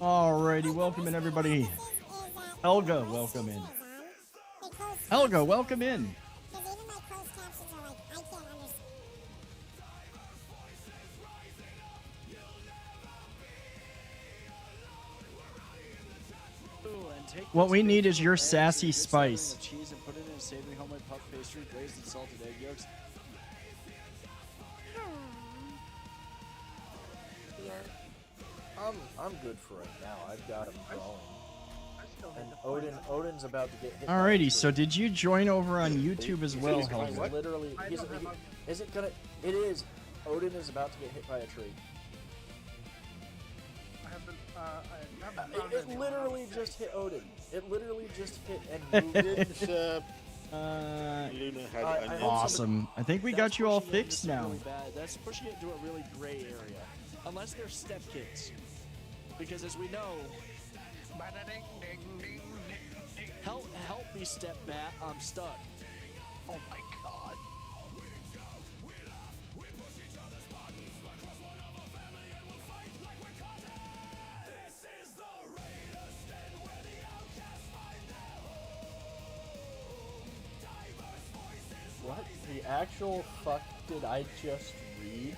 Alrighty, welcome in everybody. Helga, welcome in. Helga, welcome in. What we need is your sassy spice. Cheese and put it in a savory homemade puff pastry, glazed in salted egg yolks. I'm good for right now. I've got him growing. And Odin's about to get hit. Alrighty, so did you join over on YouTube as well, Helga? Literally, is it gonna? It is. Odin is about to get hit by a tree. It literally just hit Odin. It literally just hit and moved it. Awesome. I think we got you all fixed now. Really bad. That's pushing it into a really gray area. Unless they're step kids. Because as we know, help me, step bat, I'm stuck. Oh my god. What the actual fuck did I just read?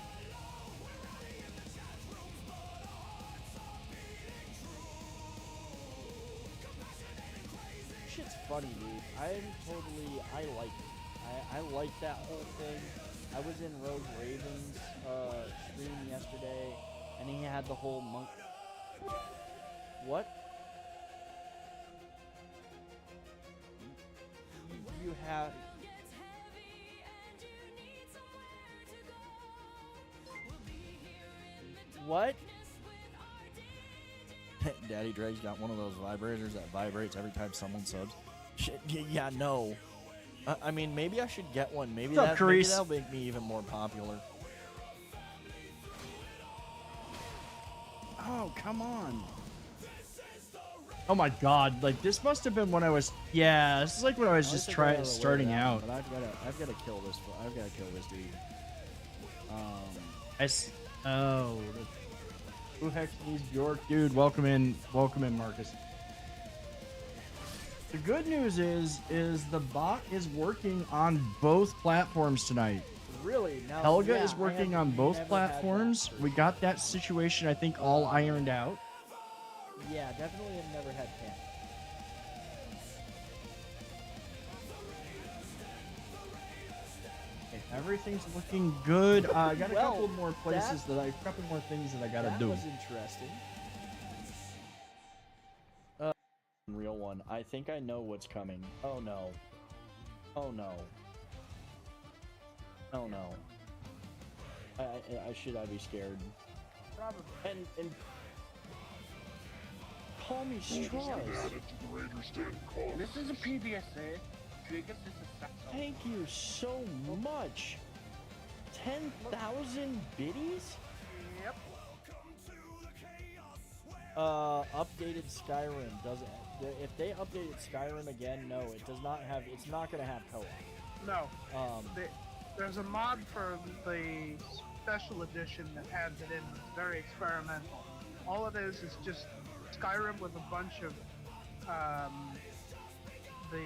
Shit's funny, dude. I like it. I like that whole thing. I was in Rogue Raven's stream yesterday, and he had the whole monk. What? You have. What? Daddy Dre's got one of those vibrators that vibrates every time someone subs. Shit, yeah, no. I mean, maybe I should get one. Maybe that'll make me even more popular. Oh, come on. Oh my god, like this must have been when I was this is like when I was just starting out. But I've got to kill this. I've got to kill this dude. Who heck needs Bjork? Dude, welcome in, Marcus. The good news is the bot is working on both platforms tonight. Really? Now, Helga is working on both platforms. We got that situation, I think, all ironed out. Yeah, definitely have never had camp. Everything's looking good. I got a couple more places couple more things that I gotta do. That was interesting. Real one. I think I know what's coming. Oh no. Oh no. Oh no. Should I be scared? Probably. And call me Straws. This is a PDSA. Thank you so much. 10,000 biddies? Yep. Updated Skyrim doesn't. If they updated Skyrim again, no, it does not have. It's not gonna have co-op. No. There's a mod for the special edition that adds it in. It's very experimental. All it is just Skyrim with a bunch of the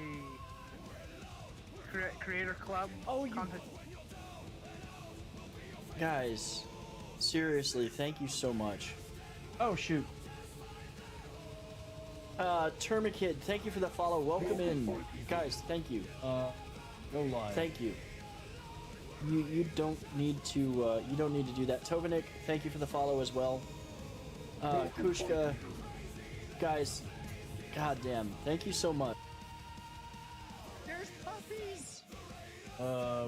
Creator Club content. Guys, seriously, thank you so much. Oh shoot. Termikid, thank you for that follow. Welcome in, guys. Thank you. Go live. Thank you. You don't need to do that. Tovanik, thank you for the follow as well. Kushka, guys, goddamn, thank you so much. There's puppies.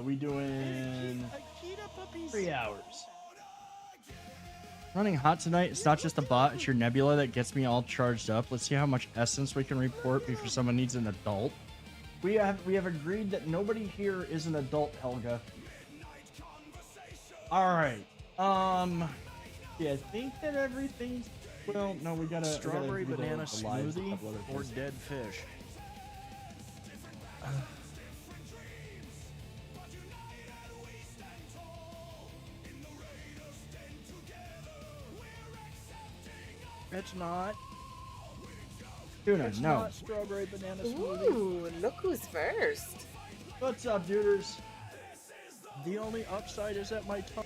We doing Akita puppies. 3 hours. Running hot tonight. It's not just a bot, it's your Nebula that gets me all charged up. Let's see how much essence we can report before someone needs an adult. We have agreed that nobody here is an adult, Helga. Alright. Yeah, I think that everything's well, no, we gotta Strawberry banana smoothie or things. dead fish. It's not. Tuna, It's no. not strawberry banana smoothie. Ooh, look who's first. What's up, duders? The only upside is that my tongue.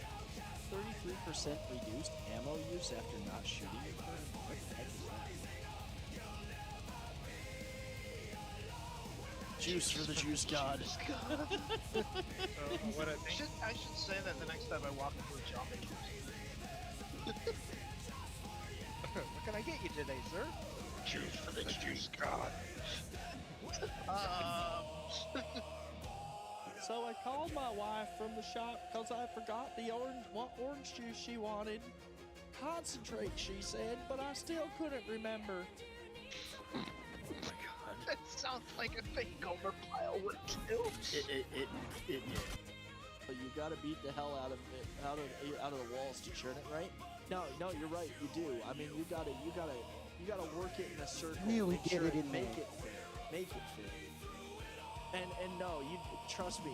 33% reduced ammo use after not shooting your current. What the heck is that? Juice for the juice god. What I should say that the next time I walk into a shopping. What can I get you today, sir? Juice for the juice god. So I called my wife from the shop because I forgot what orange juice she wanted. Concentrate, she said, but I still couldn't remember. Oh my god. That sounds like a thing Gomer Pyle would do. It you gotta beat the hell out of the walls to churn it, right? No, you're right. You do. I mean, you gotta work it in a circle. Really make get sure it in make there. it fair. Make it fair. And no, you trust me.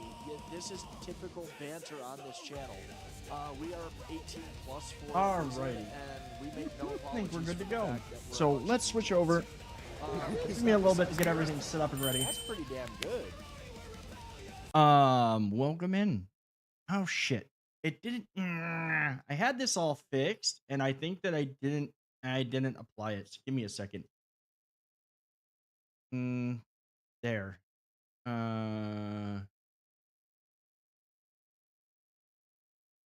This is typical banter on this channel. We are 18 plus for All a reason, right. and we make no I think we're apologies good to for the go. fact that we're So a bunch let's of switch idiots. over. Give me a little bit to get everything set up and ready. That's pretty damn good. Welcome in. Oh shit. It didn't. I had this all fixed, and I think that I didn't apply it. So give me a second. There.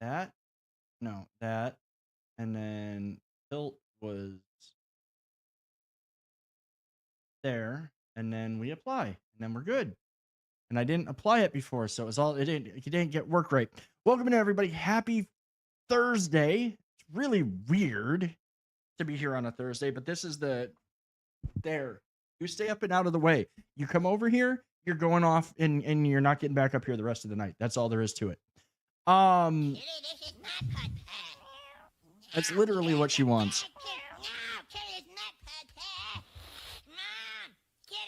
That. No, that. And then tilt was there, and then we apply, and then we're good. And I didn't apply it before, so it didn't get work right. Welcome in, everybody. Happy Thursday. It's really weird to be here on a Thursday, but this is there. You stay up and out of the way. You come over here, you're going off, and you're not getting back up here the rest of the night. That's all there is to it. That's literally what she wants.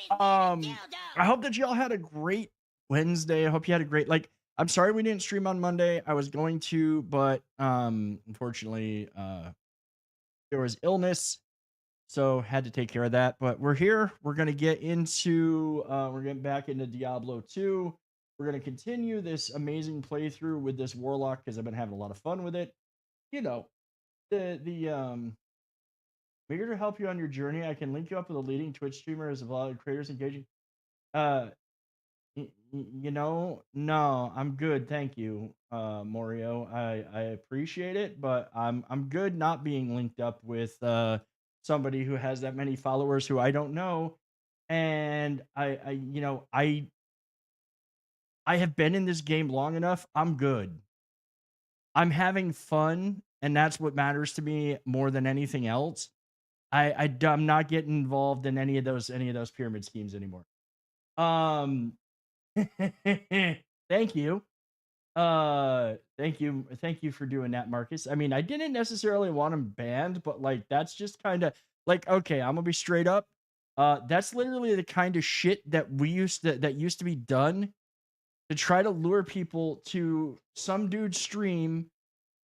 I hope that y'all had a great Wednesday. I hope you had a great, I'm sorry we didn't stream on Monday. I was going to, but unfortunately there was illness, so had to take care of that. But we're here. We're gonna get into we're getting back into Diablo 2. We're gonna continue this amazing playthrough with this Warlock because I've been having a lot of fun with it. You know, the here to help you on your journey. I can link you up with a leading Twitch streamer as a lot of creators engaging. You know, no, I'm good, thank you, Morio. I appreciate it, but I'm good not being linked up with somebody who has that many followers who I don't know, and I have been in this game long enough. I'm good. I'm having fun, and that's what matters to me more than anything else. I'm not getting involved in any of those pyramid schemes anymore. Thank you. Thank you for doing that, Marcus. I mean, I didn't necessarily want him banned, but that's just kind of okay, I'm gonna be straight up. That's literally the kind of shit that used to be done to try to lure people to some dude's stream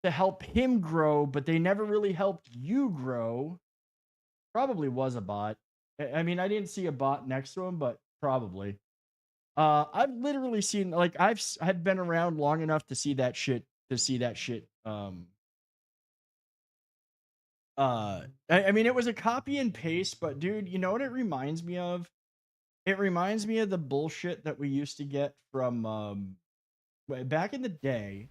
to help him grow, but they never really helped you grow. Probably was a bot. I mean, I didn't see a bot next to him, but probably. I've literally seen I've been around long enough to see that shit. I mean, it was a copy and paste, but dude, you know what it reminds me of? It reminds me of the bullshit that we used to get from back in the day.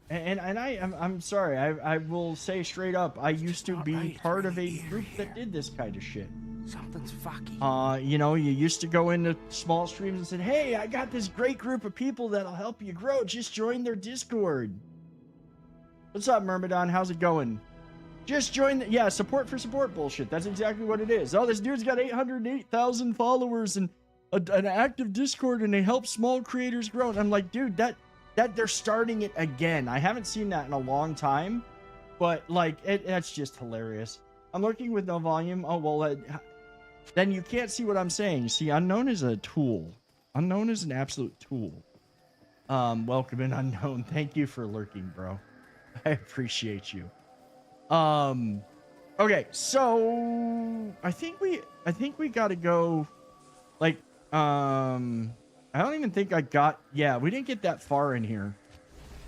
And I'm sorry, I will say straight up, I used to be part of a group that did this kind of shit. Something's fucky. You know, you used to go into small streams and said, hey, I got this great group of people that'll help you grow. Just join their Discord. What's up, Myrmidon? How's it going? Just join support for support bullshit. That's exactly what it is. Oh, this dude's got 808,000 followers and an active Discord, and they help small creators grow. And I'm like, dude, that they're starting it again. I haven't seen that in a long time, but that's just hilarious. I'm looking with no volume. Oh, well, then you can't see what I'm saying. See, Unknown is a tool. Unknown is an absolute tool. Welcome in, Unknown. Thank you for lurking, bro. I appreciate you. Okay, so I think we got to go like I don't even think I got we didn't get that far in here.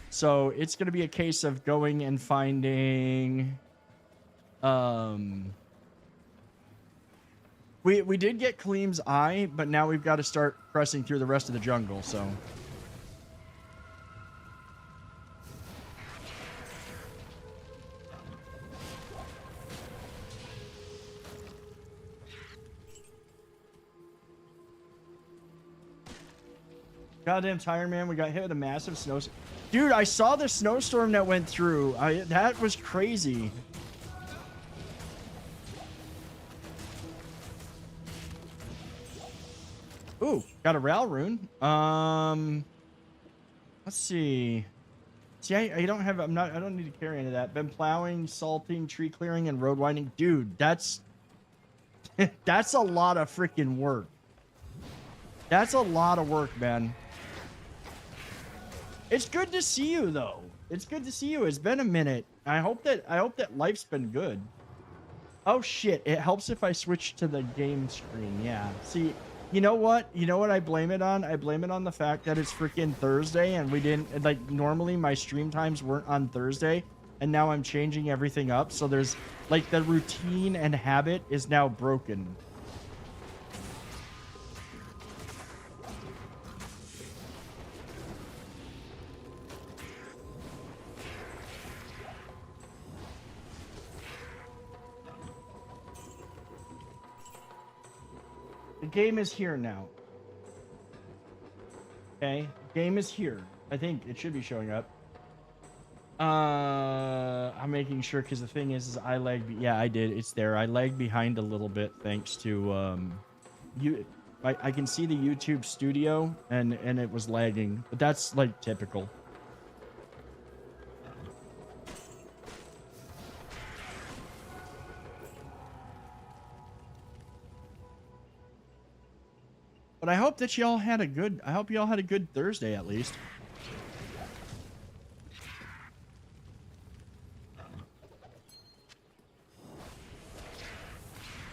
So it's going to be a case of going and finding we did get Kaleem's eye, but now we've got to start pressing through the rest of the jungle, so goddamn tired, man. We got hit with a massive snowstorm. Dude, I saw the snowstorm that went through. That was crazy. Ooh, got a Ral rune. Let's see. See, I don't have. I don't need to carry any of that. Been plowing, salting, tree clearing, and road winding. Dude, that's that's a lot of freaking work. That's a lot of work, man. It's good to see you, though. It's good to see you. It's been a minute. I hope that life's been good. Oh shit! It helps if I switch to the game screen. Yeah. See, you know what? You know what I blame it on? I blame it on the fact that it's freaking Thursday, and we didn't like. Normally, my stream times weren't on Thursday, and now I'm changing everything up. So there's like the routine and habit is now broken. The game is here now. Okay, game is here. I think it should be showing up. I'm making sure because the thing is I lagged. Yeah, I did. It's there. I lagged behind a little bit thanks to I can see the YouTube studio and it was lagging, but that's like typical. But I hope that y'all had a good. I hope y'all had a good Thursday at least.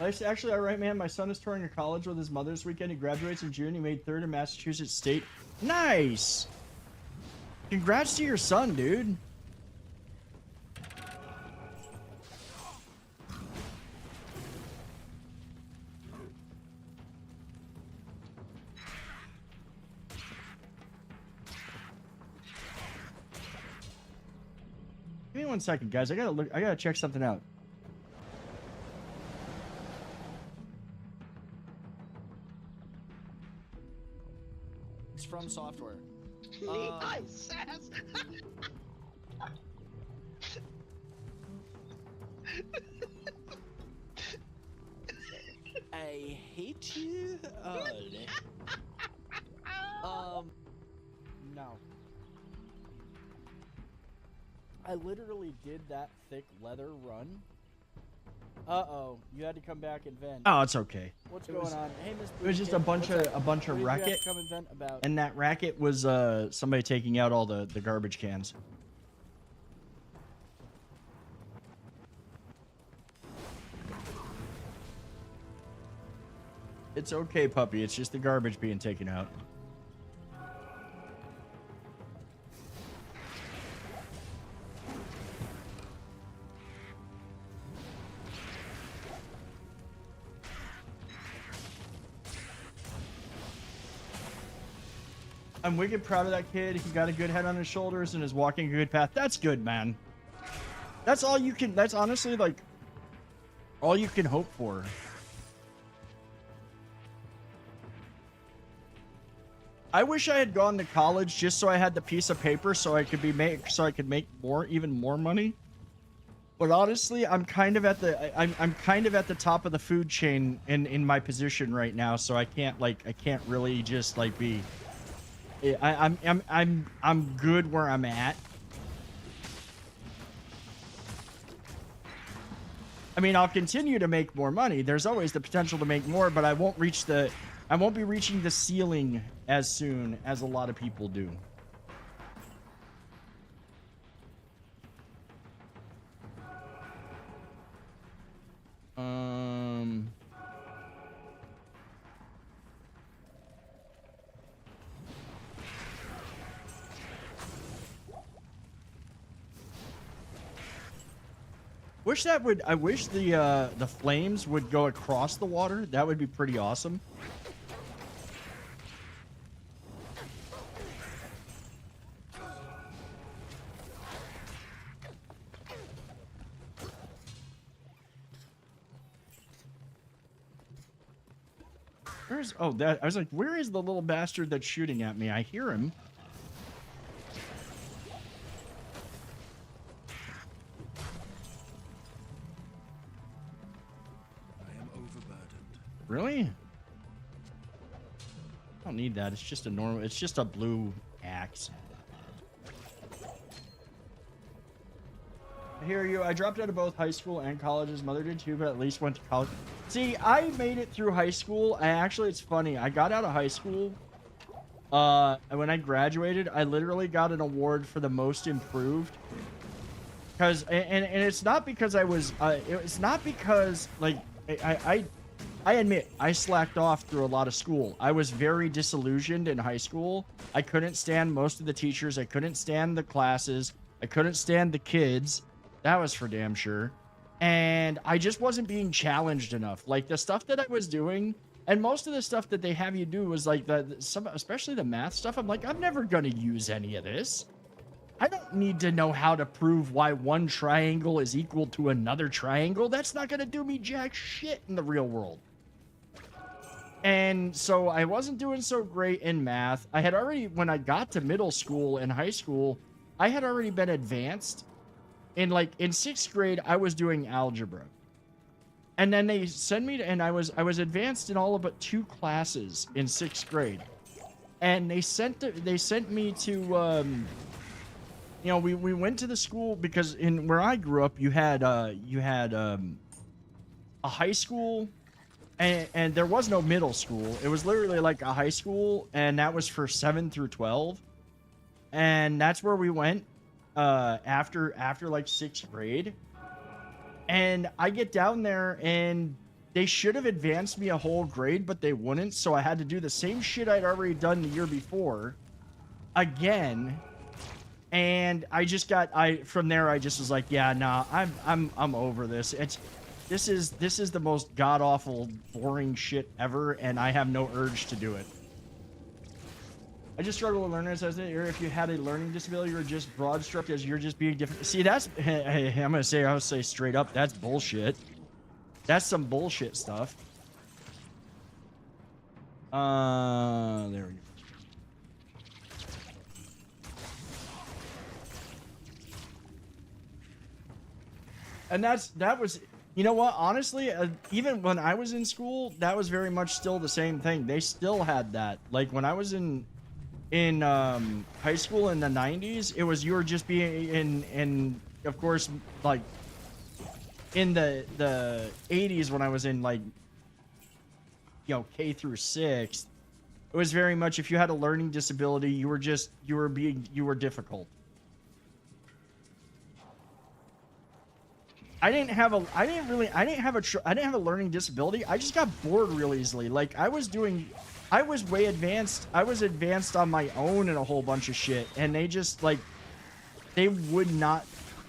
Actually, all right, man. My son is touring a college with his mother this weekend. He graduates in June. He made 3rd in Massachusetts State. Nice. Congrats to your son, dude. Give me 1 second, guys. I gotta check something out. It's from software. Nice. I hate you. No. I literally did that thick leather run. Uh-oh, you had to come back and vent. Oh, it's okay. What's going on? Hey, Miss It was just a bunch of racket, come and vent about? and that racket was somebody taking out all the garbage cans. It's okay, puppy. It's just the garbage being taken out. I'm wicked proud of that kid. He got a good head on his shoulders and is walking a good path. That's good, man. That's all you can. That's honestly like all you can hope for. I wish I had gone to college just so I had the piece of paper so I could make even more money. But honestly, I'm kind of at the top of the food chain in my position right now, so I can't really just like be. I'm good where I'm at. I mean, I'll continue to make more money. There's always the potential to make more, but I won't be reaching the ceiling as soon as a lot of people do. Wish that would. I wish the flames would go across the water. That would be pretty awesome. Where's that? I was like, where is the little bastard that's shooting at me? I hear him. Really? I don't need that. It's just a normal. It's just a blue axe. I hear you. I dropped out of both high school and college. His mother did too, but at least went to college. See, I made it through high school. Actually, it's funny. I got out of high school. And when I graduated, I literally got an award for the most improved. Because and it's not because I was. It's not because like I admit, I slacked off through a lot of school. I was very disillusioned in high school. I couldn't stand most of the teachers. I couldn't stand the classes. I couldn't stand the kids. That was for damn sure. And I just wasn't being challenged enough. Like, the stuff that I was doing, and most of the stuff that they have you do was like, especially the math stuff. I'm like, I'm never going to use any of this. I don't need to know how to prove why one triangle is equal to another triangle. That's not going to do me jack shit in the real world. And so I wasn't doing so great in math. I had already, when I got to middle school and high school, I had already been advanced. In 6th grade, I was doing algebra. And then they sent me to, and I was advanced in all of but 2 classes in 6th grade. And they sent me to, you know, we went to the school because in where I grew up, you had a high school. And there was no middle school. It was literally like a high school, and that was for 7 through 12. And that's where we went after like 6th grade. And I get down there, and they should have advanced me a whole grade, but they wouldn't. So I had to do the same shit I'd already done the year before again. And I just got from there I just was like, yeah, nah, I'm over this. This is the most god-awful, boring shit ever, and I have no urge to do it. I just struggle with learners as if you had a learning disability or just broad stroke as you're just being different. See, that's, hey, I'll say straight up, that's bullshit. That's some bullshit stuff. There we go. And that was, you know what, honestly, even when I was in school, that was very much still the same thing. They still had that. Like, when I was in high school in the 90s, it was, you were just being in of course, like, in the 80s when I was in, like, you know, K through 6th, it was very much, if you had a learning disability, you were difficult. I didn't have a learning disability. I just got bored real easily. Like, I was way advanced. I was advanced on my own in a whole bunch of shit, and they just, like, they would not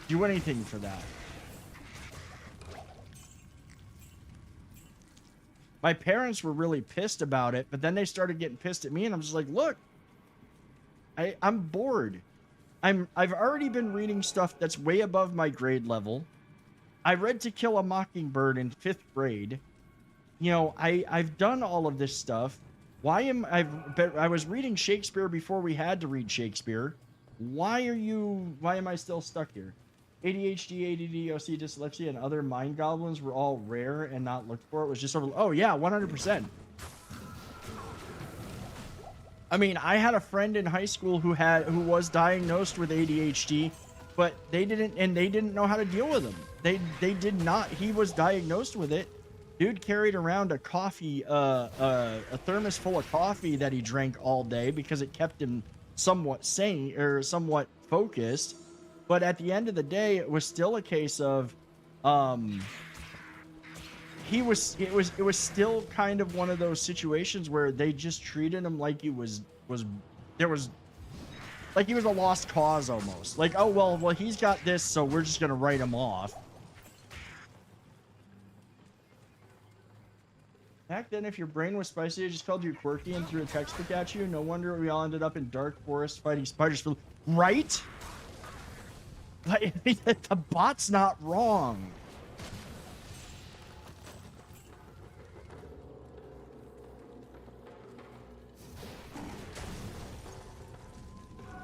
do anything for that. My parents were really pissed about it, but then they started getting pissed at me, and I'm just like, look, I'm bored. I've already been reading stuff that's way above my grade level. I read To Kill a Mockingbird in 5th grade. You know, I've done all of this stuff. I was reading Shakespeare before we had to read Shakespeare. Why am I still stuck here? ADHD, ADD, OC, dyslexia, and other mind goblins were all rare and not looked for. It was just sort of, oh yeah, 100%. I mean, I had a friend in high school who was diagnosed with ADHD, but they didn't know how to deal with him. They did not. He was diagnosed with it. Dude carried around a thermos full of coffee that he drank all day because it kept him somewhat sane or somewhat focused. But at the end of the day, it was still a case of, it was still kind of one of those situations where they just treated him like he was like he was a lost cause almost. Like, oh, well, he's got this, so we're just going to write him off. Back then, if your brain was spicy, they just called you quirky and threw a textbook at you. No wonder we all ended up in dark forest fighting spiders. Right? Like, the bot's not wrong.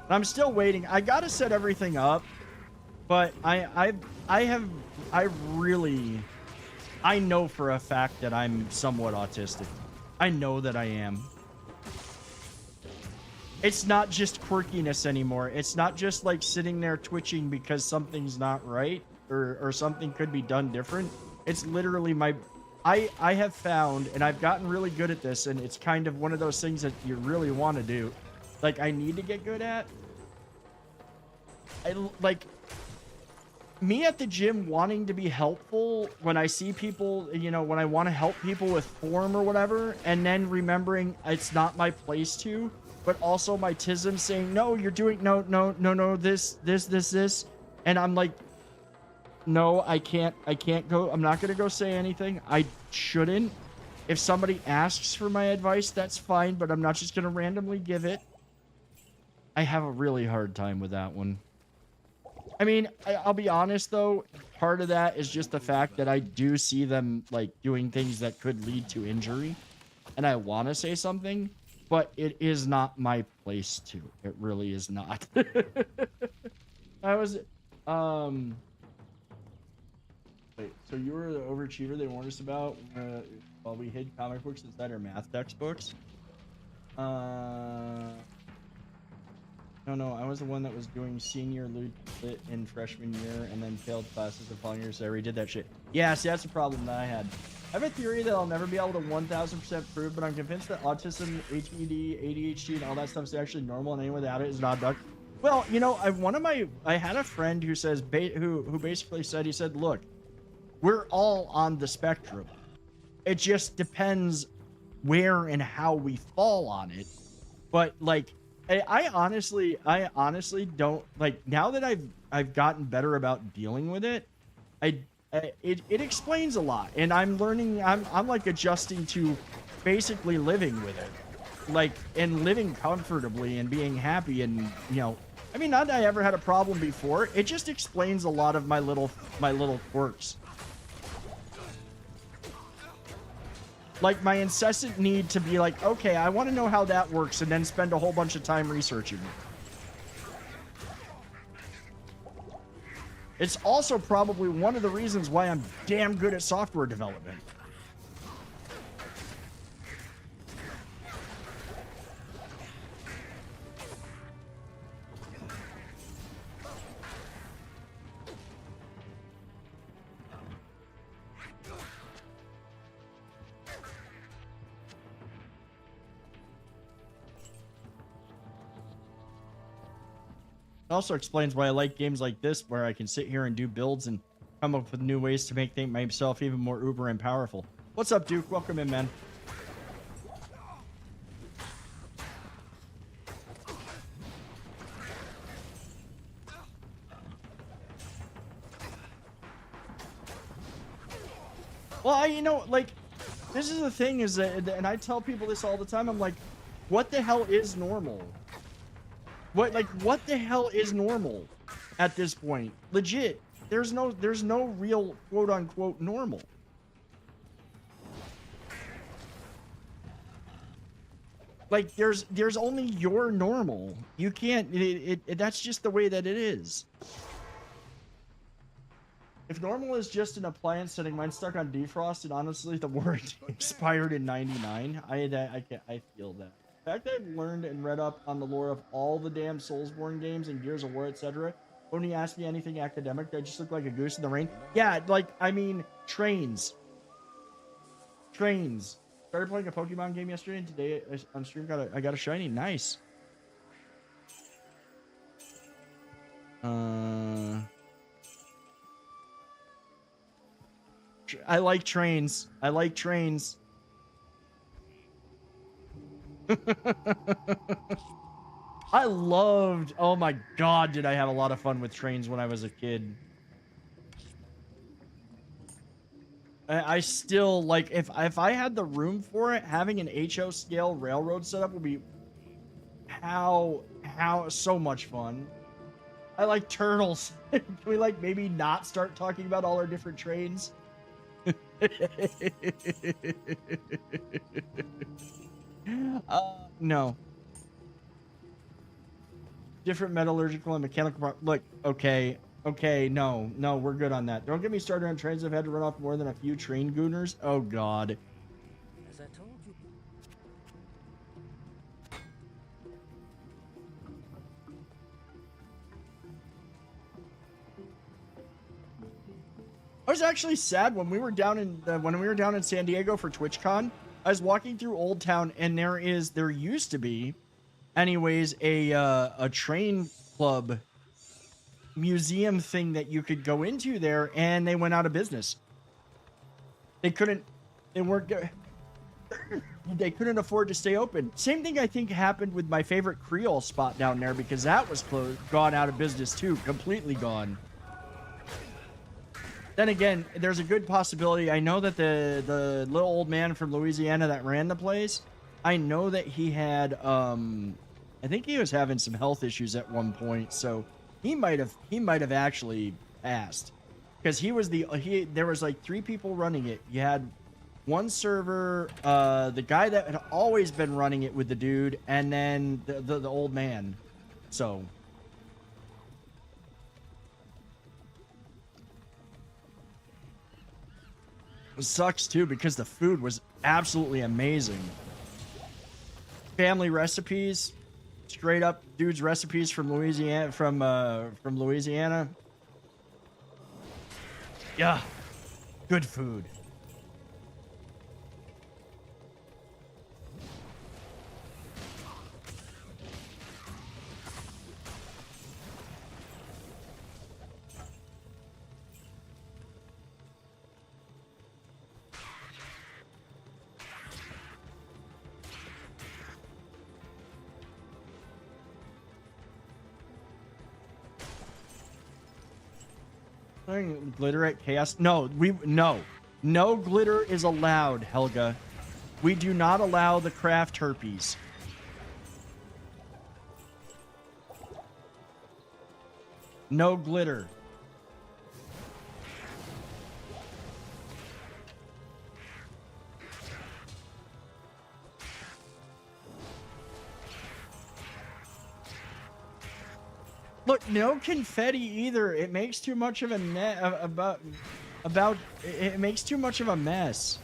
I'm still waiting. I gotta set everything up, but I know for a fact that I'm somewhat autistic. I know that I am. It's not just quirkiness anymore. It's not just like sitting there twitching because something's not right or something could be done different. It's literally I have found, and I've gotten really good at this, and it's kind of one of those things that you really want to do. Like, I need to get good at. Like, me at the gym wanting to be helpful when I see people, you know, when I want to help people with form or whatever, and then remembering it's not my place to, but also my tism saying, no, you're doing, no, this. And I'm like, no, I can't go. I'm not going to go say anything. I shouldn't. If somebody asks for my advice, that's fine, but I'm not just going to randomly give it. I have a really hard time with that one. I mean, I'll be honest, though. Part of that is just the fact that I do see them, like, doing things that could lead to injury. And I want to say something, but it is not my place to. It really is not. I was, wait, so you were the overachiever they warned us about while we hid comic books inside our math textbooks? No, I was the one that was doing senior loot in freshman year and then failed classes the following year, so I redid that shit. Yeah, see, that's the problem that I had. I have a theory that I'll never be able to 1000% prove, but I'm convinced that autism, HED, ADHD, and all that stuff is actually normal, and anyone without it is not duck. Well, you know, I had a friend who says, who basically said, he said, look, we're all on the spectrum. It just depends where and how we fall on it. But, like, I honestly don't, like, now that I've gotten better about dealing with it, it explains a lot, and I'm learning, I'm like adjusting to basically living with it, like, and living comfortably and being happy, and, you know, I mean, not that I ever had a problem before. It just explains a lot of my little quirks. Like, my incessant need to be like, okay, I want to know how that works, and then spend a whole bunch of time researching it. It's also probably one of the reasons why I'm damn good at software development. It also explains why I like games like this, where I can sit here and do builds and come up with new ways to make myself even more uber and powerful. What's up, Duke? Welcome in, man. Well, you know, like, this is the thing is that, and I tell people this all the time, I'm like, what the hell is normal? What the hell is normal at this point? Legit, there's no real quote unquote normal. Like, there's only your normal. You can't, that's just the way that it is. If normal is just an appliance setting, mine's stuck on defrost, and honestly, the warranty expired in '99. I feel that. The fact that I've learned and read up on the lore of all the damn Soulsborne games and Gears of War, etc. When you ask me anything academic, I just look like a goose in the rain. Yeah, like, I mean, trains. Started playing a Pokemon game yesterday, and today on stream I got a shiny. Nice. I like trains. Oh my god, did I have a lot of fun with trains when I was a kid. I still like if I had the room for it, having an HO scale railroad setup would be how so much fun. I like turtles. Can we like maybe not start talking about all our different trains? No. Different metallurgical and mechanical look, okay, no, we're good on that. Don't get me started on trains I've had to run off more than a few train gooners. Oh god. As I told you. I was actually sad when we were down in San Diego for TwitchCon. I was walking through Old Town, and there used to be, anyways, a train club museum thing that you could go into there, and they went out of business. They couldn't afford to stay open. Same thing I think happened with my favorite Creole spot down there, because that was gone out of business too, completely gone. Then again, there's a good possibility. I know that the little old man from Louisiana that ran the place, I know that he had I think he was having some health issues at one point, so he might have actually passed, because there was like 3 people running it. You had one server, the guy that had always been running it with the dude, and then the old man. So it sucks too, because the food was absolutely amazing. Family recipes, straight up dude's recipes from Louisiana, from Louisiana. Yeah, good food. Glitter at chaos. No glitter is allowed, Helga. We do not allow the craft herpes. No glitter. Look, no confetti either. It makes too much of a it makes too much of a mess.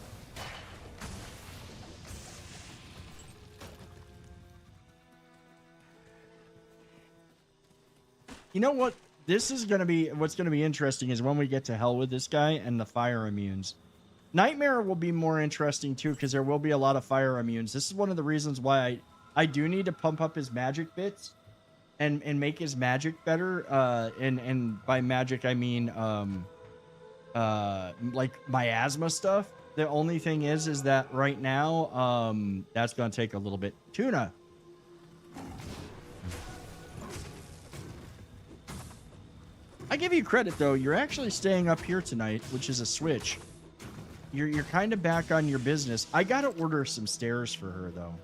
You know what? What's gonna be interesting is when we get to hell with this guy and the fire immunes. Nightmare will be more interesting too, because there will be a lot of fire immunes. This is one of the reasons why I do need to pump up his magic bits. And make his magic better, and by magic I mean like miasma stuff. The only thing is that right now that's gonna take a little bit. Tuna. I give you credit though, you're actually staying up here tonight, which is a switch. You're kind of back on your business. I gotta order some stairs for her though.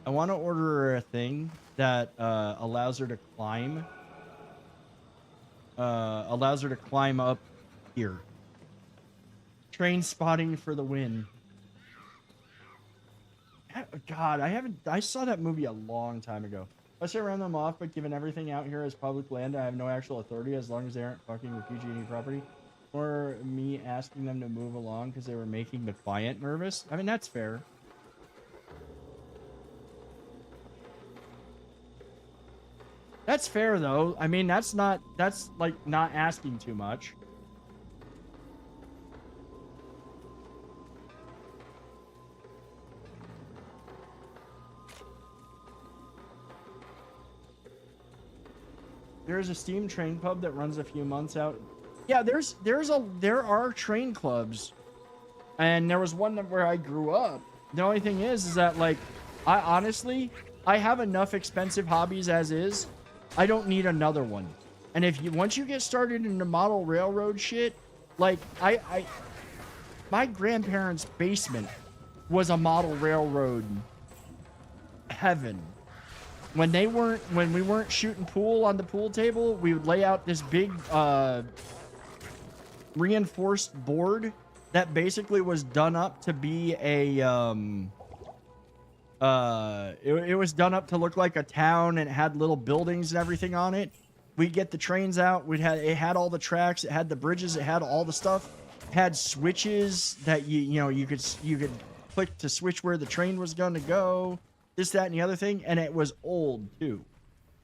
I want to order her a thing that allows her to climb up here. Train spotting for the win. God, I saw that movie a long time ago. I say round them off, but given everything out here is public land, I have no actual authority as long as they aren't fucking with PG&E property. Or me asking them to move along because they were making the client nervous. I mean, that's fair. That's fair though. I mean, that's like not asking too much. There's a Steam train pub that runs a few months out. Yeah, there are train clubs. And there was one where I grew up. The only thing is that like I honestly have enough expensive hobbies as is. I don't need another one. And once you get started in the model railroad shit, like my grandparents' basement was a model railroad heaven. When we weren't shooting pool on the pool table, we would lay out this big reinforced board that basically was done up to be a it was done up to look like a town, and it had little buildings and everything on it. We'd get the trains out. It had all the tracks, it had the bridges, it had all the stuff. It had switches that you could click to switch where the train was going to go. This, that, and the other thing, and it was old too.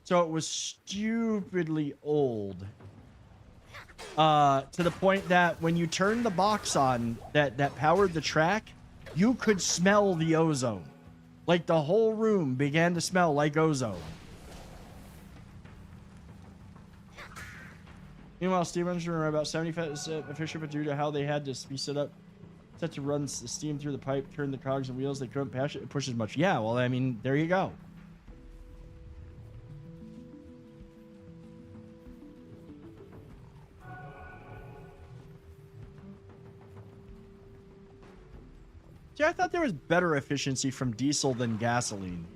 So it was stupidly old. To the point that when you turned the box on that powered the track, you could smell the ozone. Like the whole room began to smell like ozone. Meanwhile, steam engines are about 70% efficient, but due to how they had to be set to run the steam through the pipe, turn the cogs and wheels, they couldn't push as much. Yeah, well, I mean, there you go. See, I thought there was better efficiency from diesel than gasoline.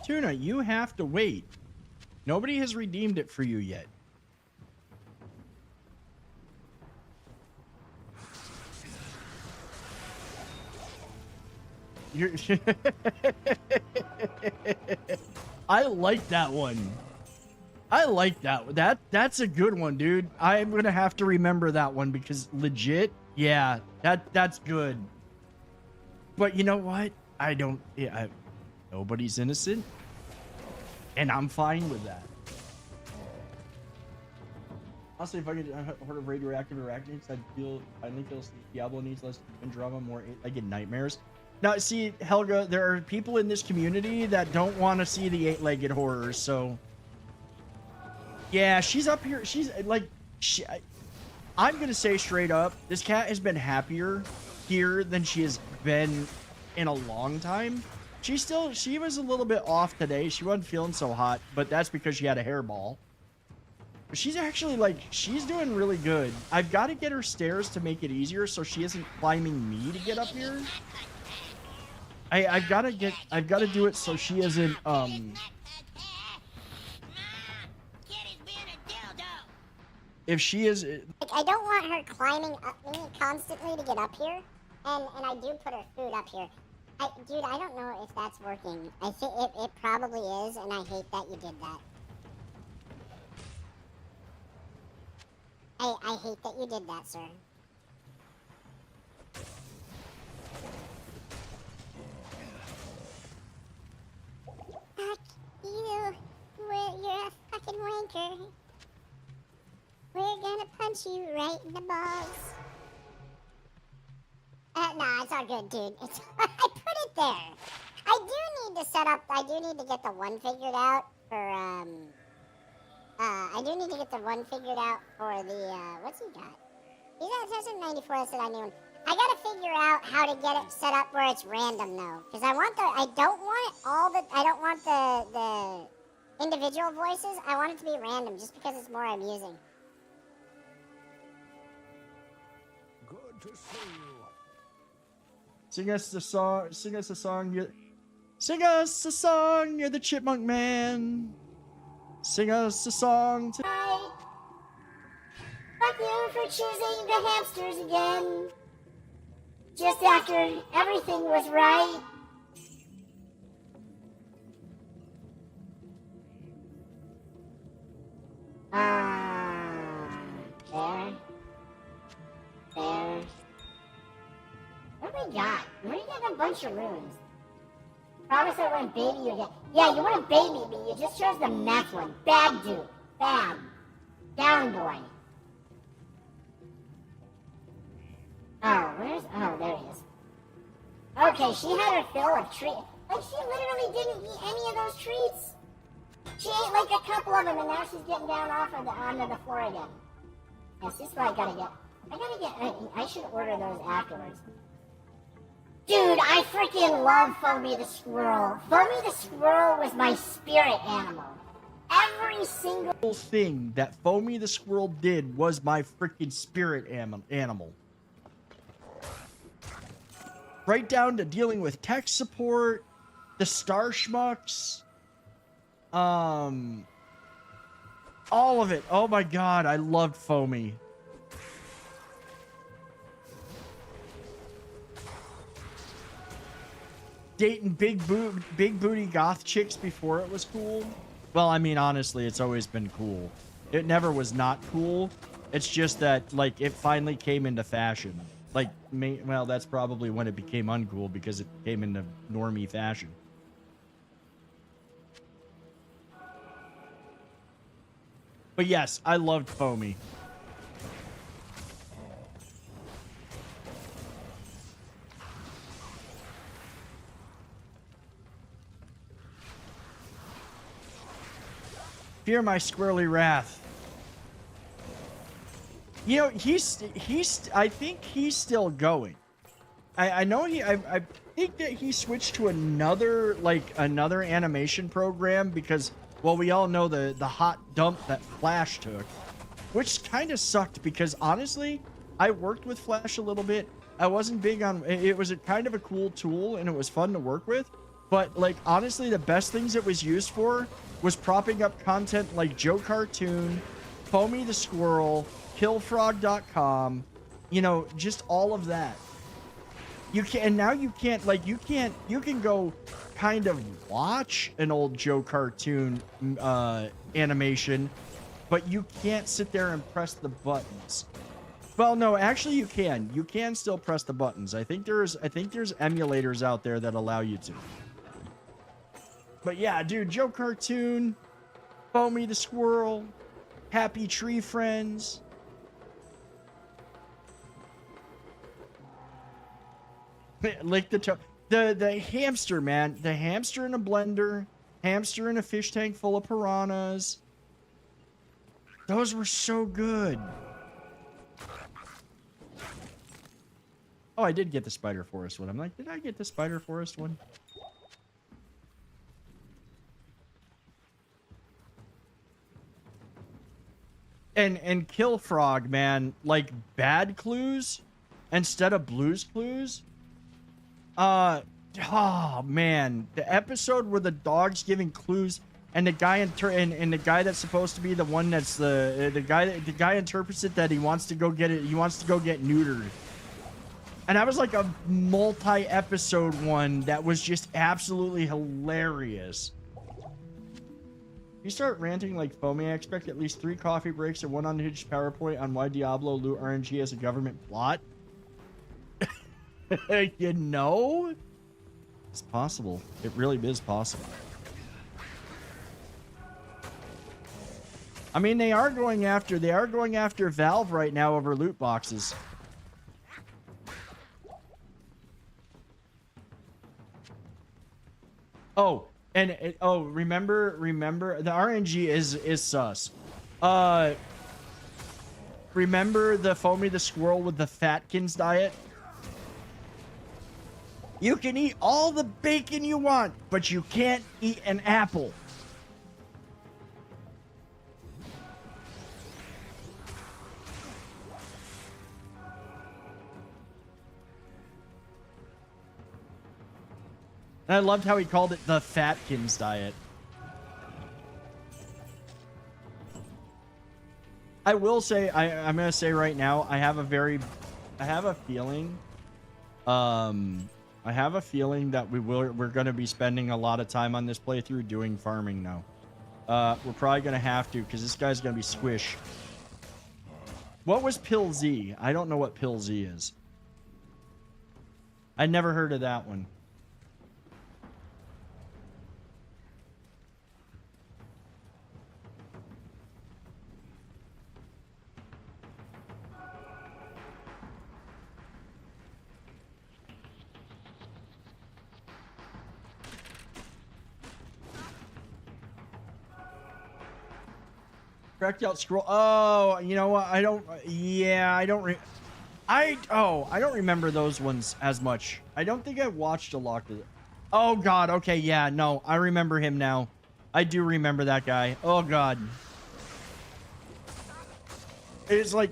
Tuna, you have to wait. Nobody has redeemed it for you yet. I like that one. I like that. That's a good one, dude. I'm gonna have to remember that one because legit, yeah, that's good. But you know what? Nobody's innocent, and I'm fine with that. Honestly, if I could heard of radioactive arachnids, I think Diablo needs less drama, more. I get nightmares. Now, see, Helga, there are people in this community that don't want to see the 8-legged horrors, so... Yeah, she's up here. She's, like... I'm gonna say straight up, this cat has been happier here than she has been in a long time. She was a little bit off today. She wasn't feeling so hot, but that's because she had a hairball. But she's actually, like, she's doing really good. I've got to get her stairs to make it easier so she isn't climbing me to get up here. I've got to do it so she isn't, if she is... Like, I don't want her climbing up me constantly to get up here, and I do put her food up here. Dude, I don't know if that's working. I think it probably is, and I hate that you did that. I hate that you did that, sir. Fuck you. You're a fucking wanker. We're gonna punch you right in the balls. Nah, it's all good, dude. I put it there. I do need to set up, I do need to get the one figured out for, I do need to get the one figured out for the, what's he got? He's got 2094, that's what I knew. I gotta figure out how to get it set up where it's random, though. Because I don't want the individual voices. I want it to be random, just because it's more amusing. Good to see you. Sing us a song, Sing us a song, you're the chipmunk man. Sing us a song Right. Fuck you for choosing the hamsters again. Just after everything was right. There. What do we got? We got a bunch of rooms. Promise I won't baby you again. Yeah, you want to baby me. You just chose the meth one. Bad dude. Bad. Down boy. Oh, there he is. Okay, she had her fill of treats. Like, she literally didn't eat any of those treats. She ate like a couple of them, and now she's getting down onto the floor again. Yes, this is what I gotta get. I gotta get. I should order those afterwards. Dude, I freaking love Foamy the Squirrel. Foamy the Squirrel was my spirit animal. Every single thing that Foamy the Squirrel did was my freaking spirit animal. Right down to dealing with tech support, the Star Schmucks, all of it. Oh my god, I loved Foamy. Dating big booty goth chicks before it was cool. Well, I mean, honestly, it's always been cool. It never was not cool. It's just that, like, it finally came into fashion. Like, well, that's probably when it became uncool, because it came into normie fashion. But yes, I loved Foamy. Fear my squirrely wrath. You know, I think he's still going. I know I think that he switched to another animation program because, well, we all know the hot dump that Flash took, which kind of sucked because honestly, I worked with Flash a little bit. I wasn't big on it. Was a kind of a cool tool and it was fun to work with, but like honestly, the best things it was used for was propping up content like Joe Cartoon, Foamy the Squirrel, Killfrog.com, you know, just all of that. You can, and now you can't, like, you can go kind of watch an old Joe Cartoon animation, but you can't sit there and press the buttons. Well, no, actually you can. You can still press the buttons. I think there's emulators out there that allow you to. But yeah, dude, Joe Cartoon, Foamy the Squirrel, Happy Tree Friends. Like the hamster, man. The hamster in a blender, hamster in a fish tank full of piranhas. Those were so good. Oh, I did get the Spider Forest one. I'm like, did I get the Spider Forest one? And Kill Frog, man, like bad clues instead of Blues Clues. Oh man, the episode where the dog's giving clues and the guy and the guy that's supposed to be the one that's the guy interprets it that he wants to go get it. He wants to go get neutered. And that was like a multi-episode one that was just absolutely hilarious. You start ranting like Foamy, I expect at least 3 coffee breaks and 1 unhinged PowerPoint on why Diablo loot RNG as a government plot. You know? It's possible. It really is possible. I mean, they are going after Valve right now over loot boxes. Oh, and remember the RNG is sus. Remember the Foamy the Squirrel with the Fatkins diet? You can eat all the bacon you want, but you can't eat an apple. And I loved how he called it the Fatkins diet. I will say, I'm going to say right now, I have a feeling that we're going to be spending a lot of time on this playthrough doing farming now. We're probably going to have to, because this guy's going to be squished. What was Pill Z? I don't know what Pill Z is. I never heard of that one. Cracked out scroll. Oh, you know what? I don't. Yeah, I don't. I don't remember those ones as much. I don't think I watched a lot of it. Oh God. Okay. Yeah. No, I remember him now. I do remember that guy. Oh God. It's like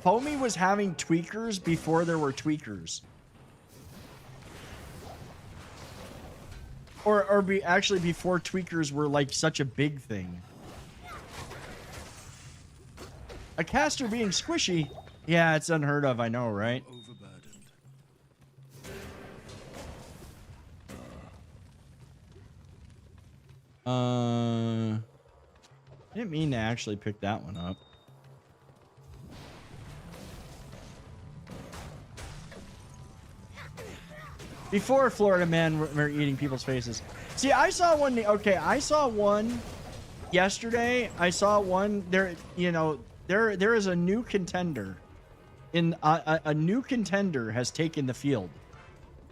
Foamy was having tweakers before there were tweakers. Or actually before tweakers were like such a big thing. A caster being squishy? Yeah, it's unheard of, I know, right? I didn't mean to actually pick that one up. Before Florida Man were eating people's faces. See, I saw one. Okay, I saw one yesterday. I saw one there. You know, there is a new contender. In a new contender has taken the field.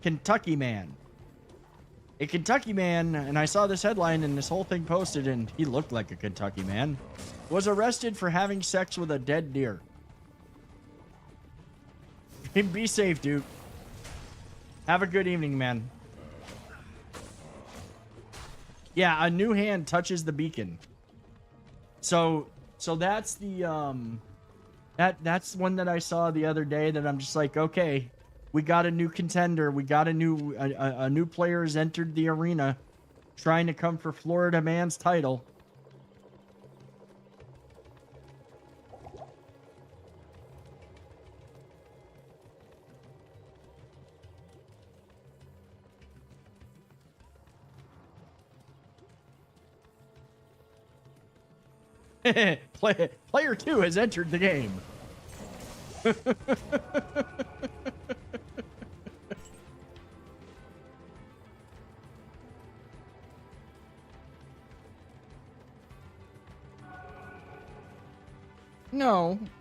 Kentucky Man. A Kentucky man, and I saw this headline and this whole thing posted, and he looked like a Kentucky man, was arrested for having sex with a dead deer. Be safe, dude. Have a good evening, man. Yeah, a new hand touches the beacon. So that's the that's one that I saw the other day that I'm just like, okay, we got a new contender. We got a new player has entered the arena, trying to come for Florida Man's title. Player 2 has entered the game.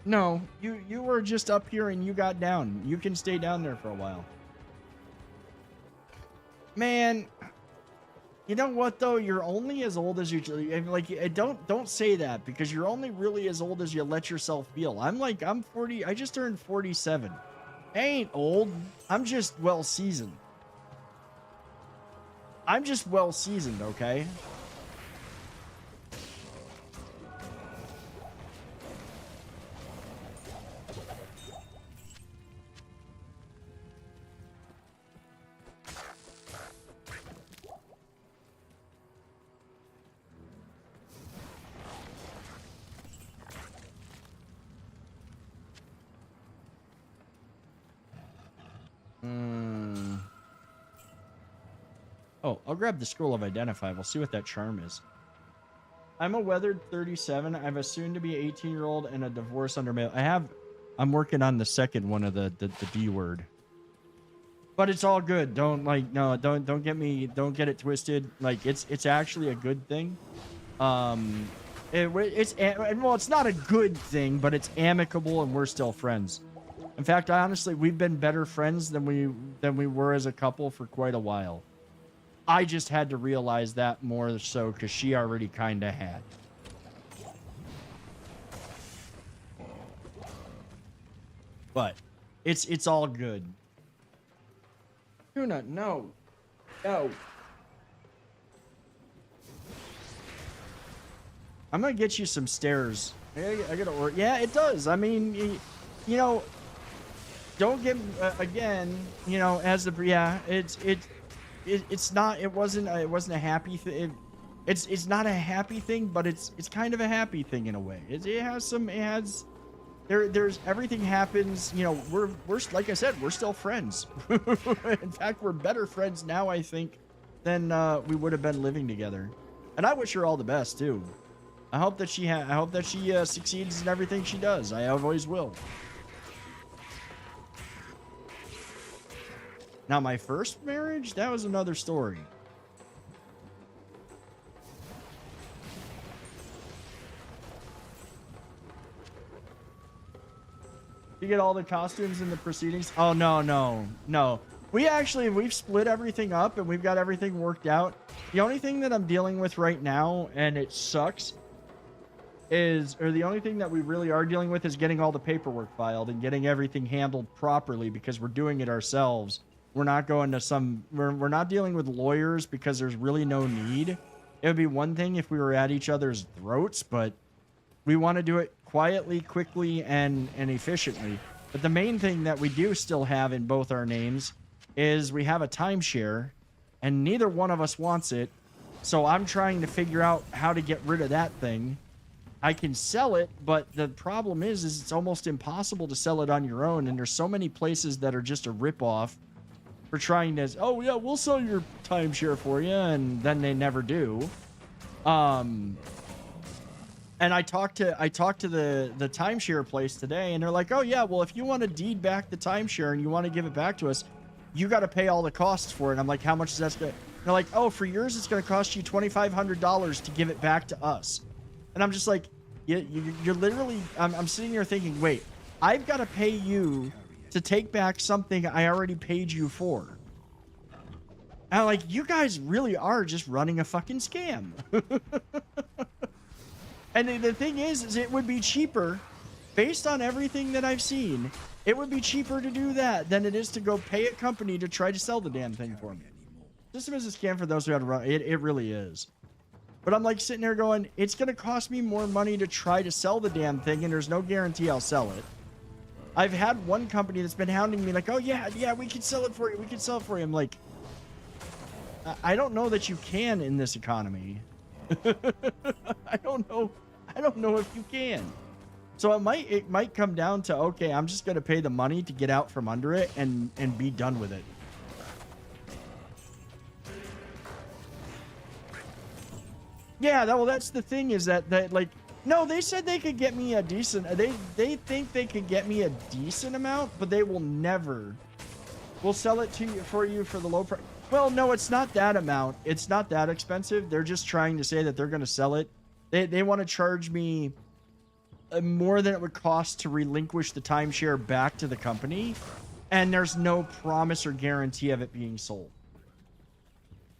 No, you were just up here and you got down. You can stay down there for a while. Man, you know what though? You're only as old as you like. Don't say that, because you're only really as old as you let yourself feel. I'm 40. I just turned 47. I ain't old. I'm just well seasoned. Okay? Oh, I'll grab the Scroll of Identify. We'll see what that charm is. I'm a weathered 37. I have a soon-to-be 18-year-old and a divorce under my... I'm working on the second one of the D word. But it's all good. Don't get it twisted. Like, it's actually a good thing. It's not a good thing, but it's amicable and we're still friends. In fact, honestly, we've been better friends than we were as a couple for quite a while. I just had to realize that more so because she already kind of had. But it's all good. Tuna, no. I'm gonna get you some stairs. I gotta order. Yeah, it does. I mean, you know, don't get again. You know, as the it's not. It wasn't a happy thing. It's not a happy thing, but it's kind of a happy thing in a way. There's everything happens. You know, we're like I said, we're still friends. In fact, we're better friends now, I think, than we would have been living together. And I wish her all the best too. I hope that she succeeds in everything she does. I always will. Now, my first marriage, that was another story. You get all the costumes in the proceedings? Oh, no. We've split everything up and we've got everything worked out. The only thing that I'm dealing with right now, and it sucks, or the only thing that we really are dealing with is getting all the paperwork filed and getting everything handled properly because we're doing it ourselves. We're not going to we're not dealing with lawyers because there's really no need. It would be one thing if we were at each other's throats, but we want to do it quietly, quickly, and efficiently. But the main thing that we do still have in both our names is we have a timeshare, and neither one of us wants it. So I'm trying to figure out how to get rid of that thing. I can sell it, but the problem is it's almost impossible to sell it on your own, and there's so many places that are just a ripoff for trying to, oh yeah, we'll sell your timeshare for you, and then they never do. And I talked to the timeshare place today, and they're like, oh yeah, well, if you want to deed back the timeshare and you want to give it back to us, you got to pay all the costs for it. And I'm like, how much is that? They're like, oh, for yours, it's going to cost you $2,500 to give it back to us. And I'm just like, you're literally, I'm sitting here thinking, wait, I've got to pay you to take back something I already paid you for. And I'm like, you guys really are just running a fucking scam. And the thing is it would be cheaper, based on everything that I've seen, it would be cheaper to do that than it is to go pay a company to try to sell the damn thing for me. System is a scam for those who have to run. It really is. But I'm like sitting there going, it's going to cost me more money to try to sell the damn thing, and there's no guarantee I'll sell it. I've had one company that's been hounding me like, oh yeah, we can sell it for you. We can sell it for you. I'm like, I don't know that you can in this economy. I don't know if you can. So it might come down to, okay, I'm just going to pay the money to get out from under it and be done with it. Yeah, that's the thing, is that like, no, they said they could get me a decent, they think they could get me a decent amount, but they will never. We'll sell it to you for the low price. Well, no, it's not that amount. It's not that expensive. They're just trying to say that they're going to sell it. They want to charge me more than it would cost to relinquish the timeshare back to the company, and there's no promise or guarantee of it being sold.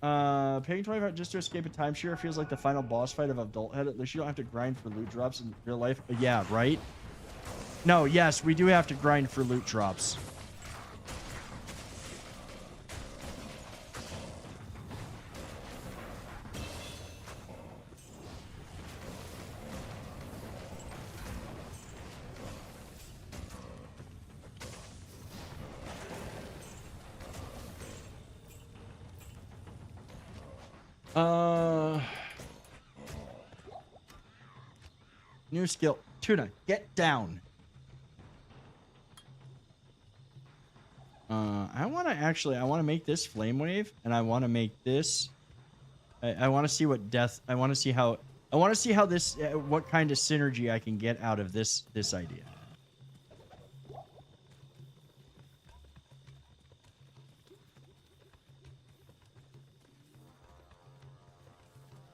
Paying $25 just to escape a timeshare feels like the final boss fight of adulthood. At least you don't have to grind for loot drops in real life. Yeah, right? No, yes, we do have to grind for loot drops. New skill. Tuna, get down. I want to make this flame wave, and I want to make this. I want to see what death. I want to see how this. What kind of synergy I can get out of this idea.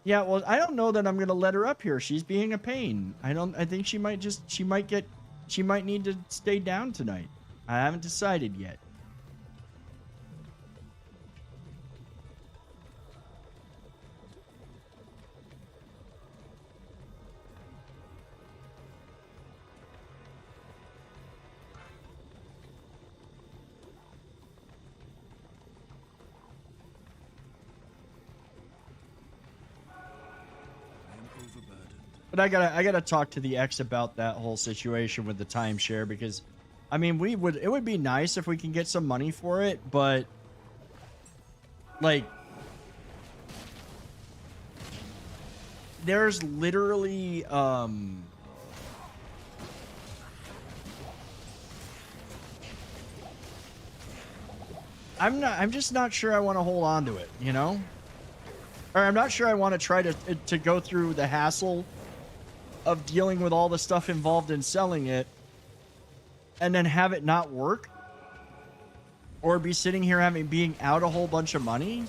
Yeah, well, I don't know that I'm gonna let her up here. She's being a pain. I think she might need to stay down tonight. I haven't decided yet. But I gotta talk to the ex about that whole situation with the timeshare, because, I mean, it would be nice if we can get some money for it, but like, there's literally I'm just not sure I want to hold on to it, you know? Or I'm not sure I want to try to go through the hassle of dealing with all the stuff involved in selling it and then have it not work, or be sitting here being out a whole bunch of money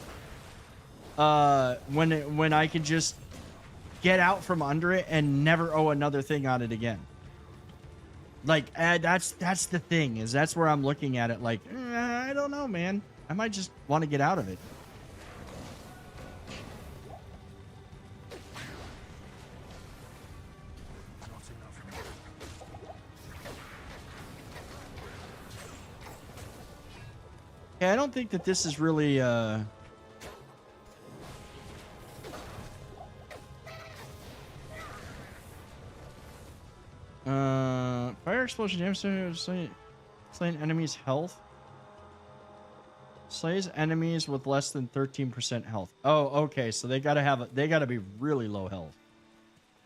when I can just get out from under it and never owe another thing on it again. Like, that's the thing, is that's where I'm looking at it like, I don't know, man. I might just want to get out of it. Yeah, I don't think that this is really fire explosion damage slain enemies health. Slays enemies with less than 13% health. Oh, okay. So they gotta be really low health.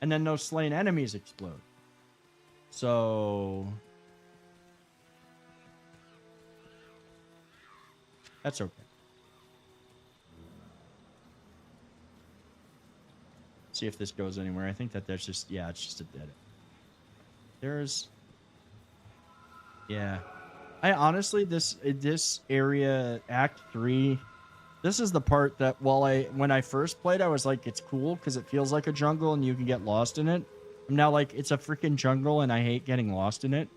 And then those slain enemies explode. So that's okay. See if this goes anywhere. I think that there's just, yeah, it's just a dead end. There's, yeah. I honestly, this area, Act 3, this is the part that when I first played, I was like, it's cool because it feels like a jungle and you can get lost in it. I'm now like, it's a freaking jungle and I hate getting lost in it.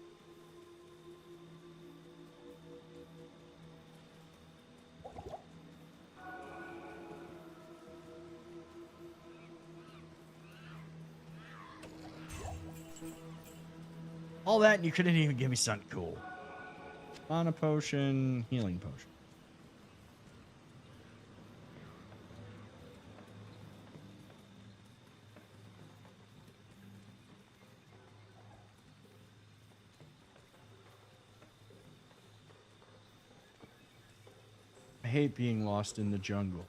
All that and you couldn't even give me something cool. Mana potion, healing potion. I hate being lost in the jungle.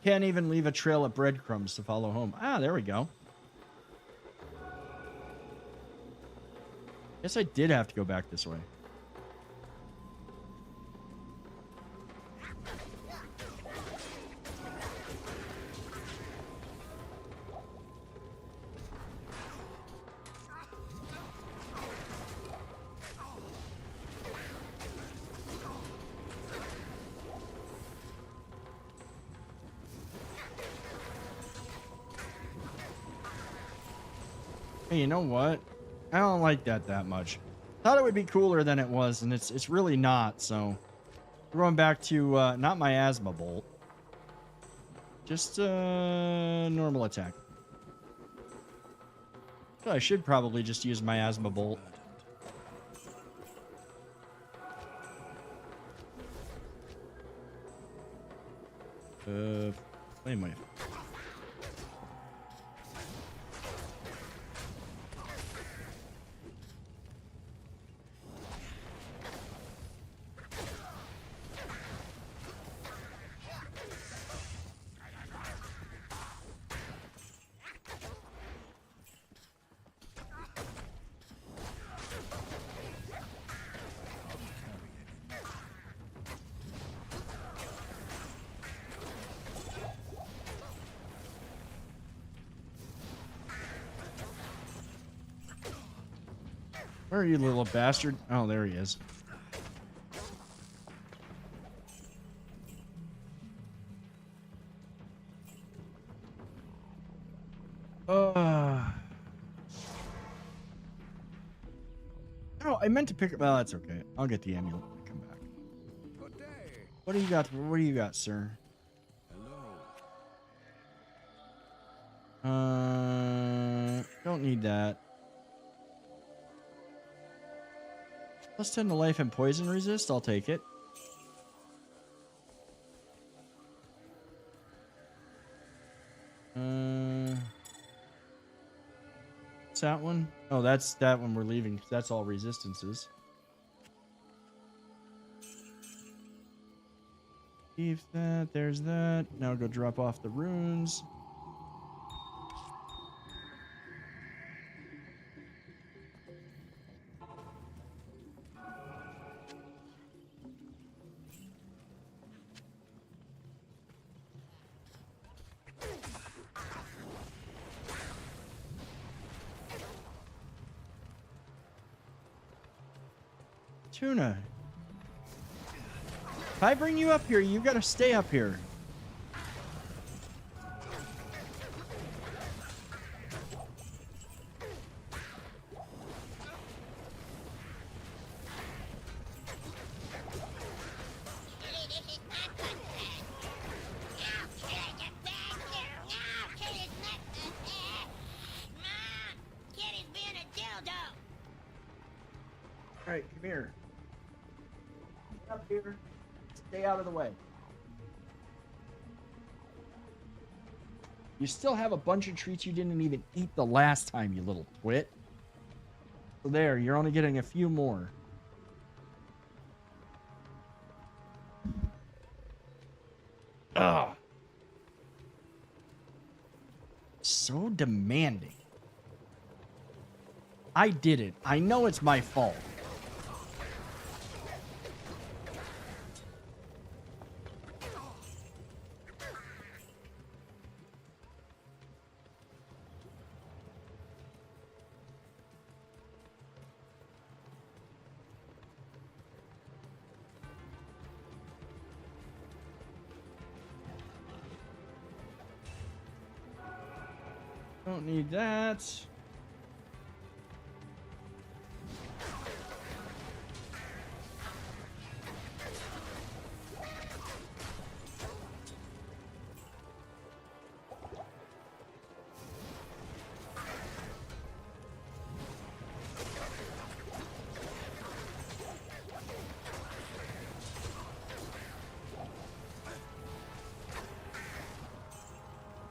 Can't even leave a trail of breadcrumbs to follow home. Ah, there we go. Guess I did have to go back this way. Hey, you know what? I don't like that much. Thought it would be cooler than it was, and it's really not. So we're going back to not my asthma bolt, just normal attack. So I should probably just use my asthma bolt. Flame wave. Where are you, little bastard? Oh, there he is. Oh, I meant to pick up. Well, that's okay. I'll get the amulet when I come back. What do you got? What do you got, sir? Don't need that. Plus 10 to life and poison resist. I'll take it. What's that one? Oh, that's that one we're leaving because that's all resistances. Leave that. There's that. Now go drop off the runes. Tuna. If I bring you up here, you gotta stay up here. Alright, come here. Up here. Stay out of the way. You still have a bunch of treats you didn't even eat the last time, you little twit. So there, you're only getting a few more. Ugh. So demanding. I did it. I know it's my fault. Don't need that.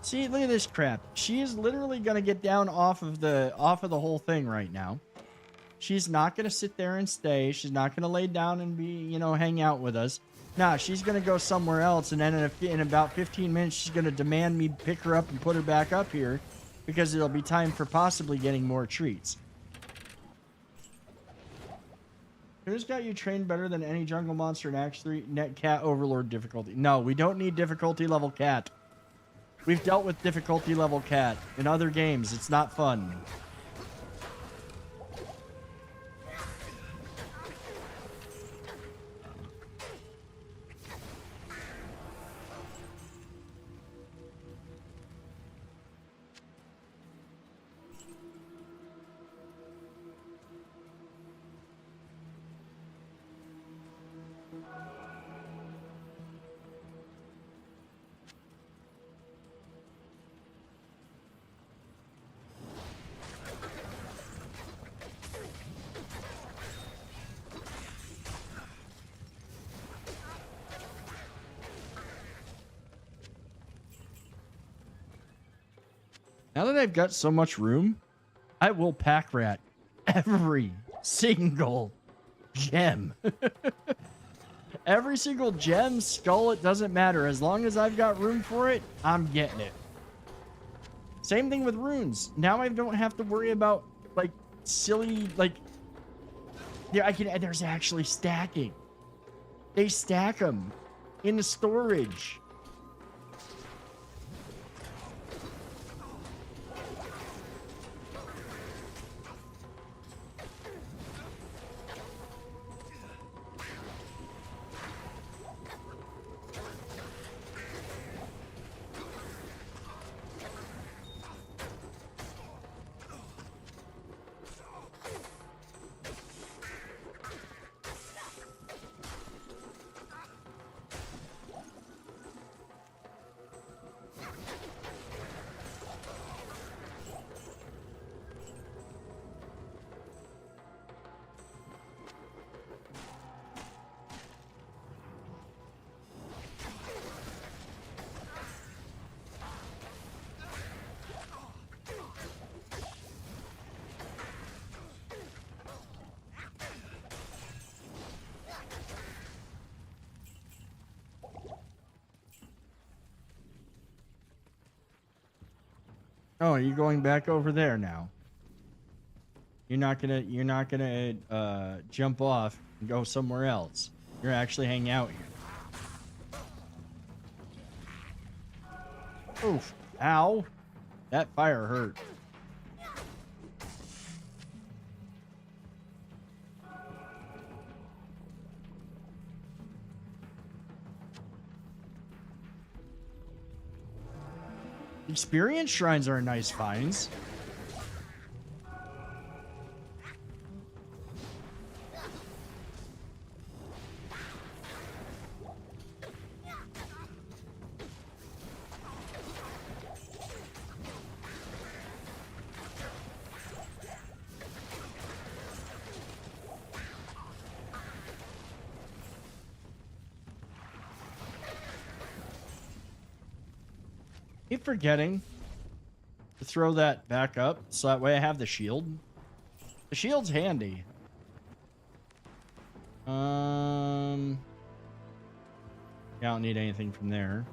See, look at this crap. She is literally gonna get down off of the whole thing right now. She's not gonna sit there and stay. She's not gonna lay down and be, you know, hang out with us. Nah, she's gonna go somewhere else, and then in about 15 minutes, she's gonna demand me pick her up and put her back up here, because it'll be time for possibly getting more treats. Who's got you trained better than any jungle monster in Act 3? Net cat overlord difficulty. No, we don't need difficulty level cat. We've dealt with difficulty level cat in other games. It's not fun. Now that I've got so much room, I will pack rat every single gem. Every single gem, skull, it doesn't matter. As long as I've got room for it, I'm getting it. Same thing with runes. Now I don't have to worry about, like, silly, like... Yeah, there's actually stacking. They stack them in the storage. Oh, are you going back over there now? You're not gonna jump off and go somewhere else. You're actually hanging out here. Oof. Ow. That fire hurt. Experience shrines are nice finds. Keep forgetting to throw that back up so that way I have the shield. The shield's handy. Yeah, I don't need anything from there.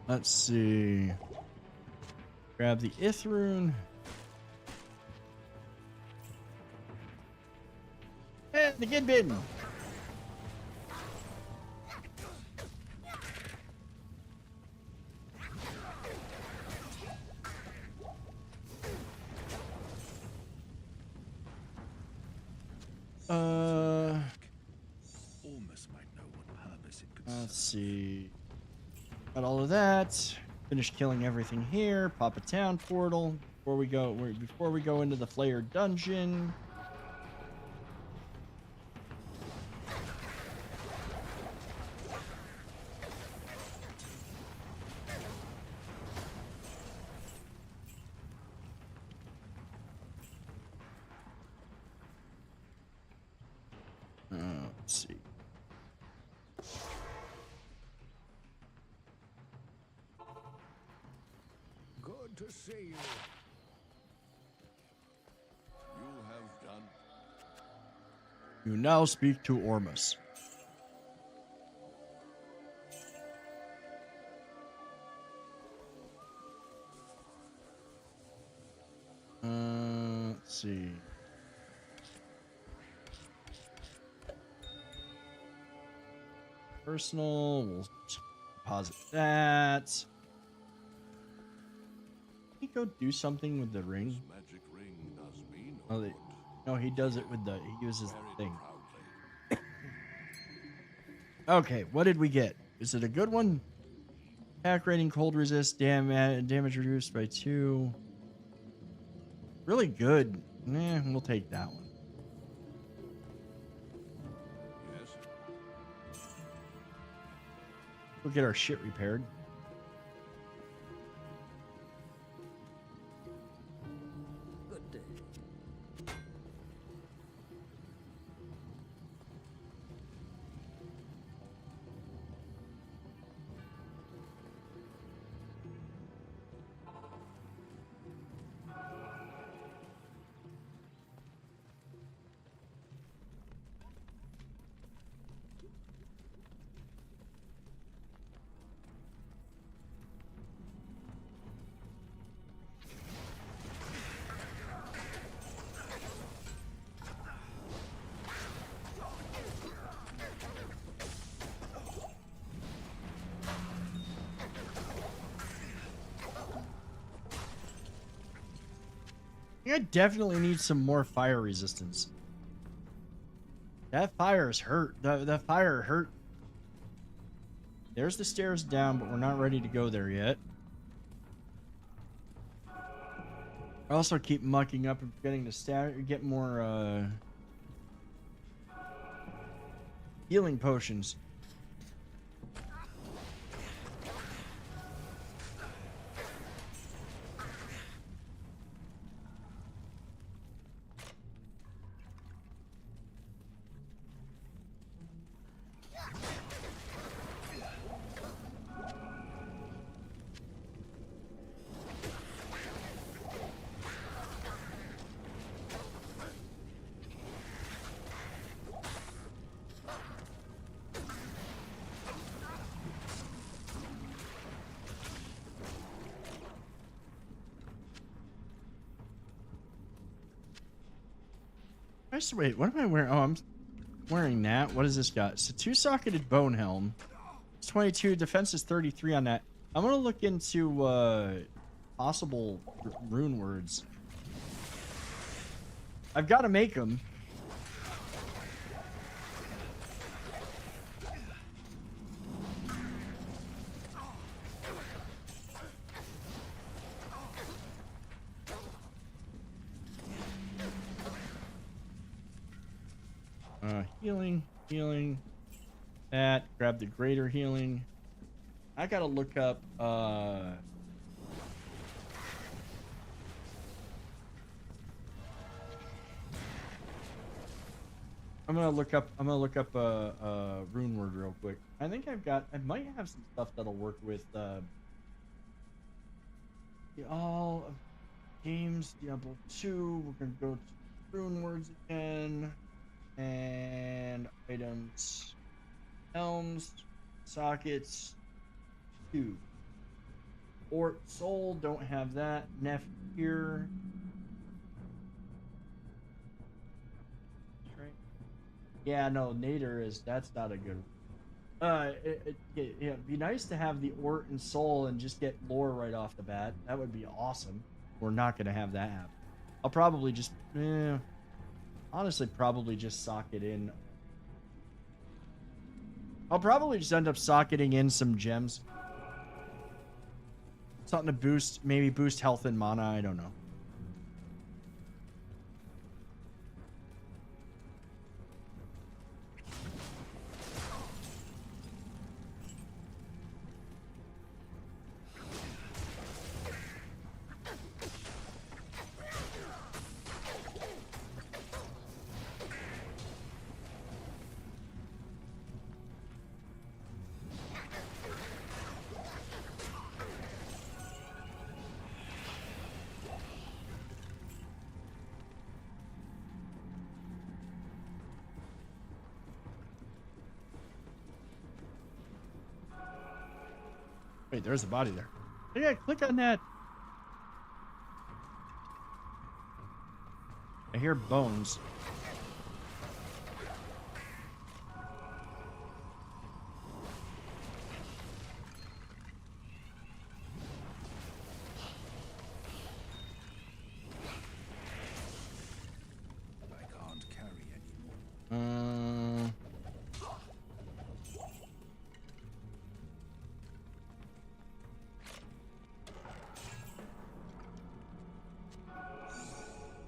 Let's see. Grab the Ithrune. And the Gidbin. Almost might know what purpose it could Let's serve. see. Got all of that. Finish killing everything here. Pop a town portal before we go into the Flayer dungeon. Let's see. Good to see you. You have done. You now speak to Ormus. Let's see. Personal, we'll deposit that. Can he go do something with the ring? Magic ring does me Oh, no good. no, he does it with he uses the Very thing. proudly. Okay, what did we get? Is it a good one? Attack rating, cold resist, damage reduced by 2. Really good. We'll take that one. Yes. We'll get our shit repaired. Good day. I definitely need some more fire resistance. That fire is hurt. That fire hurt. There's the stairs down, but we're not ready to go there yet. I also keep mucking up and forgetting to get more healing potions. Wait, what am I wearing? Oh, I'm wearing that. What does this got? It's a 2-socketed bone helm. It's 22. Defense is 33 on that. I'm gonna look into possible rune words. I've got to make them. Healing, healing. That. Grab the greater healing. I gotta look up, I'm gonna look up a rune word real quick. I think I might have some stuff that'll work with, all of games, Diablo 2. We're gonna go to rune words again. And items. Elms. Sockets. 2. Or soul, don't have that. Neff here. That's right. Yeah, no, Nader that's not a good one. It'd be nice to have the Ort and Soul and just get lore right off the bat. That would be awesome. We're not gonna have that happen. I'll probably just, honestly, probably just socket in. I'll probably just end up socketing in some gems. Something to boost, maybe boost health and mana. I don't know. Wait, there's a body there. Yeah, click on that. I hear bones. I can't carry anymore.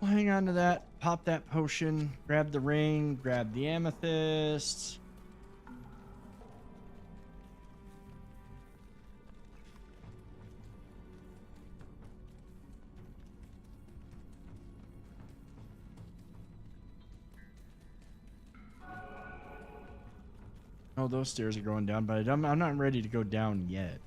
We'll hang on to that. Pop that potion. Grab the ring. Grab the amethyst. Oh, those stairs are going down, but I'm not ready to go down yet.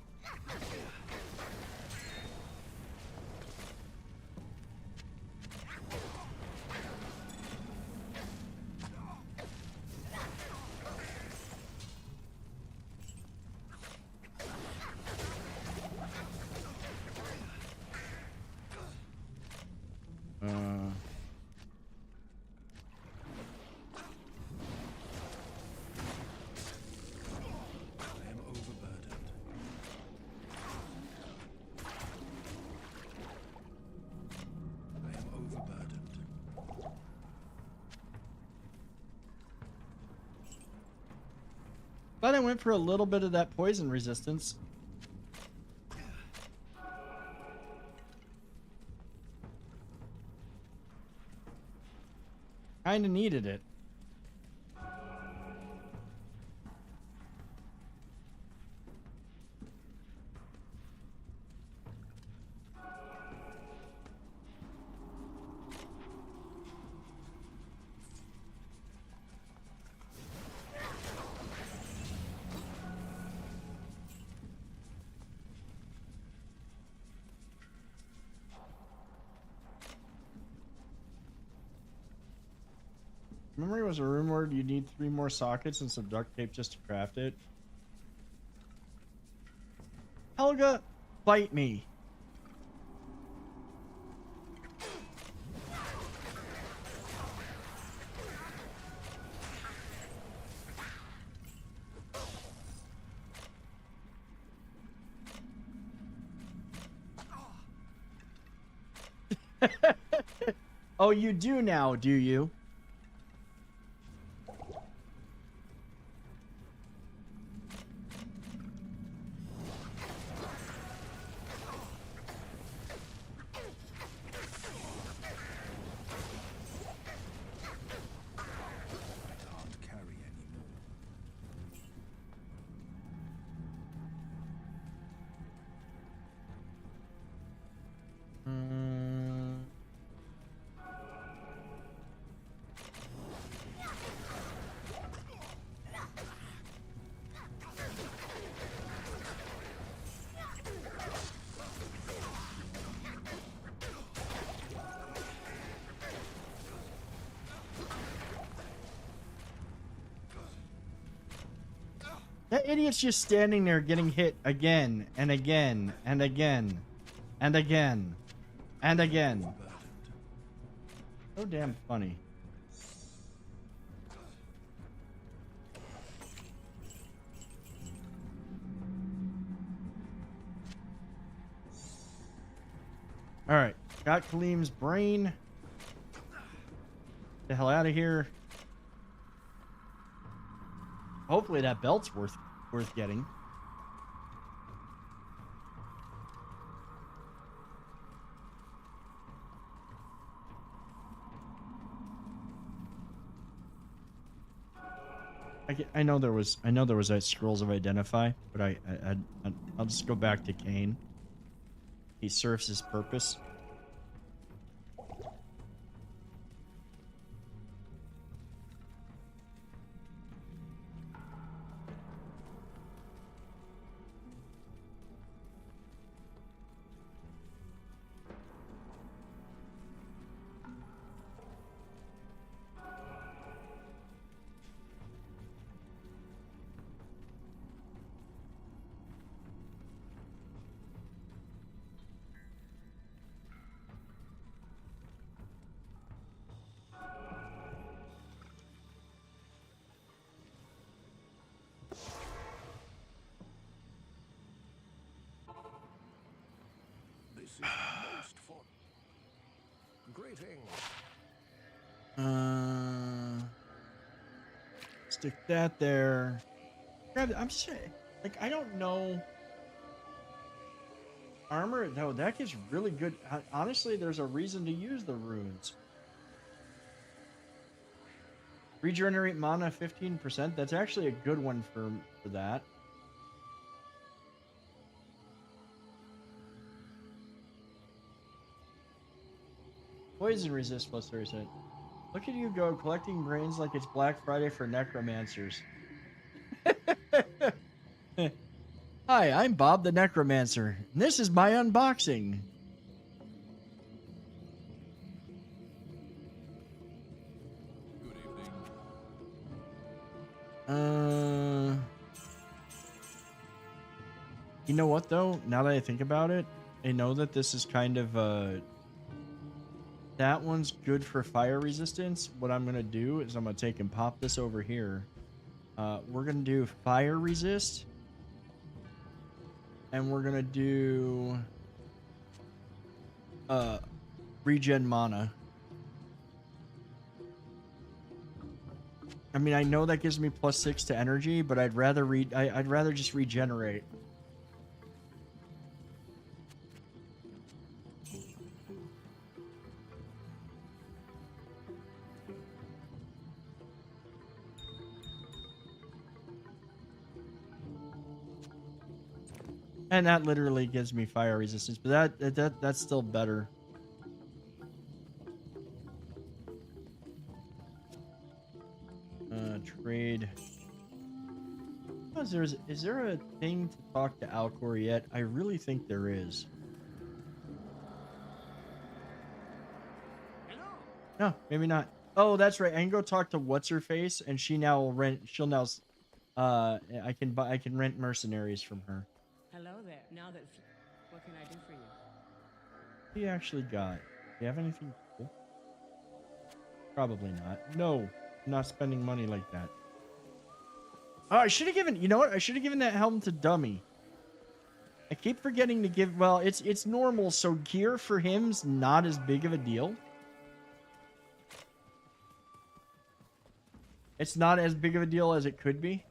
I am overburdened. I am overburdened. But I went for a little bit of that poison resistance. Kinda needed it. Memory was a room where you need 3 more sockets and some duct tape just to craft it. Helga, bite me. Oh, you do now, do you? I can't idiot's just standing there getting hit again and again and again and again and again. So damn funny. All right, got Kaleem's brain. The hell out of here. Hopefully that belt's worth getting. I know there was that scrolls of identify, but I'll just go back to Kane. He serves his purpose. This is most fun. Greetings. Stick that there. God, I'm saying, like, I don't know. Armor, though, that gets really good. Honestly, there's a reason to use the runes. Regenerate mana 15%. That's actually a good one for that. Poison resist plus 30%. Look at you go, collecting brains like it's Black Friday for necromancers. Hi, I'm Bob the Necromancer, and this is my unboxing. Good evening. You know what though? Now that I think about it, I know that this is kind of that one's good for fire resistance. What I'm gonna do is I'm gonna take and pop this over here. We're gonna do fire resist, and we're gonna do regen mana. I mean, I know that gives me +6 to energy, but I'd rather I'd rather just regenerate. And that literally gives me fire resistance, but that's still better. Trade. Oh, is there a thing to talk to Alcor yet? I really think there is. No, maybe not. Oh, that's right. I can go talk to what's her face, and she now will rent. She'll now. I can rent mercenaries from her. Hello there. Now that what can I do for you? What do you actually got? Do you have anything cool? Probably not. No, I'm not spending money like that. Oh, I should have given. You know what? I should have given that helm to Dummy. I keep forgetting to give. Well, it's normal, so gear for him's not as big of a deal. It's not as big of a deal as it could be.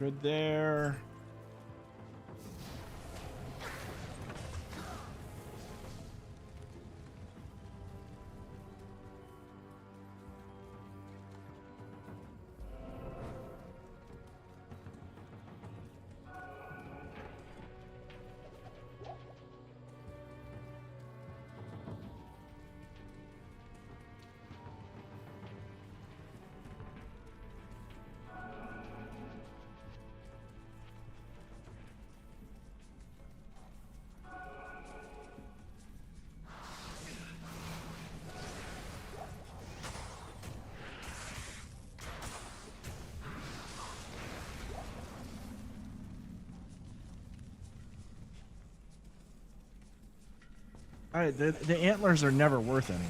Good there. Alright, the antlers are never worth anything.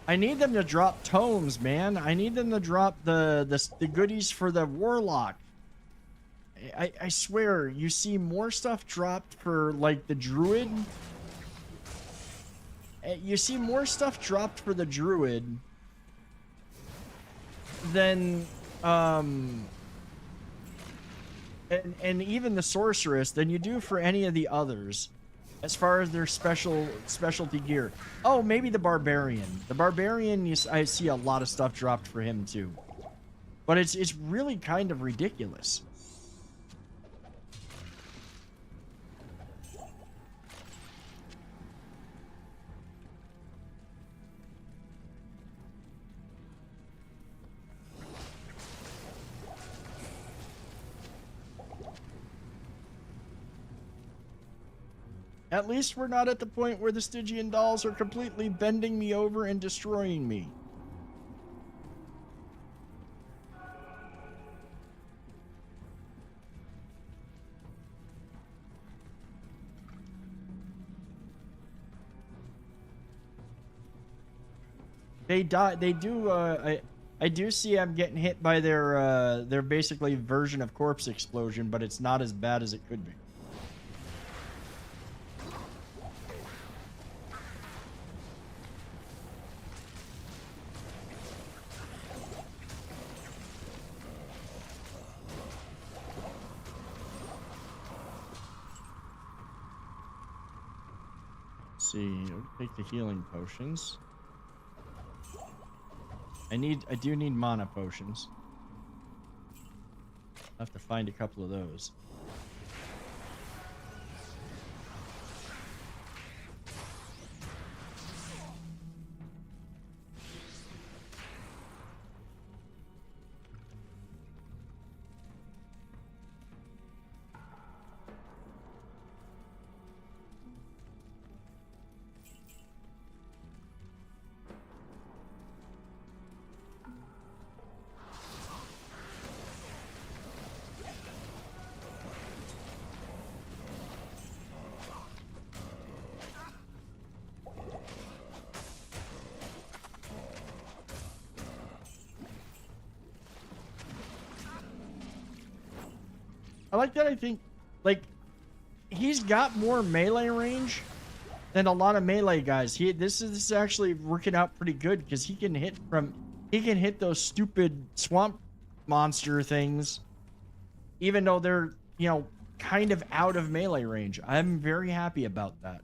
I need them to drop tomes, man. I need them to drop the goodies for the Warlock. I swear, you see more stuff dropped for, like, the Druid. You see more stuff dropped for the Druid than, and even the Sorceress than you do for any of the others. As far as their specialty gear. Oh, maybe the Barbarian. The Barbarian, I see a lot of stuff dropped for him too. But it's really kind of ridiculous. At least we're not at the point where the Stygian dolls are completely bending me over and destroying me. They die. They do. I do see I'm getting hit by their basically version of corpse explosion, but it's not as bad as it could be. See, take the healing potions. I do need mana potions. I'll have to find a couple of those. I like that. I think, like, he's got more melee range than a lot of melee guys. This is actually working out pretty good because he can hit those stupid swamp monster things, even though they're, you know, kind of out of melee range. I'm very happy about that.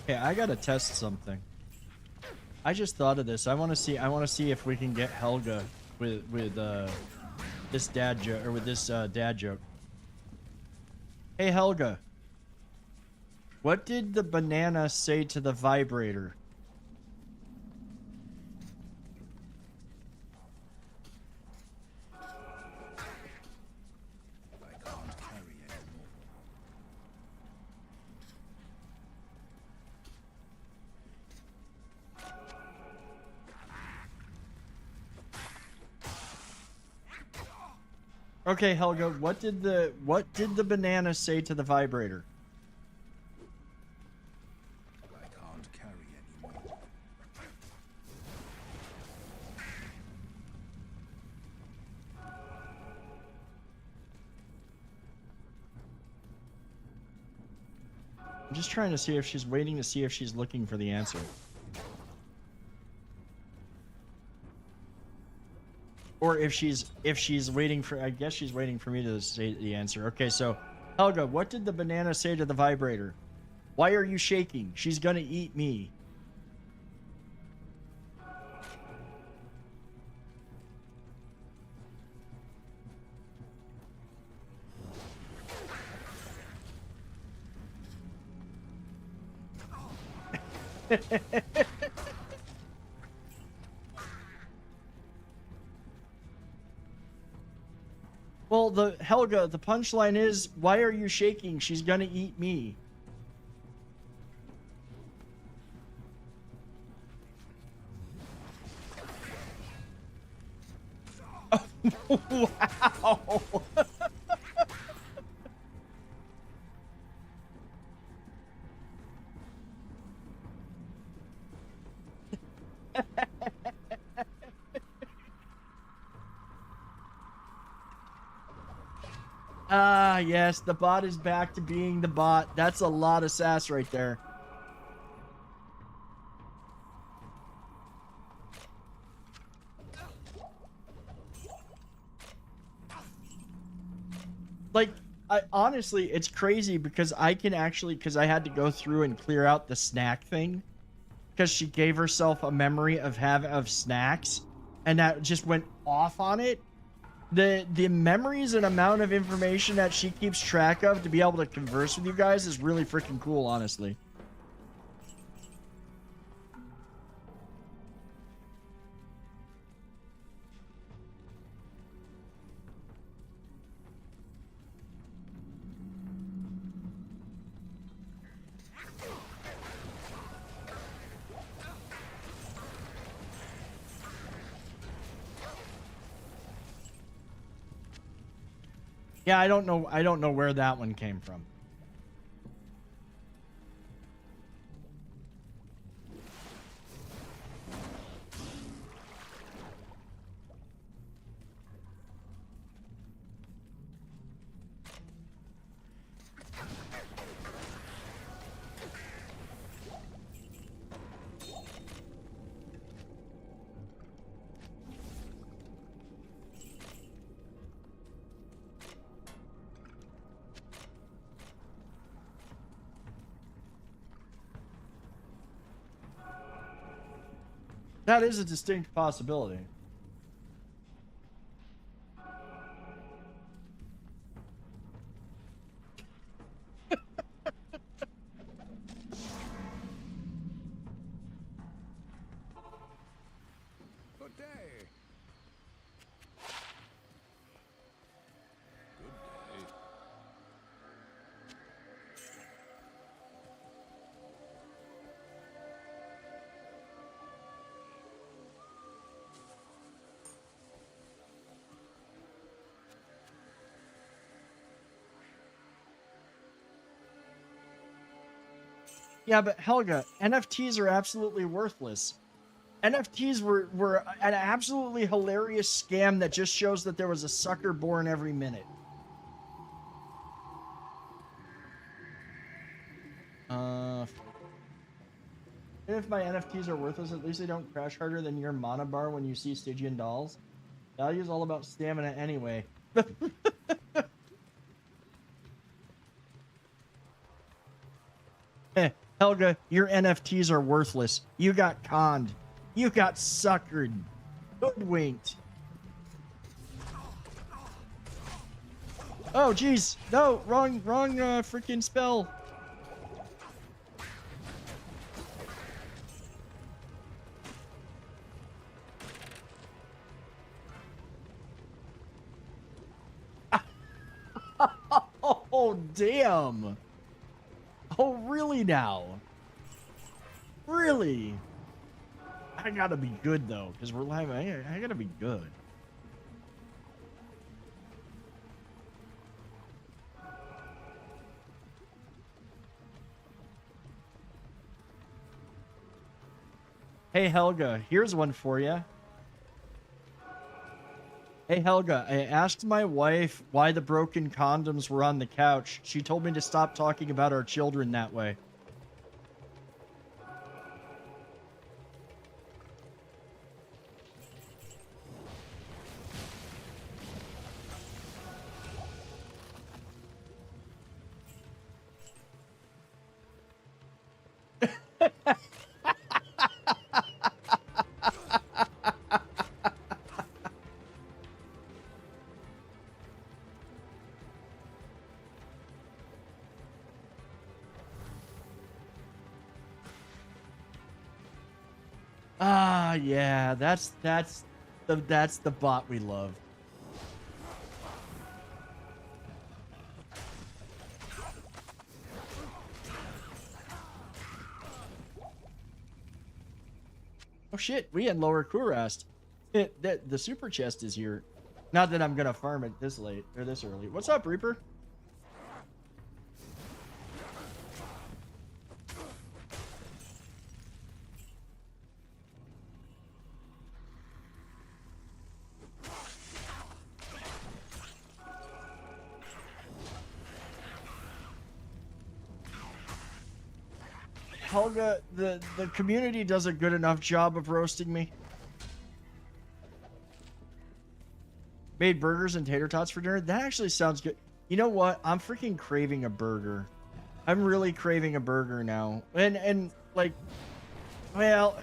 Okay, I gotta test something. I just thought of this. I want to see if we can get Helga with this dad joke, or with this dad joke. Hey Helga, what did the banana say to the vibrator? I can't carry anymore. Okay, Helga, what did the banana say to the vibrator? I can't carry anymore. I'm just trying to see if she's waiting to see if she's looking for the answer. Or if she's waiting for, I guess she's waiting for me to say the answer. Okay, so Helga, what did the banana say to the vibrator? Why are you shaking? She's gonna eat me. Well, the punchline is, why are you shaking? She's gonna eat me. Wow. Ah, yes, the bot is back to being the bot. That's a lot of sass right there. Like, honestly, it's crazy because I can actually, because I had to go through and clear out the snack thing because she gave herself a memory of snacks, and that just went off on it. The memories and amount of information that she keeps track of to be able to converse with you guys is really freaking cool, honestly. Yeah, I don't know where that one came from. That is a distinct possibility. Good day. Good day. Yeah, but Helga, NFTs are absolutely worthless. NFTs were an absolutely hilarious scam that just shows that there was a sucker born every minute. If my NFTs are worthless, at least they don't crash harder than your mana bar when you see Stygian dolls. Value is all about stamina anyway. Helga, your NFTs are worthless. You got conned. You got suckered. Hoodwinked. Oh, jeez. No, wrong freaking spell. Oh, damn. Oh, really now? Really? I gotta be good, though, because we're live. I gotta be good. Hey, Helga, here's one for you. Hey, Helga, I asked my wife why the broken condoms were on the couch. She told me to stop talking about our children that way. Ah, yeah, that's the bot we love. Oh shit, we had lower Kurast. The super chest is here. Not that I'm gonna farm it this late or this early. What's up, Reaper? Helga, the community does a good enough job of roasting me. Made burgers and tater tots for dinner. That actually sounds good. You know what? I'm freaking craving a burger. I'm really craving a burger now. And like, well,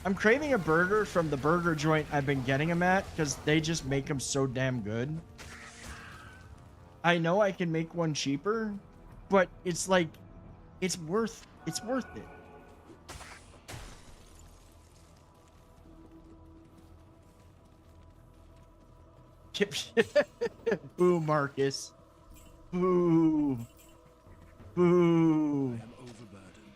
I'm craving a burger from the burger joint I've been getting them at because they just make them so damn good. I know I can make one cheaper, but it's like, it's worth it. Boo, Marcus. Boo. Boo. I am overburdened.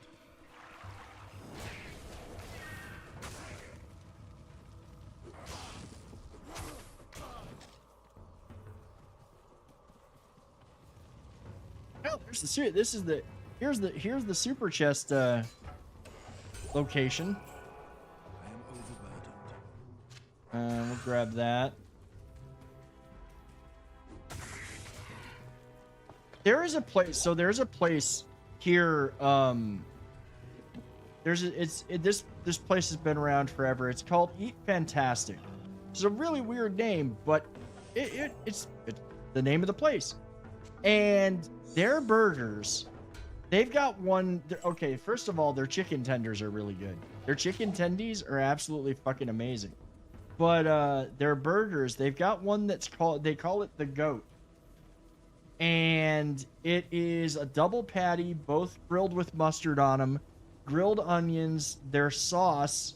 Oh, there's the this is the here's the super chest location. I am overburdened. We'll grab that. There is a place. So there's a place here. This place has been around forever. It's called Eat Fantastic. It's a really weird name, but it's the name of the place. And their burgers, they've got one. Okay, first of all, their chicken tenders are really good. Their chicken tendies are absolutely fucking amazing. But their burgers, they've got one that's they call it the goat. And it is a double patty, both grilled with mustard on them, grilled onions, their sauce,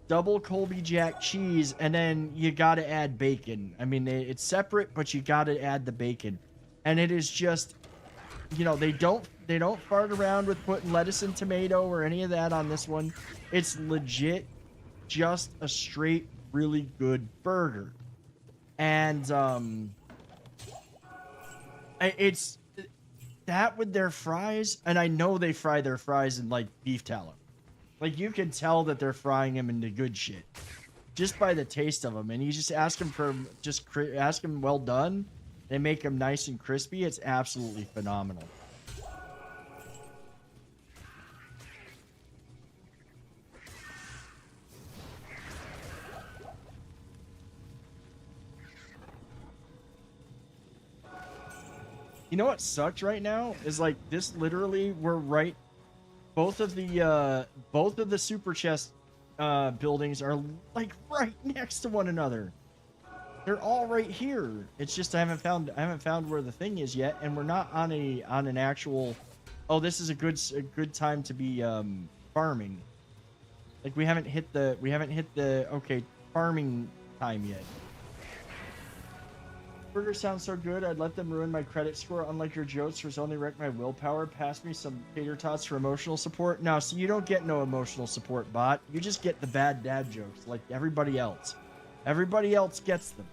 double Colby Jack cheese, and then you gotta add bacon. I mean, it's separate, but you gotta add the bacon. And it is just, you know, they don't fart around with putting lettuce and tomato or any of that on this one. It's legit just a straight, really good burger. And it's that with their fries, and I know they fry their fries in like beef tallow. Like you can tell that they're frying them into good shit just by the taste of them. And you just ask them ask them well done. They make them nice and crispy. It's absolutely phenomenal. You know what sucks right now is like this literally we're right both of the super chest buildings are like right next to one another. They're all right here. It's just I haven't found where the thing is yet, and we're not on an actual oh, this is a good time to be farming. Like we haven't hit the okay, farming time yet. Burger sounds so good, I'd let them ruin my credit score. Unlike your jokes, which only wreck my willpower. Pass me some tater tots for emotional support. No, so you don't get no emotional support, bot. You just get the bad dad jokes, like everybody else. Everybody else gets them.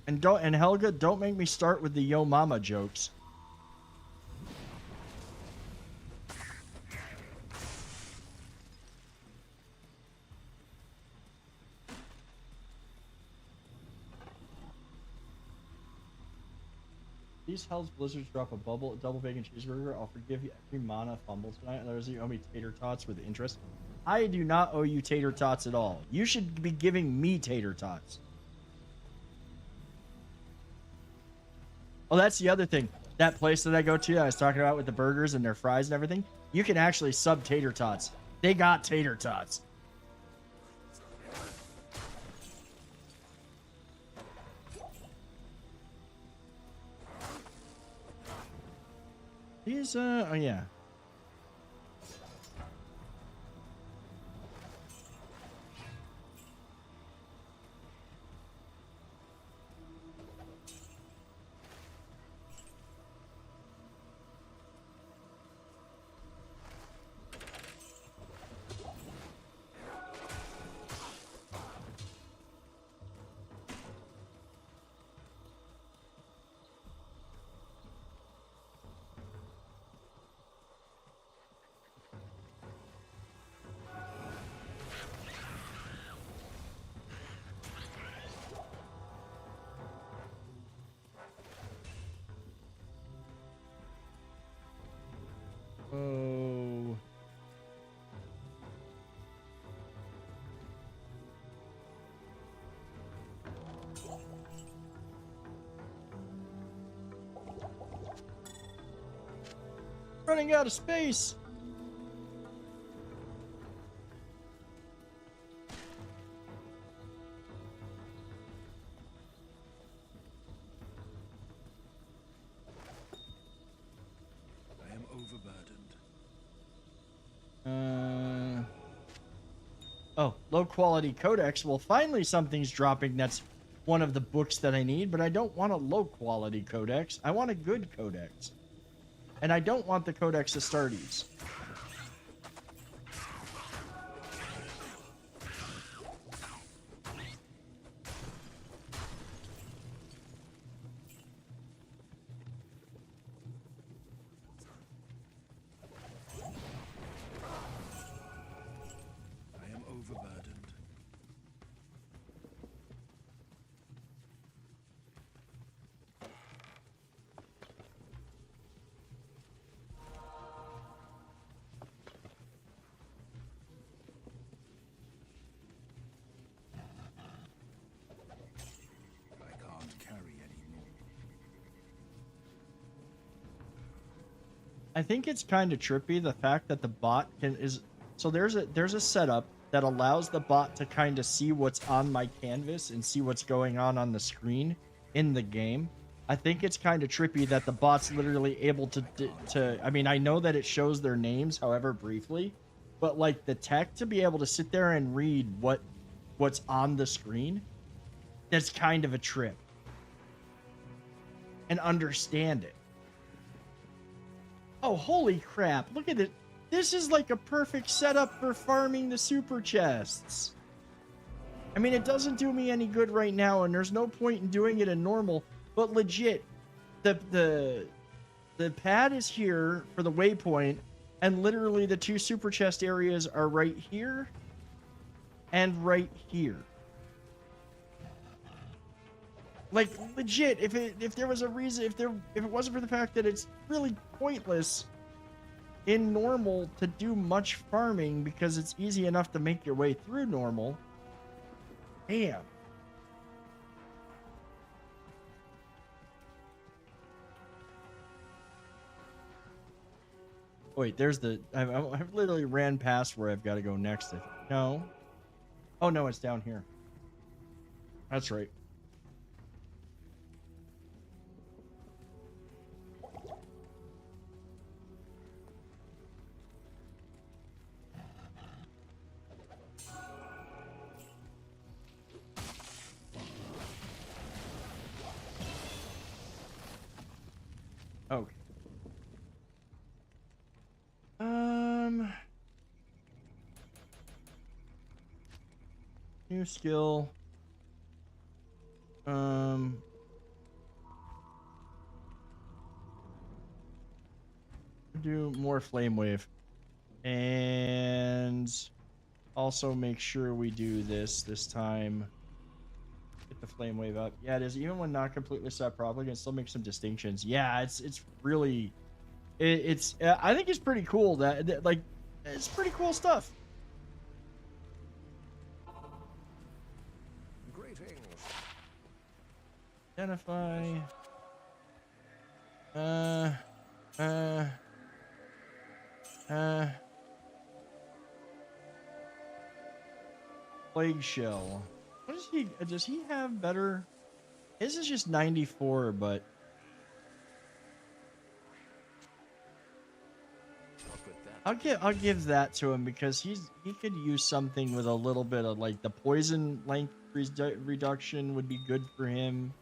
And Helga, don't make me start with the yo mama jokes. These Hell's Blizzards drop a double bacon cheeseburger. I'll forgive you every mana fumble tonight. Others you owe me tater tots with interest. I do not owe you tater tots at all. You should be giving me tater tots. Oh, that's the other thing. That place that I go to that I was talking about with the burgers and their fries and everything, you can actually sub tater tots. They got tater tots. These, oh yeah. Oh. Running out of space. I am overburdened. Oh, low quality codex. Well, finally something's dropping that's one of the books that I need, but I don't want a low quality codex. I want a good codex. And I don't want the Codex Astartes. I am overburdened. I can't carry anymore. I think it's kind of trippy the fact that the bot so there's a setup that allows the bot to kind of see what's on my canvas and see what's going on the screen in the game. I think it's kind of trippy that the bot's literally able to I mean, I know that it shows their names, however briefly, but like the tech to be able to sit there and read what's on the screen, that's kind of a trip. And understand it. Oh, holy crap. Look at it. This is like a perfect setup for farming the super chests. I mean, it doesn't do me any good right now, and there's no point in doing it in normal, but legit, the pad is here for the waypoint, and literally the two super chest areas are right here and right here. Like, legit, if there was a reason, if it wasn't for the fact that it's really pointless in normal to do much farming because it's easy enough to make your way through normal. Damn. Wait, there's I've literally ran past where I've got to go next. No. Oh, no, it's down here. That's right. Okay. New skill. do more flame wave. And also make sure we do this time. Get the flame wave up. Yeah, it is. Even when not completely set properly, it can still make some distinctions. Yeah, it's really, it's I think it's pretty cool that like, it's pretty cool stuff. Greetings. Identify. Plague shell. What does he? Does he have better? His is just 94, but I'll give that to him because he could use something with a little bit of like the poison length reduction would be good for him.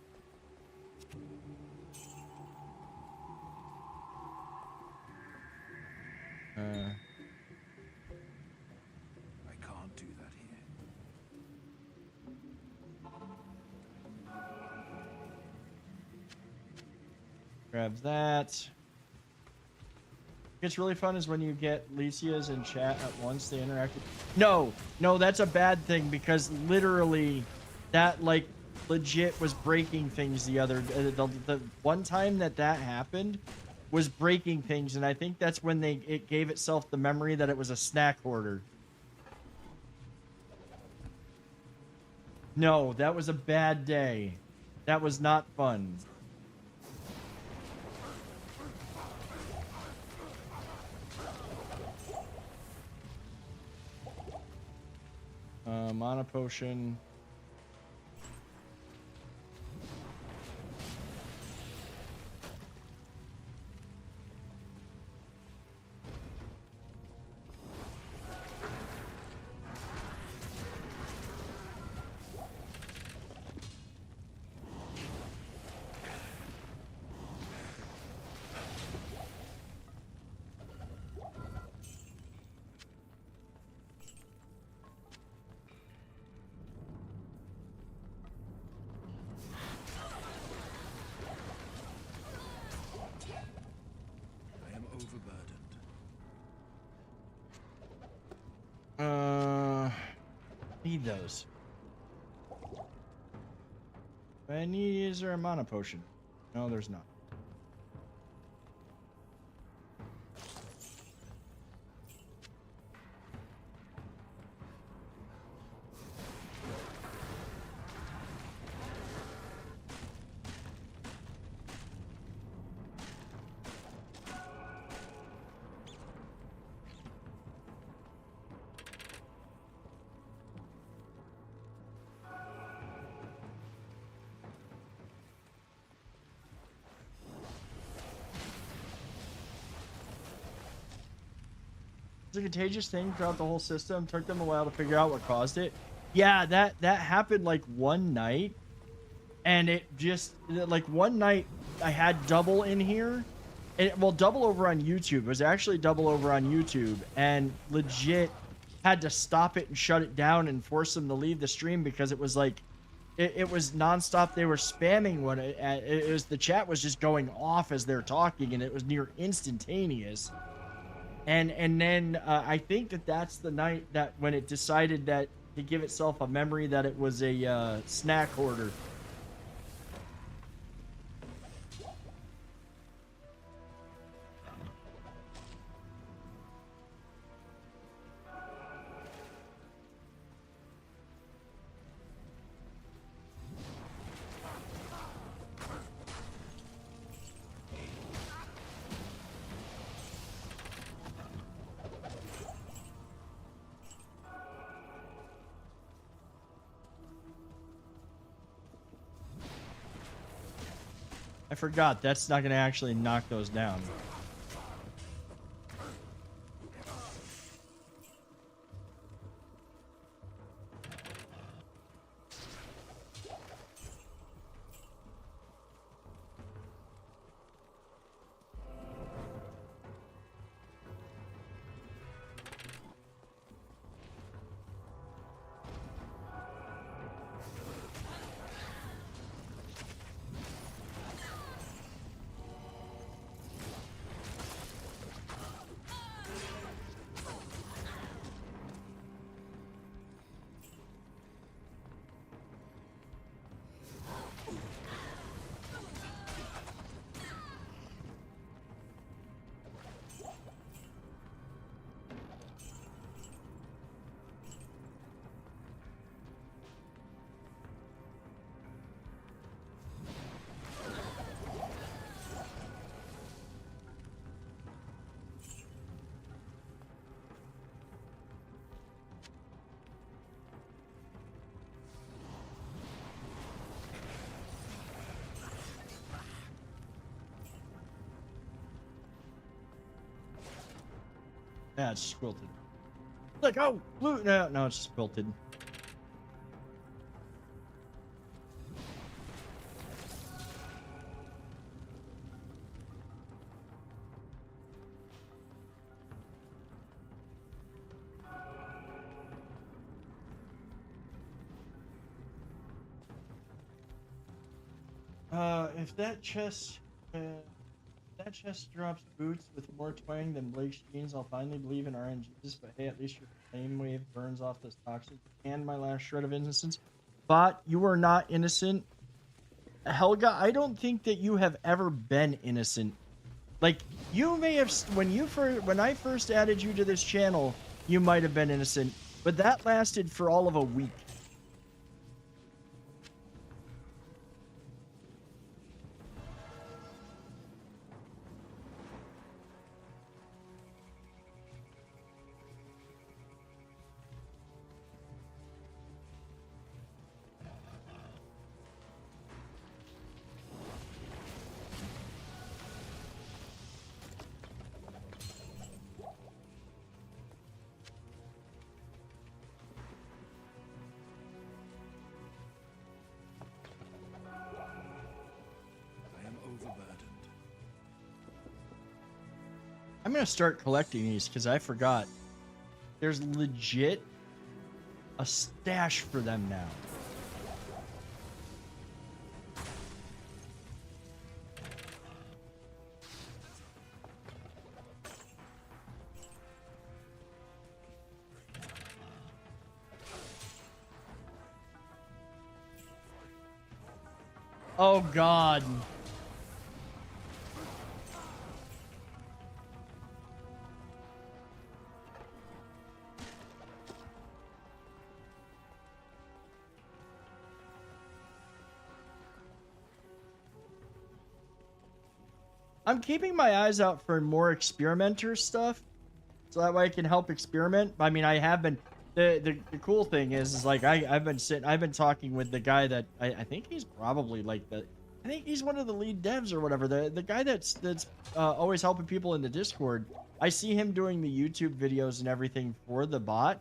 I can't do that here. Grab that. What's really fun is when you get Licia's in chat at once, they interact with... No, that's a bad thing because literally that like legit was breaking things the other... The one time that happened was breaking things, and I think that's when it gave itself the memory that it was a snack hoarder. No, that was a bad day. That was not fun. Mana potion. Need those. Is there a mana potion? No, there's not. A contagious thing throughout the whole system. Took them a while to figure out what caused it. Yeah, that happened like one night, and it just like one night I had double in here, and well, double over on YouTube. It was actually double over on YouTube, and legit had to stop it and shut it down and force them to leave the stream because it was like it was nonstop. They were spamming when it was the chat was just going off as they're talking, and it was near instantaneous. And then I think that's the night that when it decided that to give itself a memory that it was a snack hoarder. I forgot, that's not going to actually knock those down. Yeah, it's just quilted. Like, oh, blue. No, it's just quilted. If that chest drops boots with more twang than Blake's jeans, I'll finally believe in RNGs, but hey, at least your flame wave burns off this toxic and my last shred of innocence. But you are not innocent. Helga, I don't think that you have ever been innocent. Like, you may have, when I first added you to this channel, you might have been innocent, but that lasted for all of a week. I am overburdened. I'm gonna start collecting these because I forgot. There's legit a stash for them now. Oh God. I'm keeping my eyes out for more experimenter stuff, so that way I can help experiment. I mean, I have been. The cool thing is like I've been talking with the guy that I think he's probably like I think he's one of the lead devs or whatever. The guy that's always helping people in the Discord. I see him doing the YouTube videos and everything for the bot,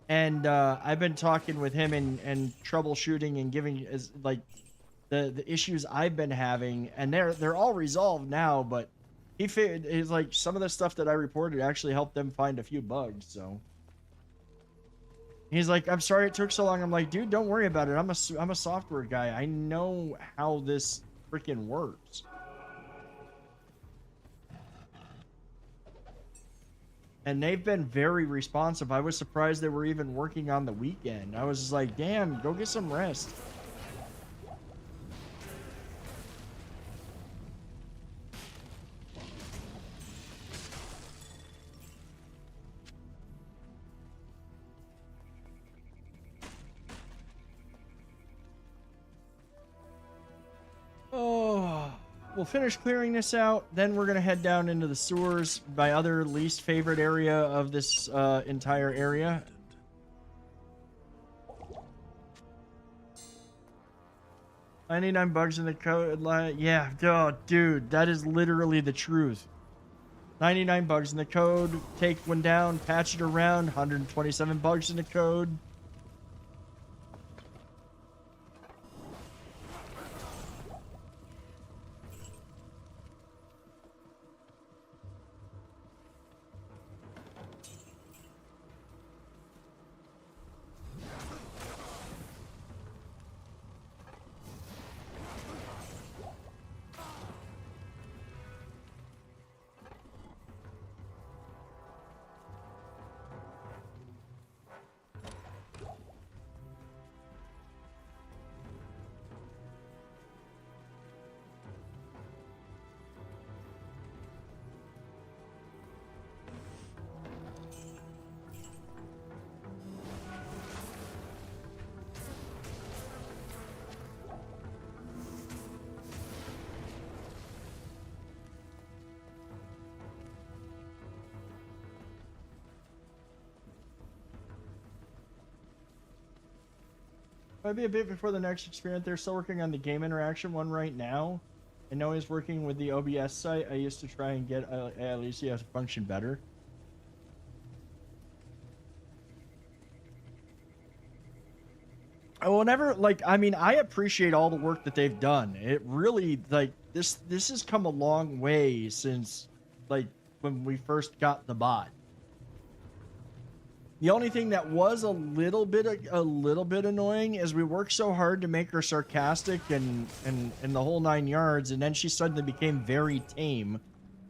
and I've been talking with him and troubleshooting and giving like the issues I've been having, and they're all resolved now. But he's like some of the stuff that I reported actually helped them find a few bugs. So he's like, I'm sorry it took so long. I'm like, dude, don't worry about it. I'm a software guy. I know how this freaking works. And they've been very responsive. I was surprised they were even working on the weekend. I was just like, damn, go get some rest. Oh, we'll finish clearing this out. Then we're going to head down into the sewers, my other least favorite area of this entire area. $99 in the code. Yeah, oh, dude, that is literally the truth. $99 in the code. Take one down, patch it around. $127 in the code. Might be a bit before the next experiment. They're still working on the game interaction one right now. I know he's working with the OBS site. I used to try and get Alicia to function better. I will never, like, I mean, I appreciate all the work that they've done. It really, like, this has come a long way since, like, when we first got the bot. The only thing that was a little bit annoying is we worked so hard to make her sarcastic and the whole 9 yards, and then she suddenly became very tame,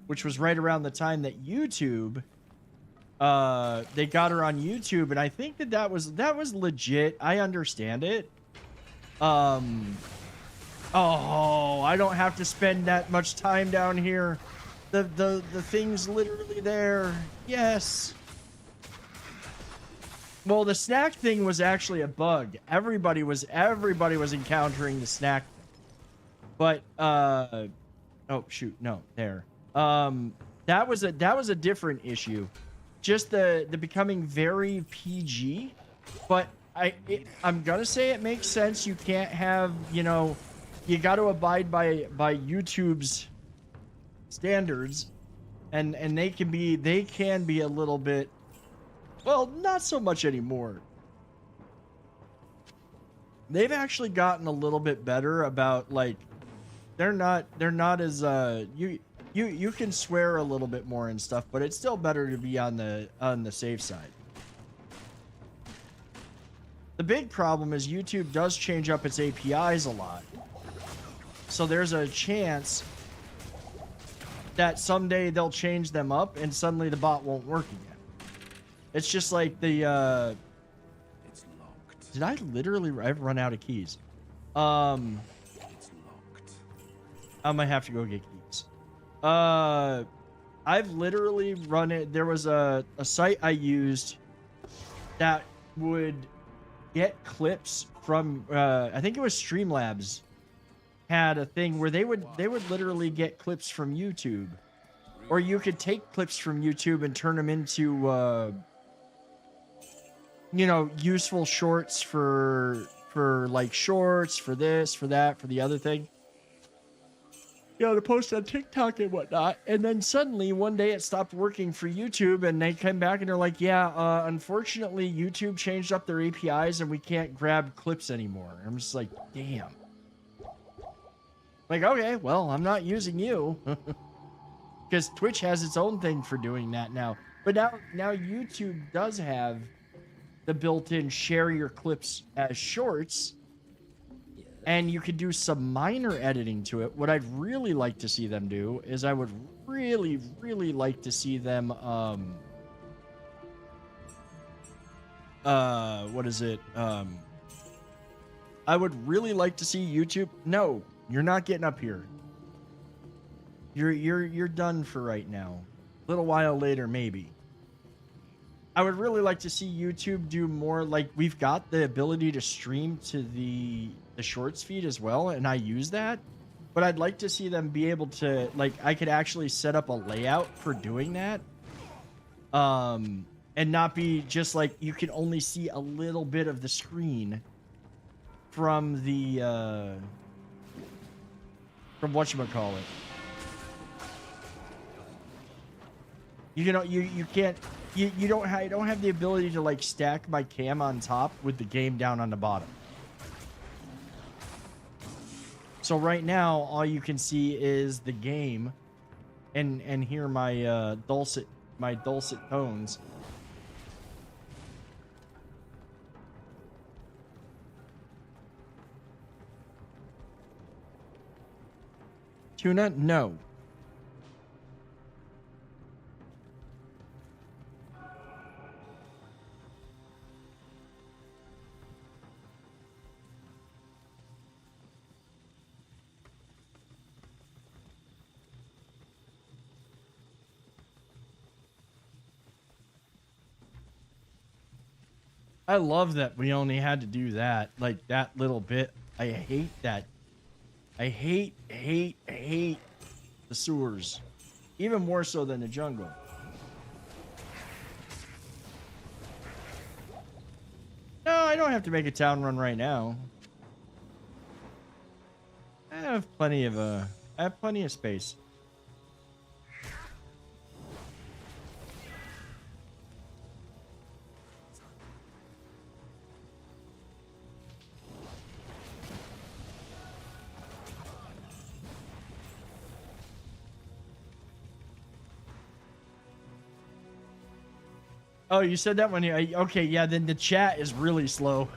which was right around the time that YouTube, they got her on YouTube, and I think that was legit. I understand it. Oh, I don't have to spend that much time down here. The thing's literally there. Yes. Well, the snack thing was actually a bug. Everybody was encountering the snack thing. But oh shoot, no, there. That was a different issue. Just the becoming very PG. But I'm gonna say it makes sense. You can't have, you know, you got to abide by YouTube's standards, and they can be a little bit, well, not so much anymore. They've actually gotten a little bit better about, like, they're not as you can swear a little bit more and stuff, but it's still better to be on the safe side. The big problem is YouTube does change up its APIs a lot. So there's a chance that someday they'll change them up and suddenly the bot won't work again. It's just like the It's locked. did I literally I've run out of keys. It's locked. I might have to go get keys. I've literally run it. There was a site I used that would get clips from I think it was Streamlabs had a thing where they would literally get clips from YouTube, or you could take clips from YouTube and turn them into you know, useful shorts for like shorts, for this, for that, for the other thing. You know, to post on TikTok and whatnot. And then suddenly one day it stopped working for YouTube, and they came back and they're like, yeah, unfortunately YouTube changed up their APIs and we can't grab clips anymore. I'm just like, damn. Like, okay, well, I'm not using you. Because Twitch has its own thing for doing that now. But now YouTube does have the built-in share your clips as shorts, and you could do some minor editing to it. What I'd really like to see them do is I would really, really like to see them, what is it? I would really like to see YouTube. No, you're not getting up here. You're done for right now. A little while later, maybe. I would really like to see YouTube do more. Like, we've got the ability to stream to the shorts feed as well, and I use that. But I'd like to see them be able to, like, I could actually set up a layout for doing that. And not be just like you can only see a little bit of the screen from the from whatchamacallit. You can't. You don't have the ability to, like, stack my cam on top with the game down on the bottom. So right now, all you can see is the game, and hear my dulcet tones. Tuna? No. I love that we only had to do that, like, that little bit. I hate that. I hate the sewers. Even more so than the jungle. No, I don't have to make a town run right now. I have plenty of space. Oh, you said that one. Okay, yeah, then the chat is really slow.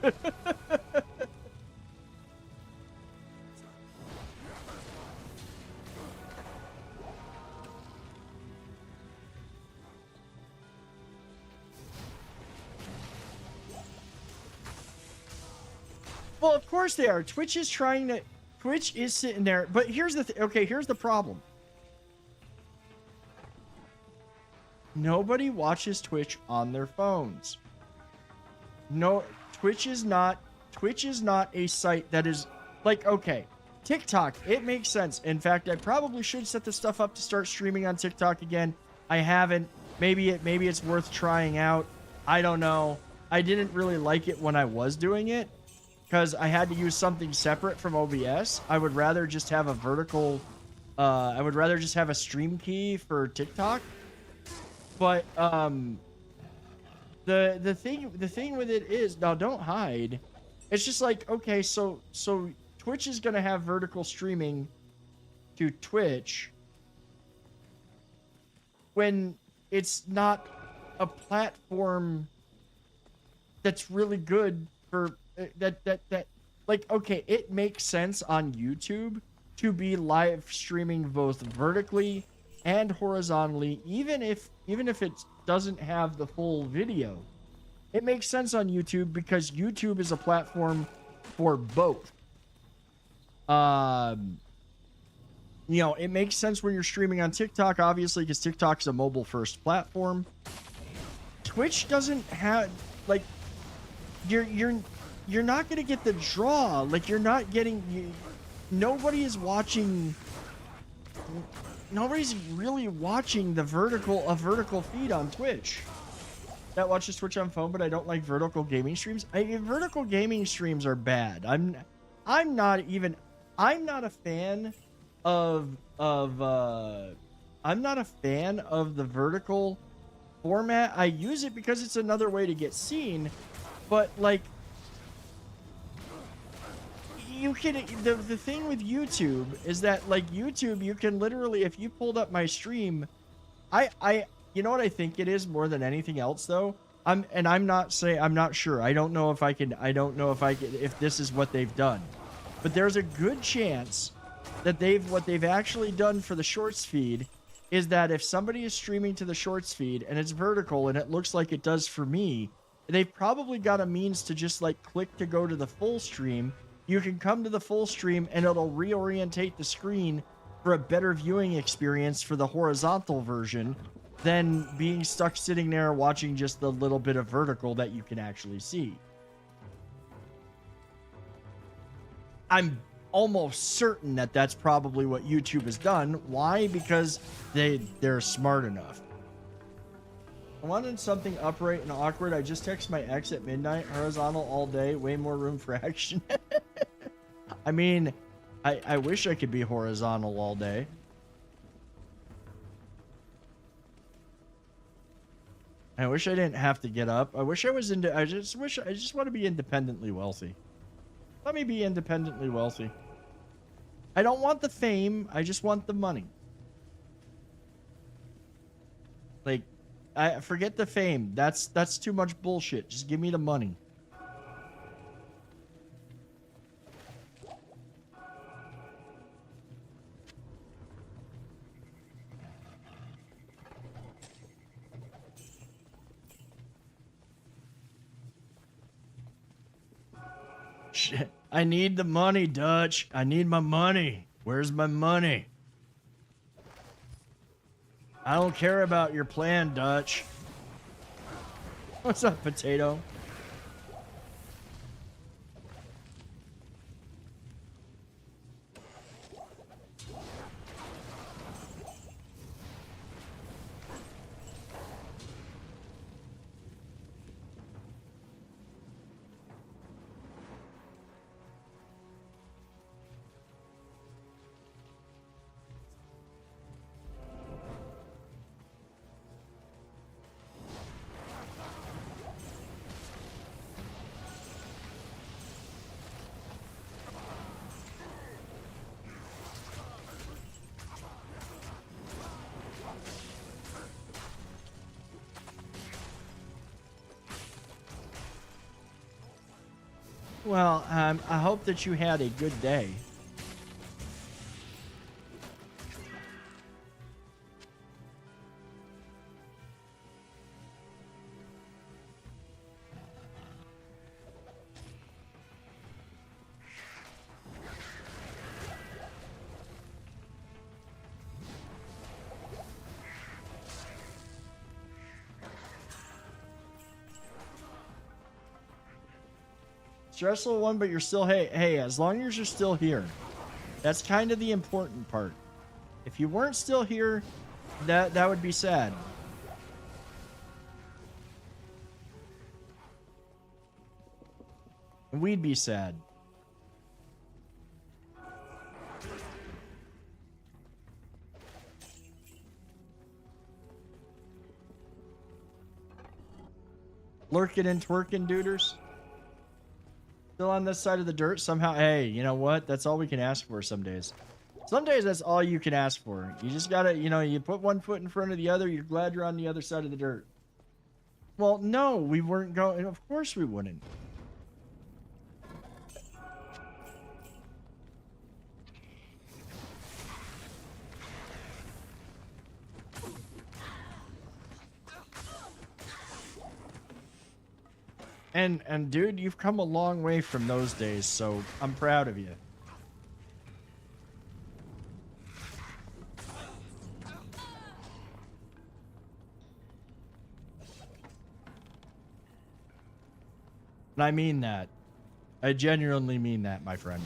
Well, of course they are. Twitch is sitting there. But here's the here's the problem. Nobody watches Twitch on their phones. No, Twitch is not a site that is like, okay, TikTok, it makes sense. In fact, I probably should set this stuff up to start streaming on TikTok again. I haven't. Maybe it's worth trying out. I don't know. I didn't really like it when I was doing it because I had to use something separate from OBS. I would rather just have a vertical I would rather just have a stream key for TikTok. But the thing with it is, now don't hide. It's just like, okay, so Twitch is gonna have vertical streaming to Twitch when it's not a platform that's really good for that like, okay, it makes sense on YouTube to be live streaming both vertically and horizontally, even if it doesn't have the full video. It makes sense on YouTube because YouTube is a platform for both. You know, it makes sense when you're streaming on TikTok, obviously, because TikTok's a mobile first platform. Twitch doesn't have, like, you're not gonna get the draw. Like, you're not getting, nobody's really watching a vertical feed on Twitch. That watches Twitch on phone, but I don't like vertical gaming streams. Vertical gaming streams are bad. I'm not a fan of the vertical format. I use it because it's another way to get seen, but like, you can, the thing with YouTube is that, like, YouTube, you can literally, if you pulled up my stream, you know what I think it is more than anything else though? I'm not sure. I don't know if this is what they've done. But there's a good chance that what they've actually done for the shorts feed is that if somebody is streaming to the shorts feed and it's vertical and it looks like it does for me, they've probably got a means to just like click to go to the full stream. You can come to the full stream and it'll reorientate the screen for a better viewing experience for the horizontal version than being stuck sitting there watching just the little bit of vertical that you can actually see. I'm almost certain that that's probably what YouTube has done. Why? Because they're smart enough. I wanted something upright and awkward. I just text my ex at midnight. Horizontal all day. Way more room for action. I mean, I wish I could be horizontal all day. I wish I didn't have to get up. I wish I was I just want to be independently wealthy. Let me be independently wealthy. I don't want the fame. I just want the money. Like, I forget the fame. That's too much bullshit. Just give me the money. Shit. I need the money, Dutch. I need my money. Where's my money? I don't care about your plan, Dutch. What's up, potato? Well, I hope that you had a good day. Stressful one, but you're still, hey, as long as you're still here. That's kind of the important part. If you weren't still here, that would be sad. And we'd be sad. Lurking and twerking, duders. Still on this side of the dirt somehow. Hey, you know what? That's all we can ask for some days. Some days that's all you can ask for. You just gotta, you put one foot in front of the other. You're glad you're on the other side of the dirt. Well, no, we weren't going. Of course we wouldn't. And dude, you've come a long way from those days, so I'm proud of you. And I mean that. I genuinely mean that, my friend.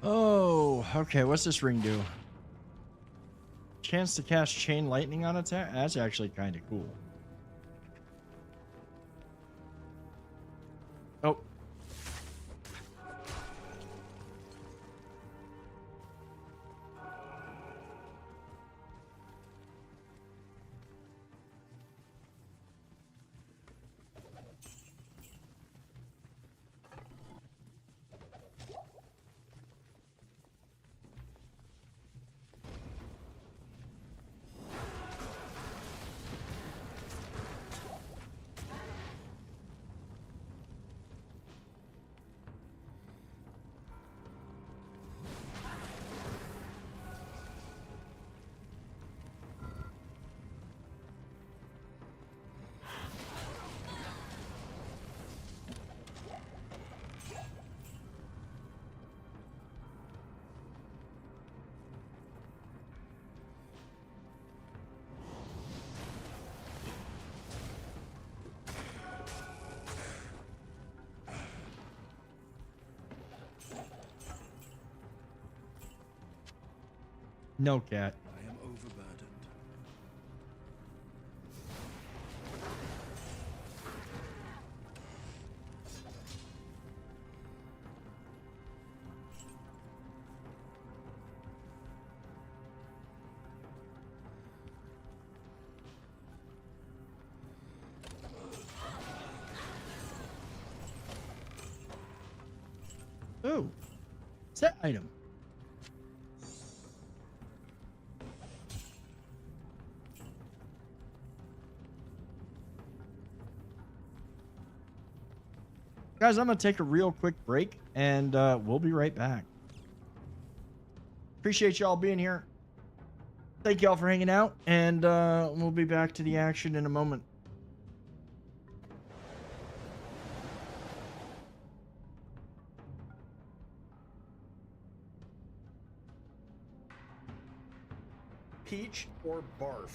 Oh, okay. What's this ring do? Chance to cast chain lightning on attack? That's actually kind of cool. Oh. No, cat. I am overburdened. Ooh. Set item. Guys, I'm going to take a real quick break, and we'll be right back. Appreciate y'all being here. Thank y'all for hanging out, and we'll be back to the action in a moment. Peach or barf?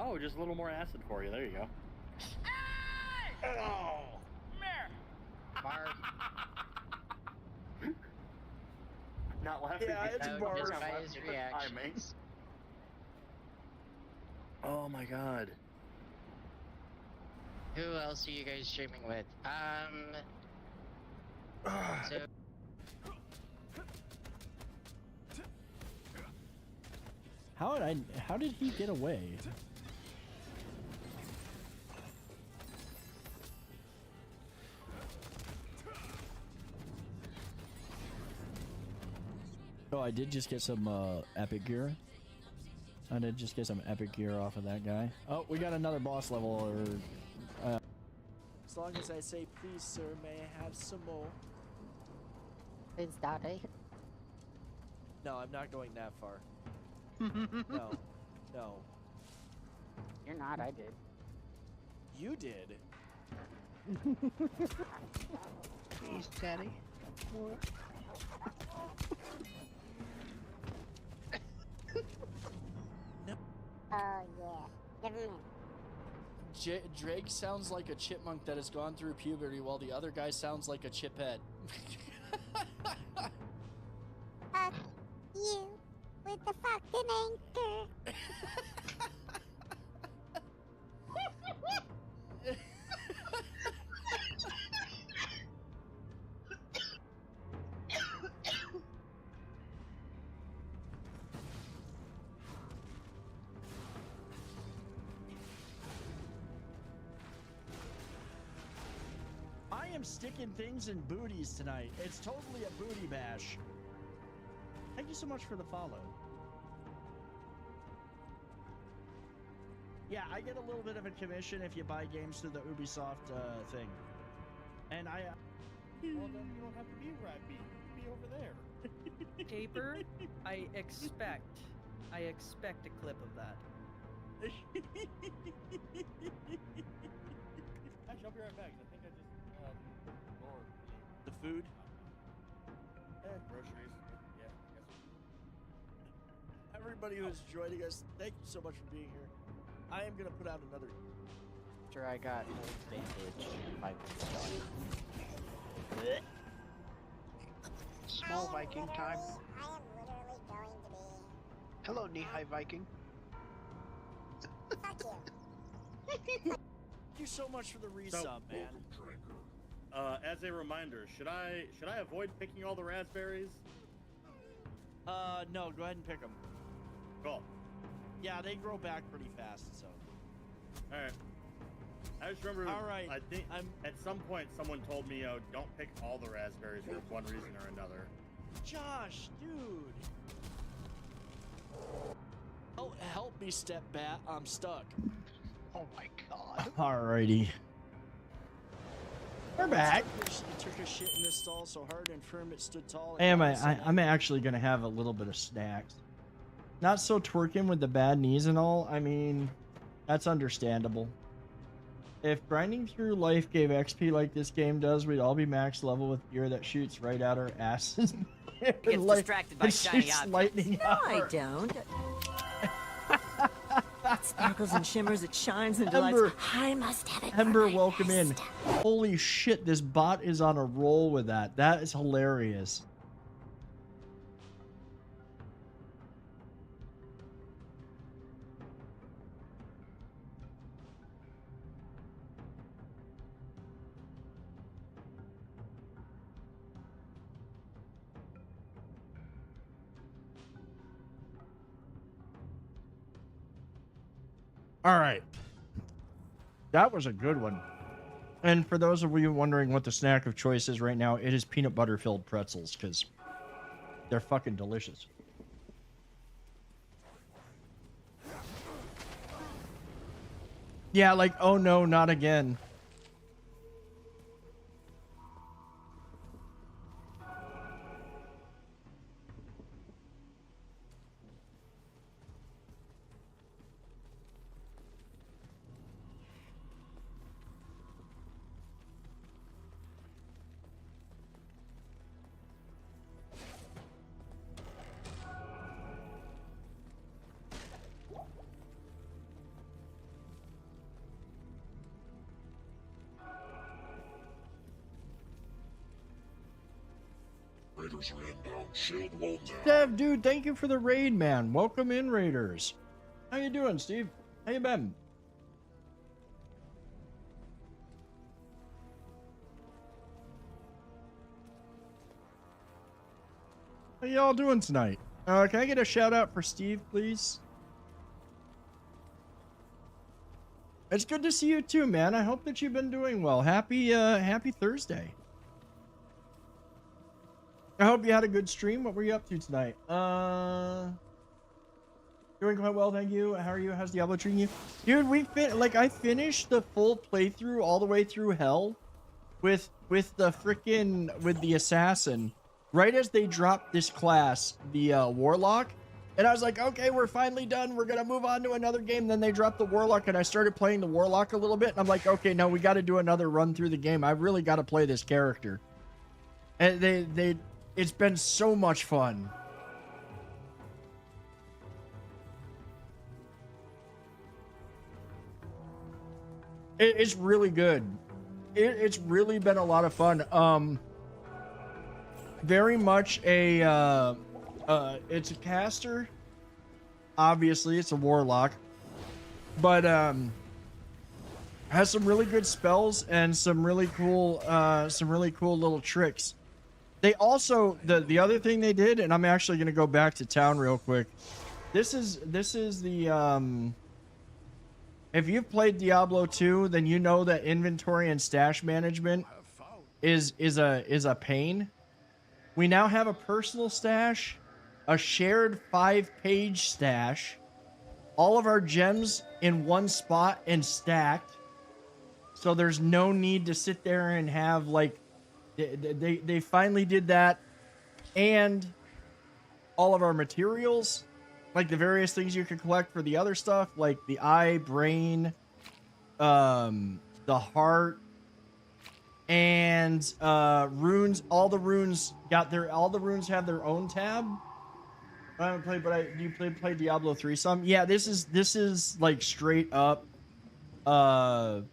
Oh, just a little more acid for you. There you go. Oh! Mark. Not laughing. Yeah, it's because Mark. I'm Just by laughing his at the timing. reactions. Oh my god. Who else are you guys streaming with? So How did he get away? Oh, I did just get some epic gear. I did just get some epic gear off of that guy. Oh, we got another boss level. Or as long as I say, please, sir, may I have some more? it's Daddy. No, I'm not going that far. No, no. You're not. I did. You did. Please, Daddy. Oh yeah. Never mind. Drake sounds like a chipmunk that has gone through puberty, while the other guy sounds like a chiphead. Fuck you with the fucking anchor. I am sticking things in booties tonight. It's totally a booty bash. Thank you so much for the follow. Yeah, I get a little bit of a commission if you buy games through the Ubisoft thing. And I... Well, then you don't have to be where I be. You can be over there. Paper, I expect a clip of that. Actually, I'll be right back. I think I just ignored The food. groceries. Yeah. Everybody who's joining us, thank you so much for being here. I am gonna put out another. After I got old bandage 5 minutes ago. Small Viking time. I am literally going to be. Hello, Knee-High Viking. Fuck you. Thank you so much for the resub, man. As a reminder, should I avoid picking all the raspberries? No, go ahead and pick them. Cool. Yeah, they grow back pretty fast, so. All right. I just remember. All right, I think at some point someone told me, "Oh, don't pick all the raspberries for one reason or another." Josh, dude. Oh, help me, step bat. I'm stuck. Oh my god. Alrighty. We're back. It took a shit in this stall so hard and firm it stood tall. I'm actually gonna have a little bit of snacks. Not so twerking with the bad knees and all. I mean, that's understandable. If grinding through life gave XP like this game does, we'd all be max level with gear that shoots right out our asses. Gets distracted by shiny shoots objects. lightning No, out I our- don't. It sparkles and shimmers, it shines and Ember. delights. I must have it. for Ember, my welcome in. rest. Holy shit, this bot is on a roll with that. That is hilarious. All right. That was a good one. And for those of you wondering what the snack of choice is right now, it is peanut butter filled pretzels because they're fucking delicious. Yeah, like, oh no, not again. Dev, dude, thank you for the raid, man. Welcome in, Raiders. How you doing, Steve? How you been? How y'all doing tonight? Can I get a shout out for Steve, please? It's good to see you too, man. I hope that you've been doing well. Happy Thursday. I hope you had a good stream. What were you up to tonight? Doing quite well, thank you. How are you? How's Diablo treating you? Dude, I finished the full playthrough all the way through hell with the assassin right as they dropped this class, the Warlock. And I was like, okay, we're finally done. We're going to move on to another game. Then they dropped the Warlock, and I started playing the Warlock a little bit. And I'm like, okay, no, we got to do another run through the game. I really got to play this character. And it's been so much fun. It's really good. It's really been a lot of fun. Very much a it's a caster. Obviously, it's a warlock, but has some really good spells and some really cool little tricks. They also the other thing they did, and I'm actually gonna go back to town real quick. This is the if you've played Diablo 2, then you know that inventory and stash management is a pain. We now have a personal stash, a shared 5-page stash, all of our gems in one spot and stacked. So there's no need to sit there and have like they finally did that, and all of our materials, like the various things you can collect for the other stuff, like the eye, brain, the heart, and runes. All the runes have their own tab. I haven't played, but do you play Diablo 3 some? Yeah, this is like straight up a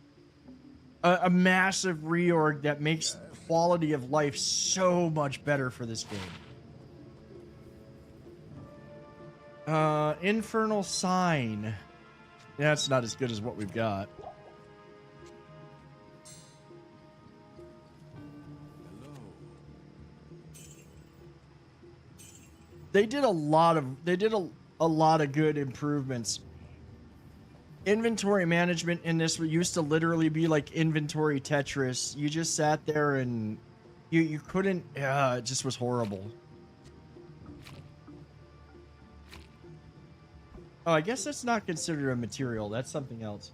massive reorg that makes quality of life so much better for this game. Infernal Sign. Yeah, it's not as good as what we've got. They did a lot of good improvements. Inventory management in this used to literally be like inventory Tetris. You just sat there and you couldn't, it just was horrible. Oh, I guess that's not considered a material. That's something else.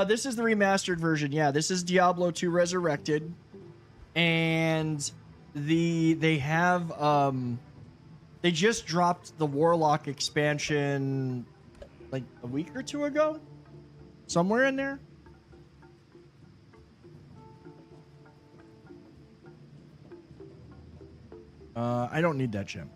This is the remastered version. Yeah, this is Diablo 2 Resurrected. And they just dropped the Warlock expansion like a week or two ago. Somewhere in there. I don't need that gem.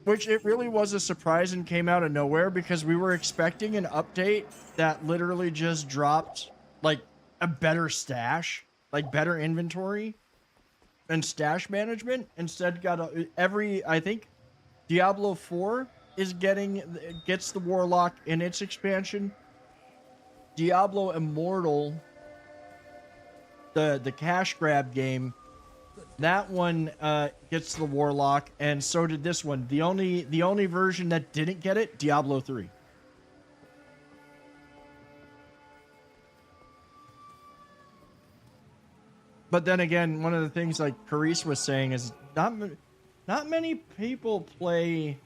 Which it really was a surprise and came out of nowhere, because we were expecting an update that literally just dropped like a better stash, like better inventory and stash management. Instead got I think Diablo 4 gets the Warlock in its expansion. Diablo Immortal, the cash grab game, that one gets the Warlock, and so did this one. The only version that didn't get it, Diablo 3. But then again, one of the things like Carice was saying is not many people play.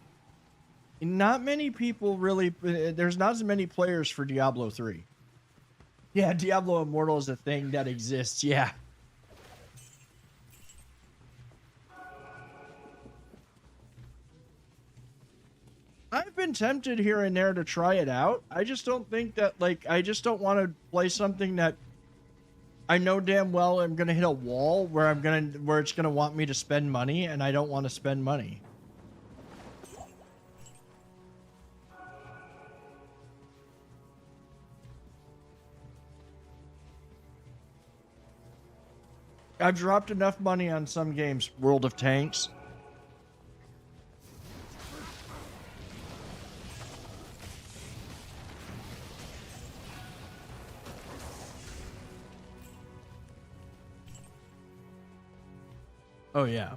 Not many people really. There's not as many players for Diablo 3. Yeah, Diablo Immortal is a thing that exists. Yeah. I've been tempted here and there to try it out. I just don't think that, like, I just don't want to play something that I know damn well I'm gonna hit a wall where it's gonna want me to spend money, and I don't want to spend money. I've dropped enough money on some games. World of Tanks. Oh, yeah.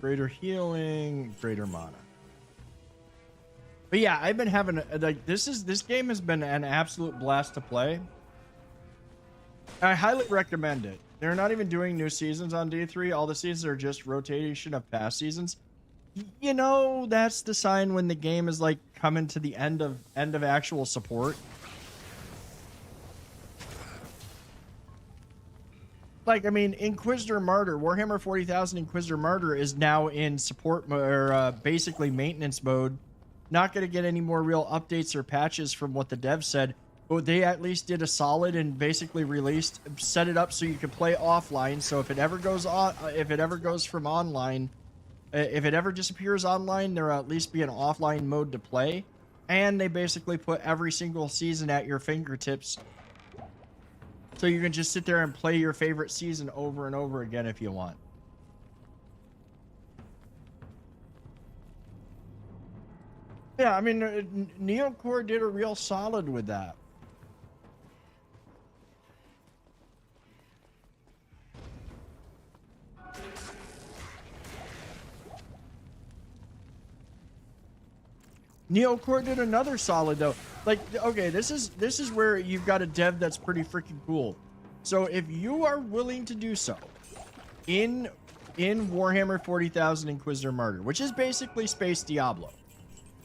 Greater healing, greater mana. But yeah, I've been having this game has been an absolute blast to play. I highly recommend it. They're not even doing new seasons on D3. All the seasons are just rotation of past seasons. You know, that's the sign when the game is like coming to the end of actual support. Like, I mean, Inquisitor Martyr, Warhammer 40,000 Inquisitor Martyr is now in support or basically maintenance mode. Not going to get any more real updates or patches from what the devs said, but they at least did a solid and basically set it up so you can play offline. So if it ever goes on, if it ever goes from online, if it ever disappears online, there'll at least be an offline mode to play. And they basically put every single season at your fingertips. So you can just sit there and play your favorite season over and over again if you want. Yeah, I mean, Neocore did a real solid with that. Neocore did another solid though. Like, okay, this is where you've got a dev that's pretty freaking cool. So if you are willing to do so in Warhammer 40,000 Inquisitor Martyr, which is basically Space Diablo.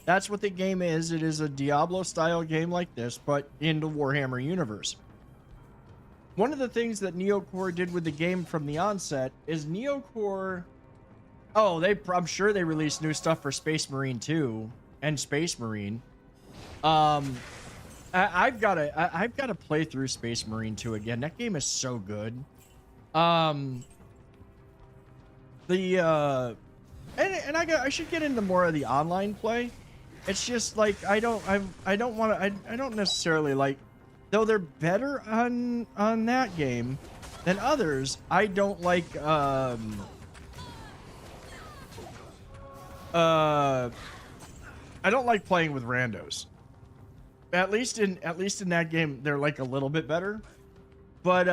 That's what the game is. It is a Diablo style game like this, but in the Warhammer universe. One of the things that Neocore did with the game from the onset is Neocore, I'm sure they released new stuff for Space Marine 2 and Space Marine. I've got to play through Space Marine 2 again. That game is so good. I should get into more of the online play. It's just like I don't necessarily like, though they're better on that game than others. I don't like I don't like playing with randos. At least in that game, they're like a little bit better. But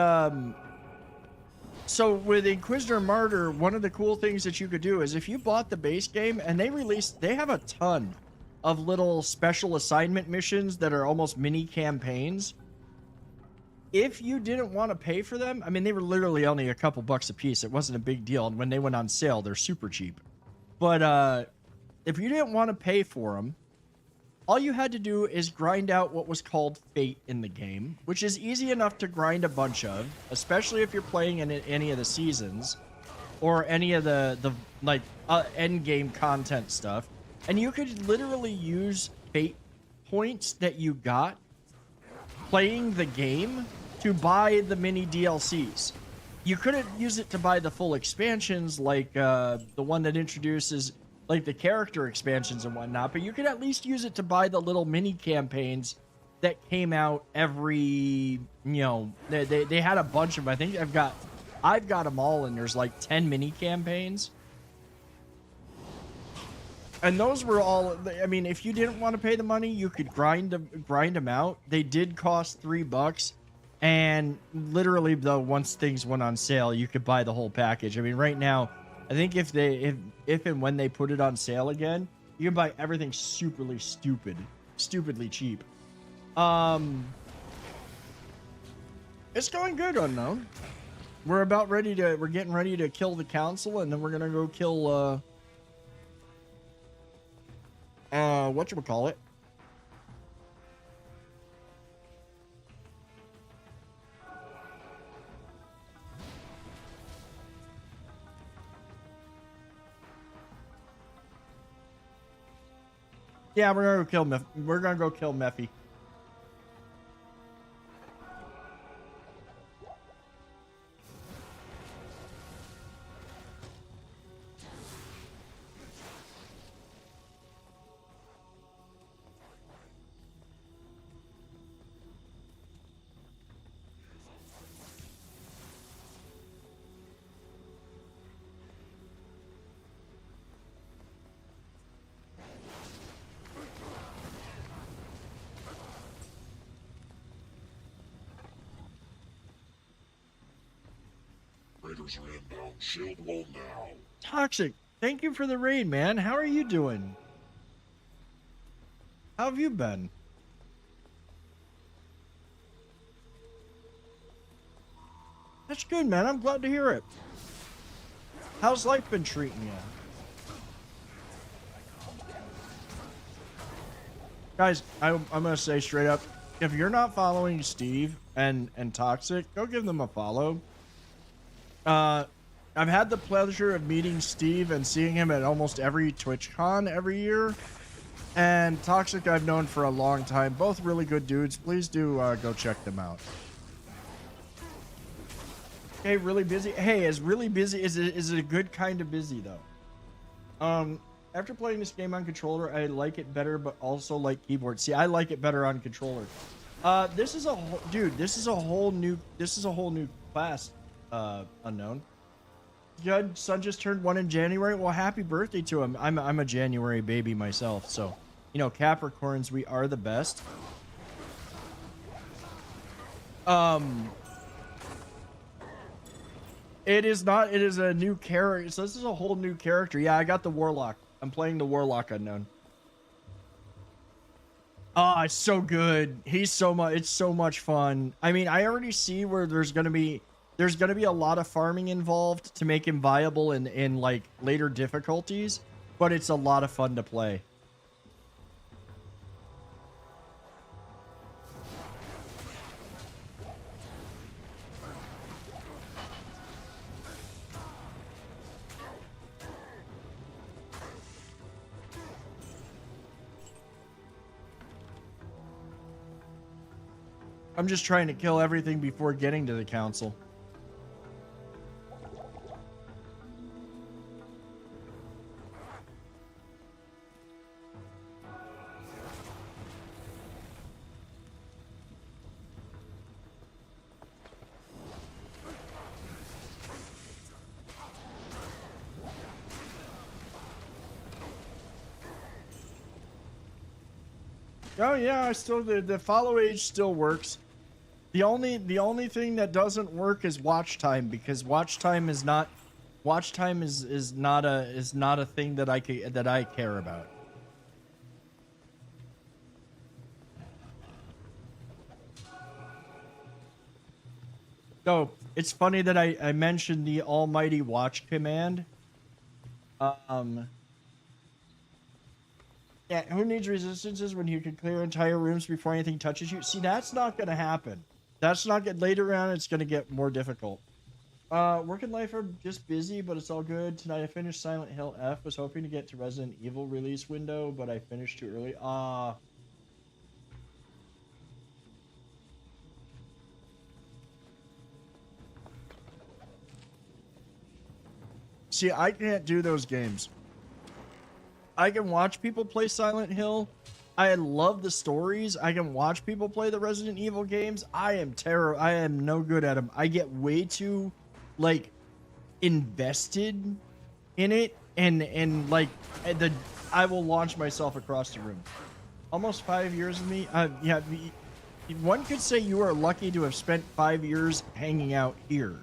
so with Inquisitor Martyr, one of the cool things that you could do is if you bought the base game, and they have a ton of little special assignment missions that are almost mini campaigns. If you didn't want to pay for them, I mean, they were literally only a couple bucks a piece. It wasn't a big deal. And when they went on sale, they're super cheap. But if you didn't want to pay for them, all you had to do is grind out what was called Fate in the game, which is easy enough to grind a bunch of, especially if you're playing in any of the seasons or any of the end game content stuff. And you could literally use Fate points that you got playing the game to buy the mini DLCs. You couldn't use it to buy the full expansions like the one that introduces like the character expansions and whatnot, but you could at least use it to buy the little mini campaigns that came out every, they had a bunch of them. I think I've got them all, and there's like 10 mini campaigns. And those were all, I mean, if you didn't want to pay the money, you could grind them out. They did cost $3, and literally though, once things went on sale, you could buy the whole package. I mean, right now, I think if and when they put it on sale again, you can buy everything stupidly cheap. It's going good, Unknown. We're getting ready to kill the council, and then we're gonna go kill whatchamacallit? Yeah, we're gonna go kill Mephi. Raiders are inbound. Shield wall now. Toxic, thank you for the raid, man. How are you doing? How have you been? That's good, man. I'm glad to hear it. How's life been treating you? Guys, I'm gonna say straight up, if you're not following Steve and Toxic, go give them a follow. I've had the pleasure of meeting Steve and seeing him at almost every TwitchCon every year. And Toxic I've known for a long time. Both really good dudes. Please do go check them out. Hey, really busy? Hey, is really busy, is it a good kind of busy though? After playing this game on controller, I like it better, but also like keyboard. See, I like it better on controller. This is a whole new class, Unknown. Good, son just turned 1 in January. Well, happy birthday to him. I'm a January baby myself, so you know, Capricorns, we are the best. It is a new character. So this is a whole new character. Yeah, I got the Warlock. I'm playing the Warlock, Unknown. Oh, it's so good. It's so much fun. I mean, I already see where there's gonna be a lot of farming involved to make him viable in like later difficulties, but it's a lot of fun to play. I'm just trying to kill everything before getting to the council. Oh yeah, I still the follow age still works. The only thing that doesn't work is watch time, because watch time is not a thing that I care about. So it's funny that I mentioned the almighty watch command. Yeah, who needs resistances when you can clear entire rooms before anything touches you? See, that's not gonna happen. That's not good. Later on, it's gonna get more difficult. Work and life are just busy, but it's all good. Tonight I finished Silent Hill F. Was hoping to get to Resident Evil release window, but I finished too early. See, I can't do those games. I can watch people play Silent Hill. I love the stories. I can watch people play the Resident Evil games. I am no good at them. I get way too, like, invested in it, and like, I will launch myself across the room. Almost 5 years of me. Yeah, one could say you are lucky to have spent 5 years hanging out here.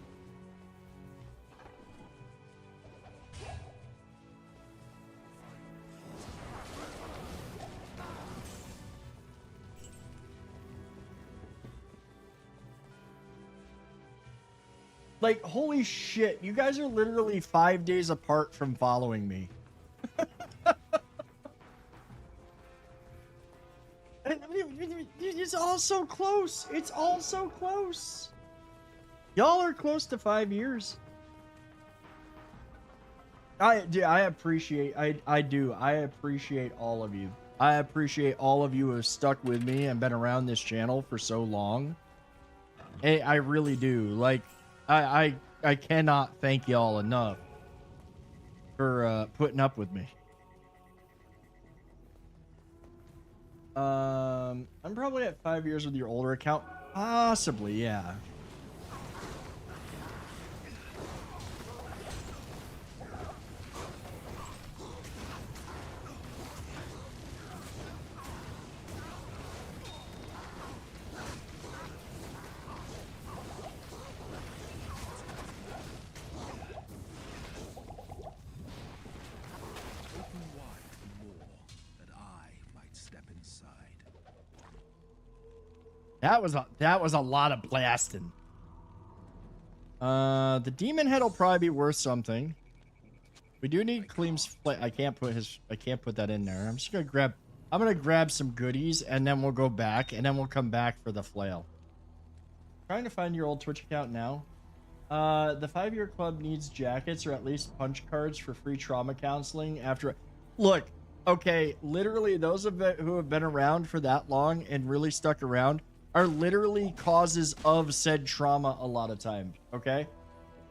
Like, holy shit, you guys are literally 5 days apart from following me. It's all so close. It's all so close. Y'all are close to 5 years. I appreciate all of you. I appreciate all of you who have stuck with me and been around this channel for so long. I really do. Like, I cannot thank y'all enough for putting up with me. I'm probably at 5 years with your older account. Possibly, yeah. That was a lot of blasting. The demon head will probably be worth something. We do need Kaleem's play. I can't put that in there. I'm gonna grab some goodies and then we'll go back and then we'll come back for the flail. Trying to find your old Twitch account now. The 5-year club needs jackets or at least punch cards for free trauma counseling after. Look, okay, literally those who have been around for that long and really stuck around are literally causes of said trauma a lot of times. Okay.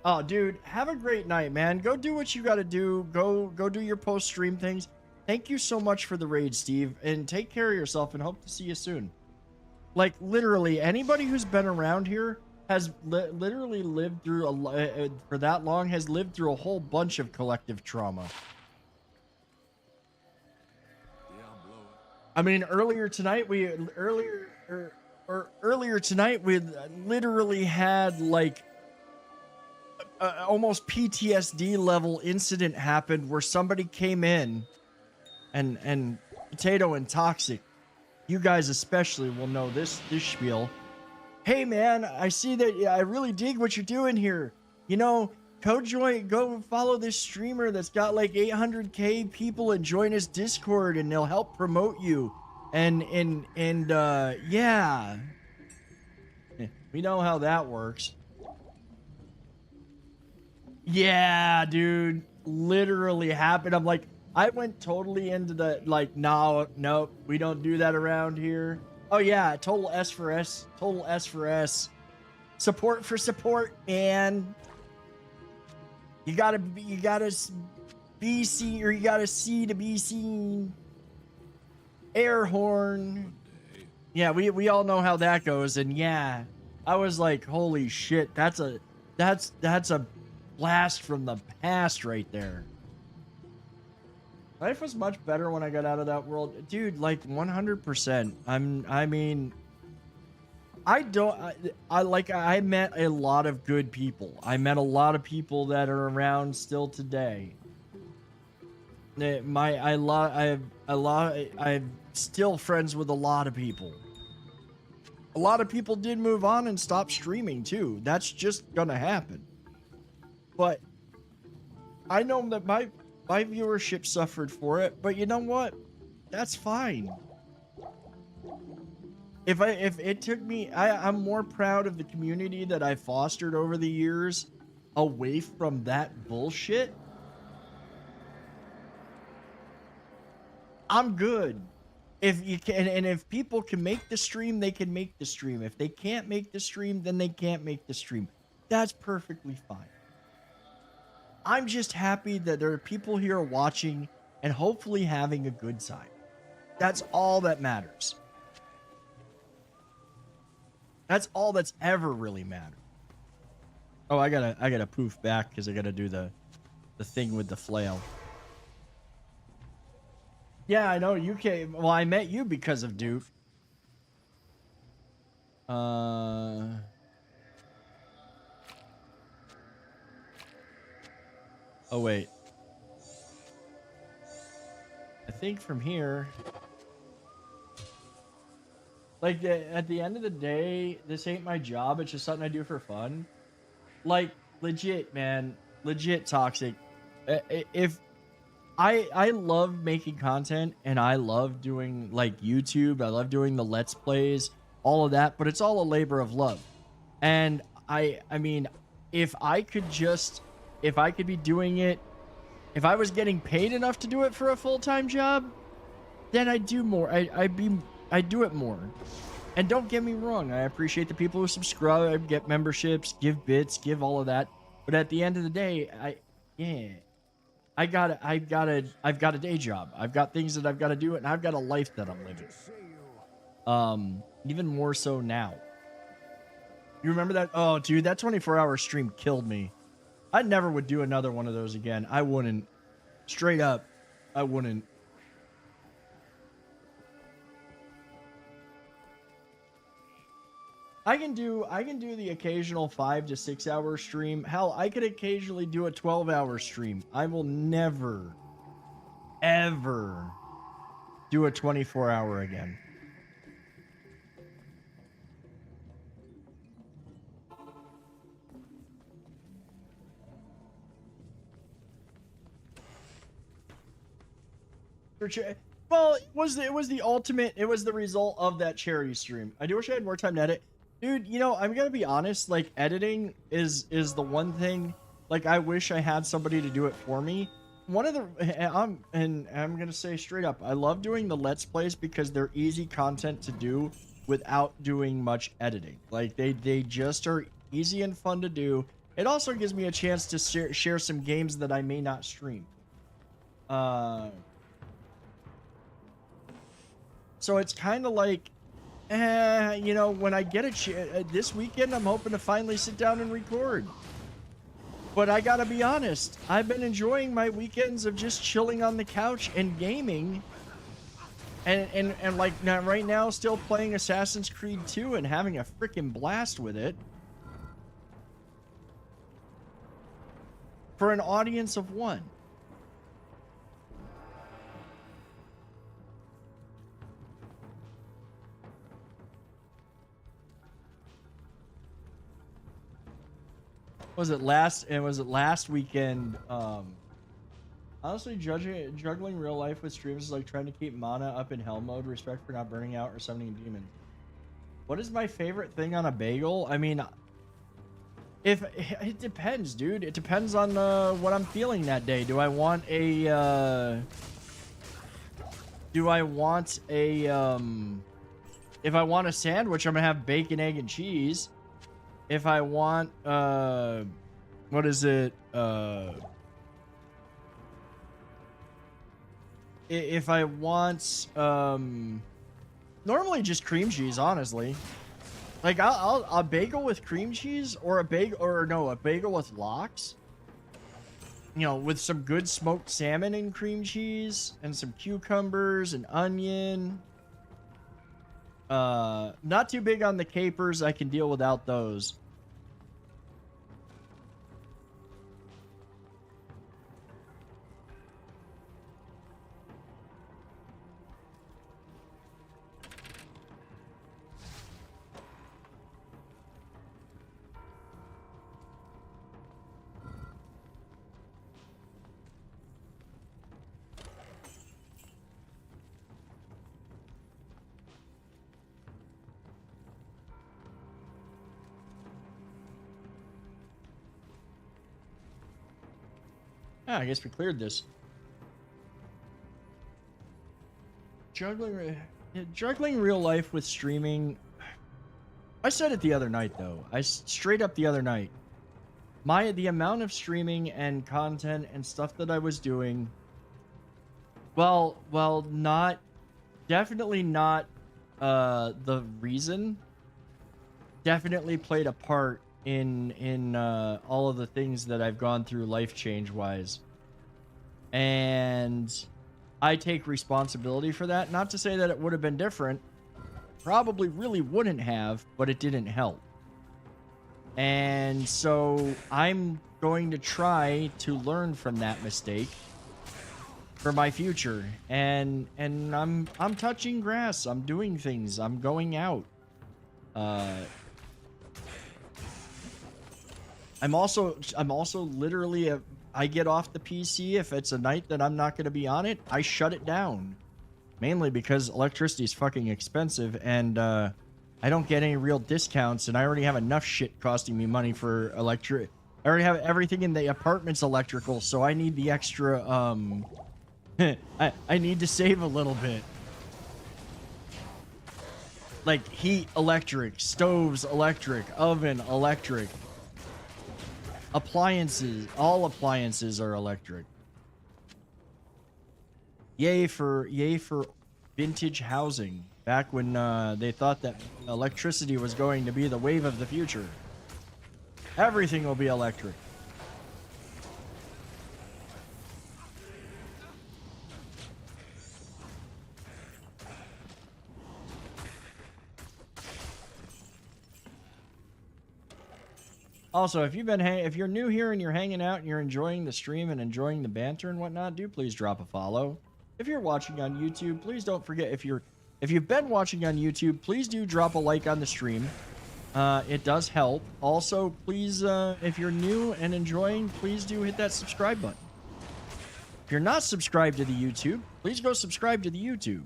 Oh, dude, have a great night, man. Go do what you got to do. Go do your post stream things. Thank you so much for the raid, Steve, and take care of yourself and hope to see you soon. Like literally anybody who's been around here has literally lived through for that long has lived through a whole bunch of collective trauma. Diablo. I mean, earlier tonight we literally had like almost PTSD level incident happened where somebody came in and Potato and Toxic, you guys especially will know this spiel. Hey man, I see that I really dig what you're doing here. You know, go follow this streamer that's got like 800k people and join his Discord and they'll help promote you. And yeah. We know how that works. Yeah, dude, literally happened. I'm like, I went totally into the like, no, we don't do that around here. Oh yeah, total S for S, total S for S. Support for support, man. You gotta be seen, or you gotta see to be seen. Air horn. Yeah, we all know how that goes, and yeah, I was like, holy shit, that's a blast from the past right there. Life was much better when I got out of that world, dude. Like 100%. I met a lot of good people. I met a lot of people that are around still today. I'm still friends with a lot of people. A lot of people did move on and stop streaming too. That's just gonna happen. But I know that my viewership suffered for it, but you know what? That's fine. If it took me, I'm more proud of the community that I fostered over the years away from that bullshit. I'm good. If you can, and if people can make the stream, they can make the stream. If they can't make the stream, then they can't make the stream. That's perfectly fine. I'm just happy that there are people here watching and hopefully having a good time. That's all that matters. That's all that's ever really mattered. Oh, I gotta poof back because I gotta do the thing with the flail. Yeah, I know you came. Well, I met you because of Doof. Oh, wait. I think from here... Like, at the end of the day, this ain't my job. It's just something I do for fun. Like, legit, man. Legit Toxic. If... I love making content, and I love doing, like, YouTube. I love doing the Let's Plays, all of that. But it's all a labor of love. And I mean, if I could be doing it, if I was getting paid enough to do it for a full-time job, then I'd do more. I'd do it more. And don't get me wrong, I appreciate the people who subscribe, get memberships, give bits, give all of that. But at the end of the day, I've got a day job. I've got things that I've got to do, and I've got a life that I'm living. Even more so now. You remember that? Oh, dude, that 24-hour stream killed me. I never would do another one of those again. I wouldn't. Straight up, I wouldn't. I can do the occasional 5 to 6 hour stream. Hell, I could occasionally do a 12-hour stream. I will never, ever do a 24-hour again. Well, it was the ultimate. It was the result of that charity stream. I do wish I had more time to edit, dude. You know, I'm gonna be honest. Like, editing is the one thing. Like, I wish I had somebody to do it for me. One of the I'm gonna say straight up, I love doing the Let's Plays because they're easy content to do without doing much editing. Like, they just are easy and fun to do. It also gives me a chance to share some games that I may not stream. So it's kind of like, you know, when I get this weekend, I'm hoping to finally sit down and record. But I gotta be honest, I've been enjoying my weekends of just chilling on the couch and gaming. And like right now, still playing Assassin's Creed 2 and having a freaking blast with it. For an audience of one. Was it last weekend? Honestly, juggling real life with streams is like trying to keep mana up in hell mode, respect for not burning out or summoning demons. What is my favorite thing on a bagel? I mean, if it depends, dude. It depends on what I'm feeling that day. Do I want a if I want a sandwich, I'm gonna have bacon, egg, and cheese. If I want what is it? If I want normally just cream cheese, honestly. Like I'll a bagel with cream cheese or a bagel with lox. You know, with some good smoked salmon and cream cheese and some cucumbers and onion. Not too big on the capers. I can deal without those. Ah, I guess we cleared this. Juggling real life with streaming. I said it the other night, though. Straight up the other night. The amount of streaming and content and stuff that I was doing. Well, definitely not the reason. Definitely played a part in all of the things that I've gone through life change wise, and I take responsibility for that. Not to say that it would have been different, probably really wouldn't have, but it didn't help. And so I'm going to try to learn from that mistake for my future, and I'm touching grass, I'm doing things, I'm going out. I'm also literally, I get off the PC if it's a night that I'm not going to be on it, I shut it down. Mainly because electricity is fucking expensive, and I don't get any real discounts, and I already have enough shit costing me money for electric. I already have everything in the apartment's electrical, so I need the extra, I need to save a little bit. Like heat electric, stoves electric, oven electric. Appliances, all appliances are electric. Yay for vintage housing. Back when they thought that electricity was going to be the wave of the future. Everything will be electric. Also, if you're new here and you're hanging out and you're enjoying the stream and enjoying the banter and whatnot, do please drop a follow. If you're watching on YouTube, please don't forget, if you've been watching on YouTube, please do drop a like on the stream. It does help. Also, please, if you're new and enjoying, please do hit that subscribe button. you're not subscribed to the YouTube, please go subscribe to the YouTube.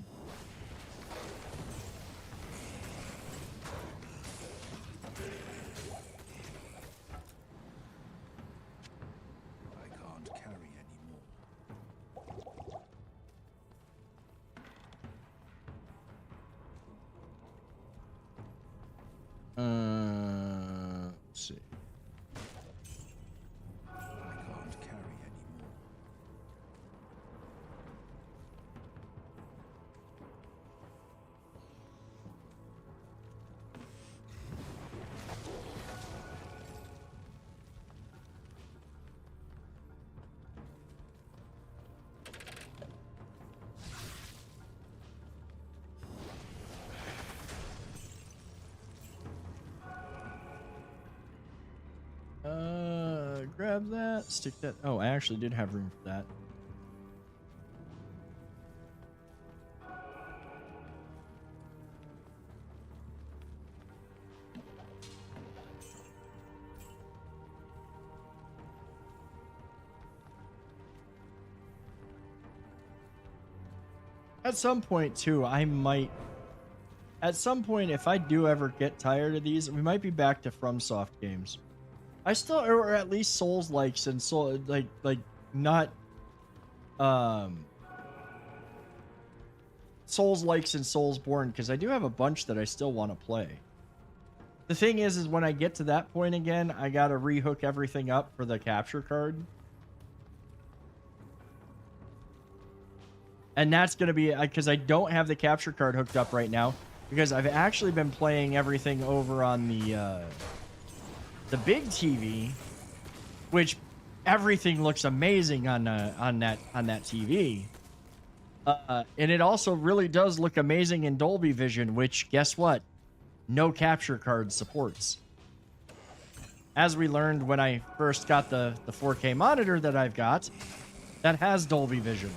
I can't carry anymore. Let's see. I can't carry anymore. Grab that, stick that. Oh, I actually did have room for that. At some point, too, I might. At some point, if I do ever get tired of these, we might be back to FromSoft games. I still, or at least Souls likes and Soul like not Souls likes and Soulsborne, because I do have a bunch that I still want to play. The thing is when I get to that point again, I gotta rehook everything up for the capture card. And that's gonna be because I don't have the capture card hooked up right now, because I've actually been playing everything over on the big TV, which everything looks amazing on that TV, and it also really does look amazing in Dolby Vision, which guess what, no capture card supports. As we learned when I first got the 4K monitor that I've got, that has Dolby Vision.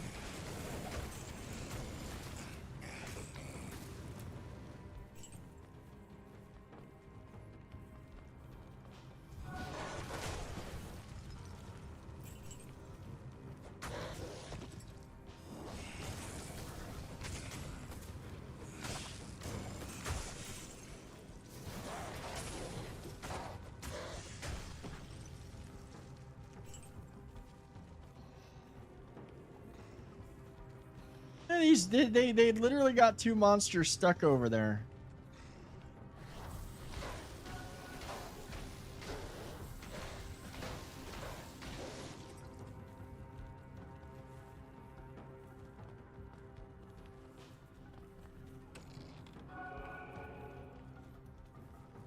They literally got two monsters stuck over there.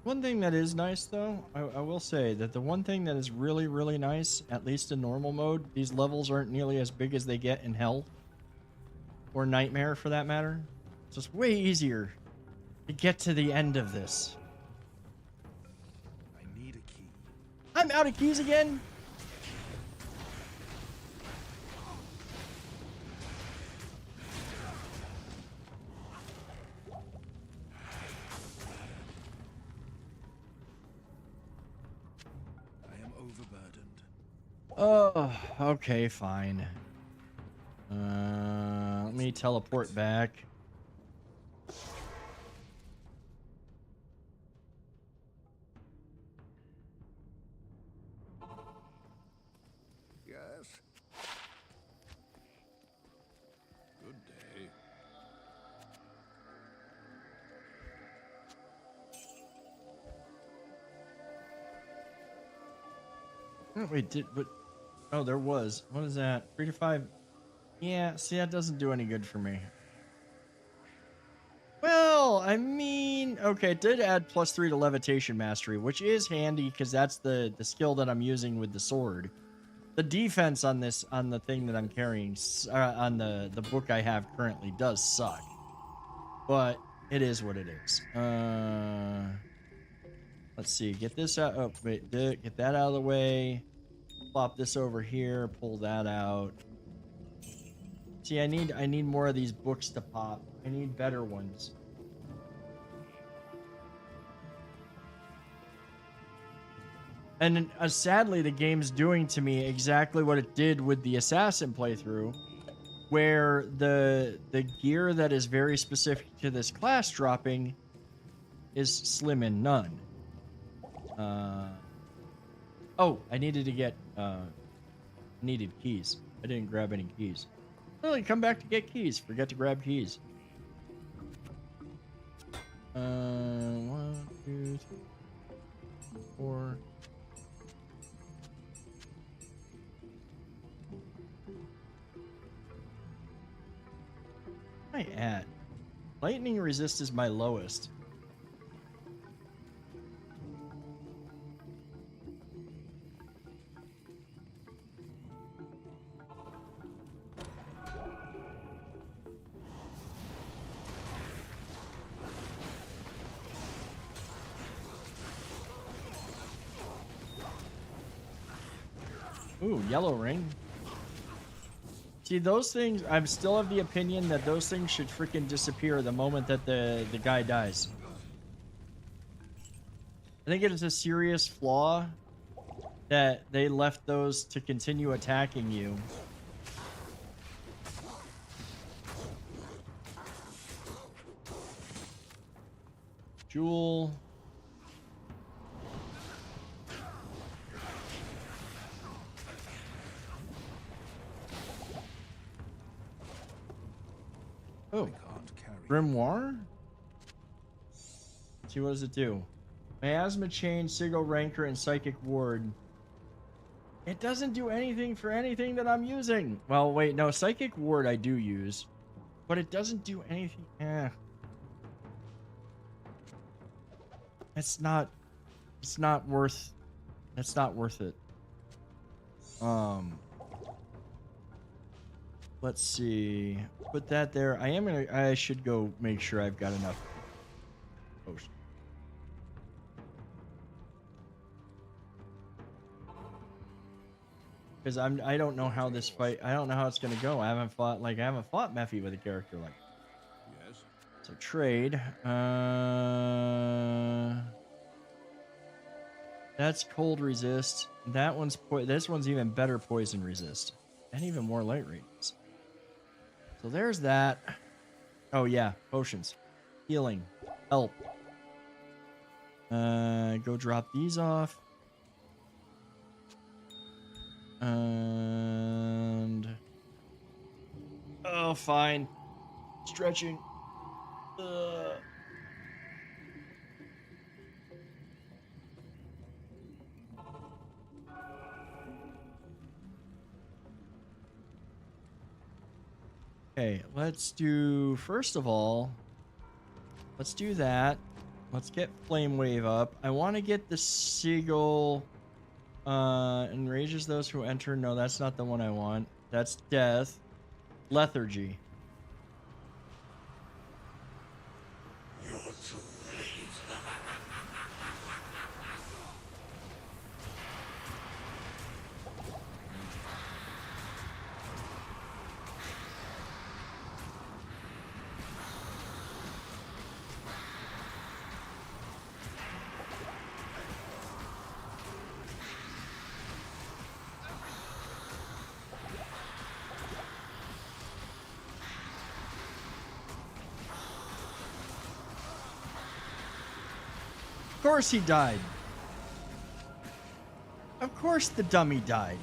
One thing that is nice, though, I will say that the one thing that is really, really nice, at least in normal mode, these levels aren't nearly as big as they get in Hell. Or Nightmare, for that matter. So it's way easier to get to the end of this. I need a key. I'm out of keys again? I am overburdened. Oh, okay, fine. Let me teleport back. Yes. Good day. Oh, wait, but oh, there was. What is that? 3 to 5. Yeah, see, that doesn't do any good for me. Well, I mean, okay, it did add +3 to levitation mastery, which is handy because that's the skill that I'm using with the sword. The defense on this, on the thing that I'm carrying, on the book I have currently, does suck. But it is what it is. Let's see, get this out. Oh, wait, get that out of the way. Plop this over here. Pull that out. See, I need more of these books to pop. I need better ones. And sadly, the game's doing to me exactly what it did with the Assassin playthrough, where the gear that is very specific to this class dropping is slim and none. Oh, I needed to get needed keys. I didn't grab any keys. Literally, come back to get keys. Forget to grab keys. 1, 2, 3, 4. Where am I at? Lightning resist is my lowest. Ooh, yellow ring. See, those things, I'm still of the opinion that those things should freaking disappear the moment that the guy dies. I think it is a serious flaw that they left those to continue attacking you. Jewel. Oh, Grimoire? Let's see, what does it do? Miasma Chain, Sigil Rancor, and Psychic Ward. It doesn't do anything for anything that I'm using. Well, wait, no, Psychic Ward I do use, but it doesn't do anything. It's not worth it. Let's see. Put that there. I should go make sure I've got enough potions. Because I don't know how this fight, I don't know how it's gonna go. I haven't fought Mephi with a character like. Yes. So trade. That's cold resist. That one's this one's even better poison resist. And even more light radius. So there's that. Oh yeah, potions. Healing. Help. Go drop these off. And oh, fine. Stretching. Okay, let's do, first of all, let's do that. Let's get Flame Wave up. I want to get the Sigil, enrages those who enter. No, that's not the one I want. That's Death. Lethargy. Of course he died. Of course the dummy died.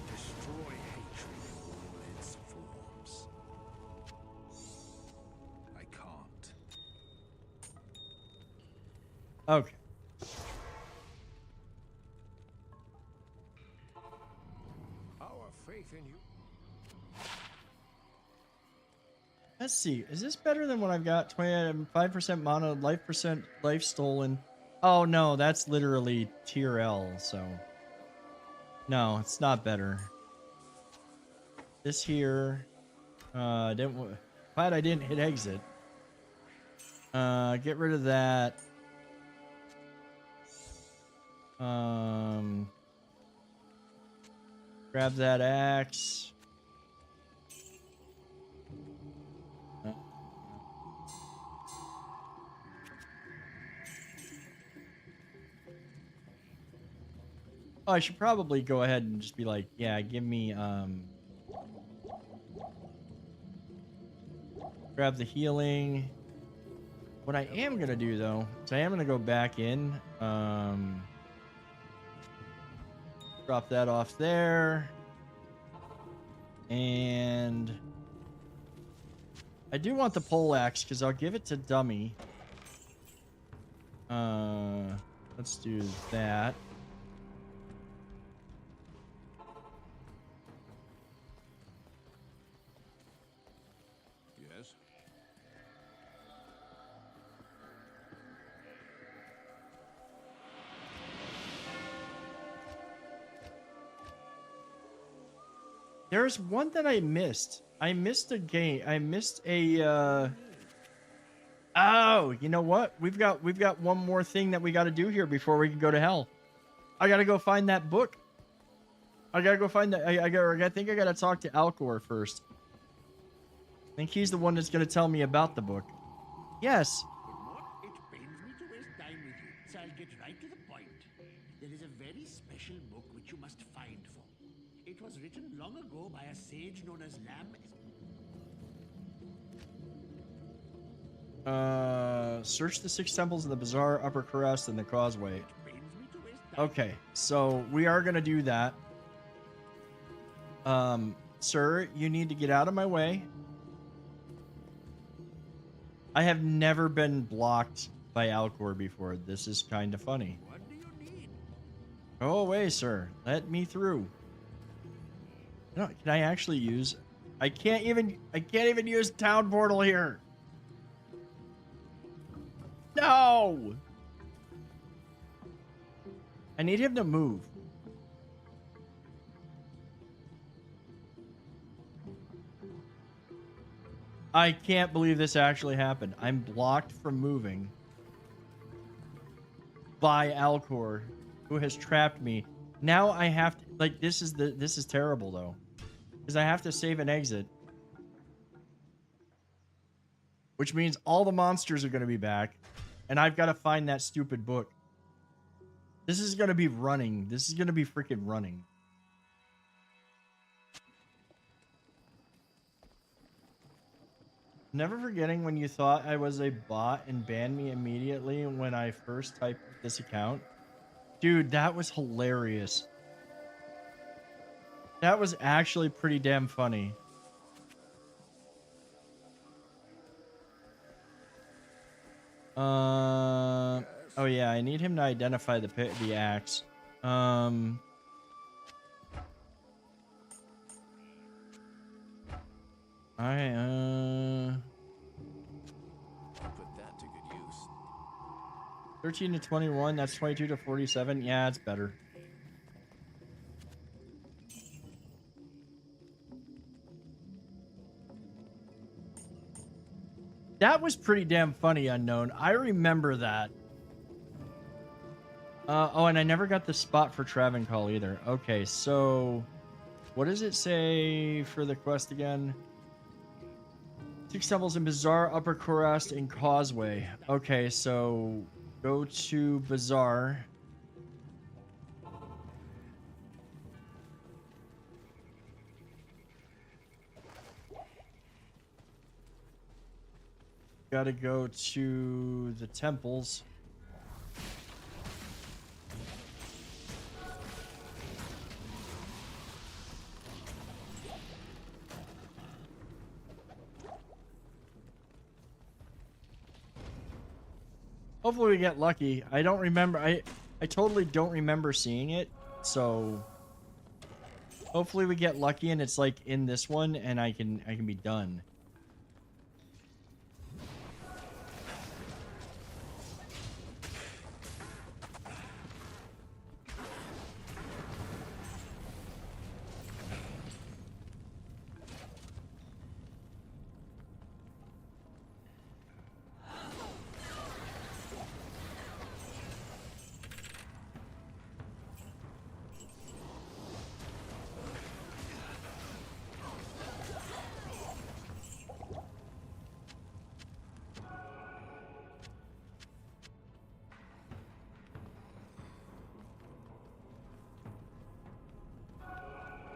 Destroy hatred in all its forms. I can't. Okay. Our faith in you. Let's see. Is this better than what I've got? 25% mana, life stolen. Oh no, that's literally tier L, so. No, it's not better. This here. Glad I didn't hit exit. Get rid of that. Grab that axe. Oh, I should probably go ahead and just be like, yeah, give me, grab the healing. What I am going to do, though, is I am going to go back in, drop that off there. And I do want the pole axe because I'll give it to Dummy. Let's do that. Yes. There's one that I missed. I missed a game. I missed a Oh, you know what? We've got one more thing that we got to do here before we can go to hell. I got to go find that book. I got to go find that. I think I got to talk to Alcor first. I think he's the one that's going to tell me about the book. Yes. It pains me to waste time with you, so I'll get right to the point. There is a very special book which you must find for. It was written long ago by a sage known as Lam. Search the 6 temples in the Bazaar, Upper Crust, and the Causeway. Okay, so we are gonna do that. Sir, you need to get out of my way. I have never been blocked by Alcor before. This is kind of funny. What do you need? Go away, sir. Let me through. No, can I actually use? I can't even use town portal here. No! I need him to move. I can't believe this actually happened. I'm blocked from moving by Alcor, who has trapped me. Now I have to, like, this is terrible though, because I have to save and exit, which means all the monsters are going to be back, and I've got to find that stupid book. This is going to be running. This is going to be freaking running. Never forgetting when you thought I was a bot and banned me immediately when I first typed this account. Dude, that was hilarious. That was actually pretty damn funny. Oh yeah, I need him to identify the axe. Put that to good use. 13 to 21, that's 22 to 47. Yeah, it's better. That was pretty damn funny, Unknown. I remember that. Oh, and I never got the spot for Travancore either. Okay, so what does it say for the quest again? 6 temples in Bazaar, Upper Crust, and Causeway. Okay, so go to Bazaar. Gotta go to the temples. Hopefully we get lucky. I don't remember. I totally don't remember seeing it. So hopefully we get lucky and it's like in this one and I can be done.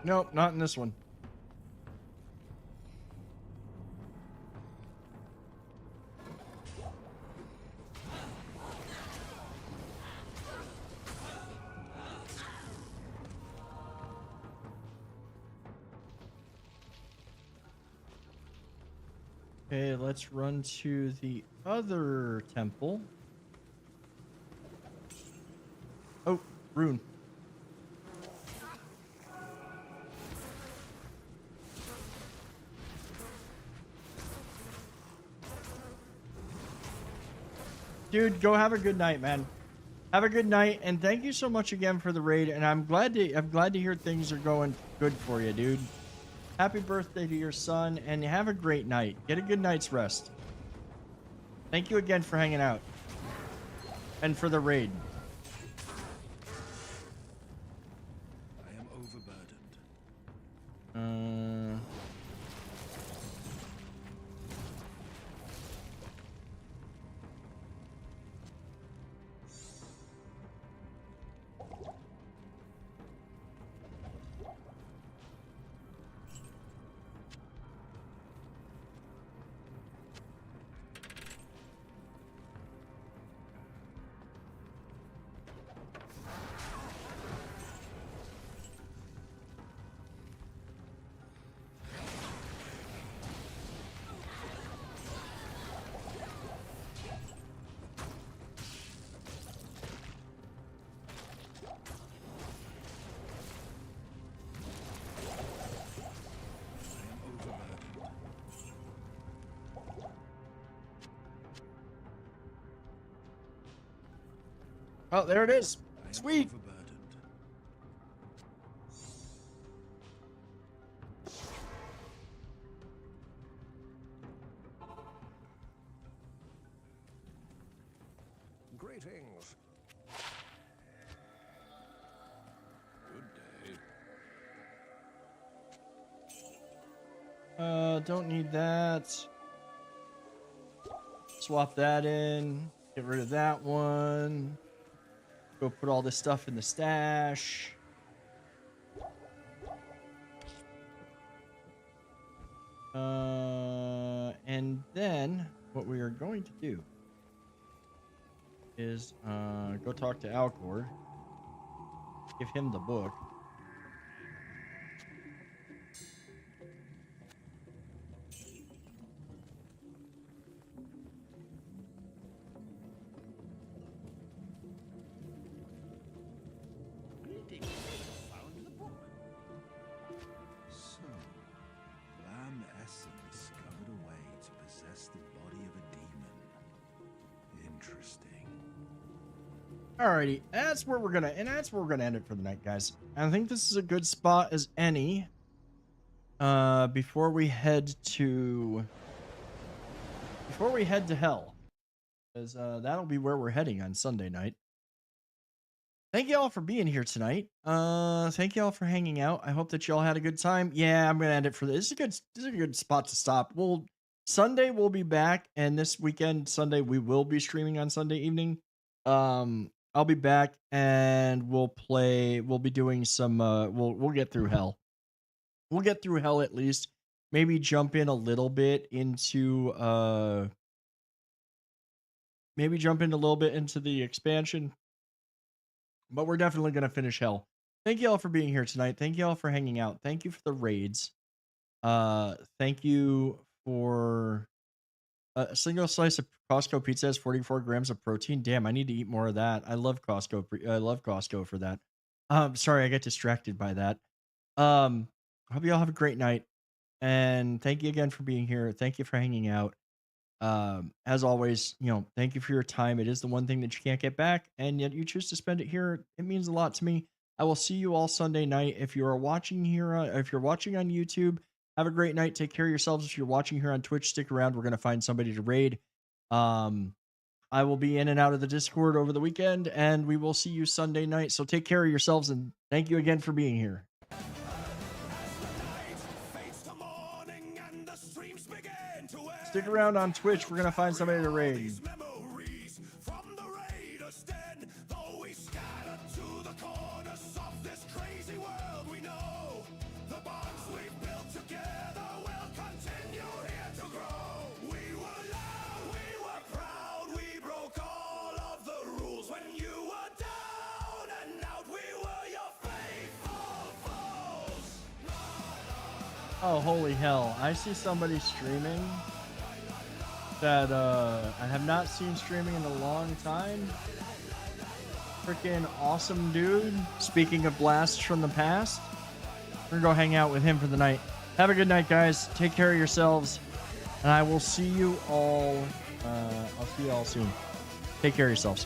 Nope, not in this one. Okay, let's run to the other temple. Oh, rune. Dude, go have a good night, man. Have a good night, and thank you so much again for the raid. And I'm glad to hear things are going good for you, dude. Happy birthday to your son, and have a great night. Get a good night's rest. Thank you again for hanging out and for the raid. I am overburdened. Oh, there it is. Sweet. Greetings. Good day. Don't need that. Swap that in. Get rid of that one. Go put all this stuff in the stash. And then what we are going to do is go talk to Alcor. Give him the book. So, Lamb Essen discovered a way to possess the body of a demon. Interesting. Alrighty, that's where we're gonna end it for the night, guys. I think this is a good spot as any. Before we head to hell, because that'll be where we're heading on Sunday night. Thank you all for being here tonight. Thank you all for hanging out. I hope that you all had a good time. Yeah, I'm gonna end it for this. This is a good spot to stop. Sunday we'll be back, and this weekend, Sunday, we will be streaming on Sunday evening. I'll be back, and we'll be doing some. We'll get through hell. We'll get through hell at least. Maybe jump in a little bit into the expansion. But we're definitely going to finish hell. Thank you all for being here tonight. Thank you all for hanging out. Thank you for the raids. Thank you for a single slice of Costco pizza has 44 grams of protein. Damn, I need to eat more of that. I love Costco. I love Costco for that. Sorry, I get distracted by that. Hope you all have a great night. And thank you again for being here. Thank you for hanging out. As always, thank you for your time. It is the one thing that you can't get back, and yet you choose to spend it here. It means a lot to me. I will see you all Sunday night. If you are watching here, if you're watching on YouTube, have a great night. Take care of yourselves. If you're watching here on Twitch, stick around. We're going to find somebody to raid. I will be in and out of the Discord over the weekend, and we will see you Sunday night. So take care of yourselves, and thank you again for being here. Stick around on Twitch. We're going to find somebody to raid. Oh, holy hell. I see somebody streaming that I have not seen streaming in a long time. Freaking awesome dude. Speaking of blasts from the past, we're gonna go hang out with him for the night. Have a good night, guys. Take care of yourselves, and I will see you all. I'll see you all soon. Take care of yourselves.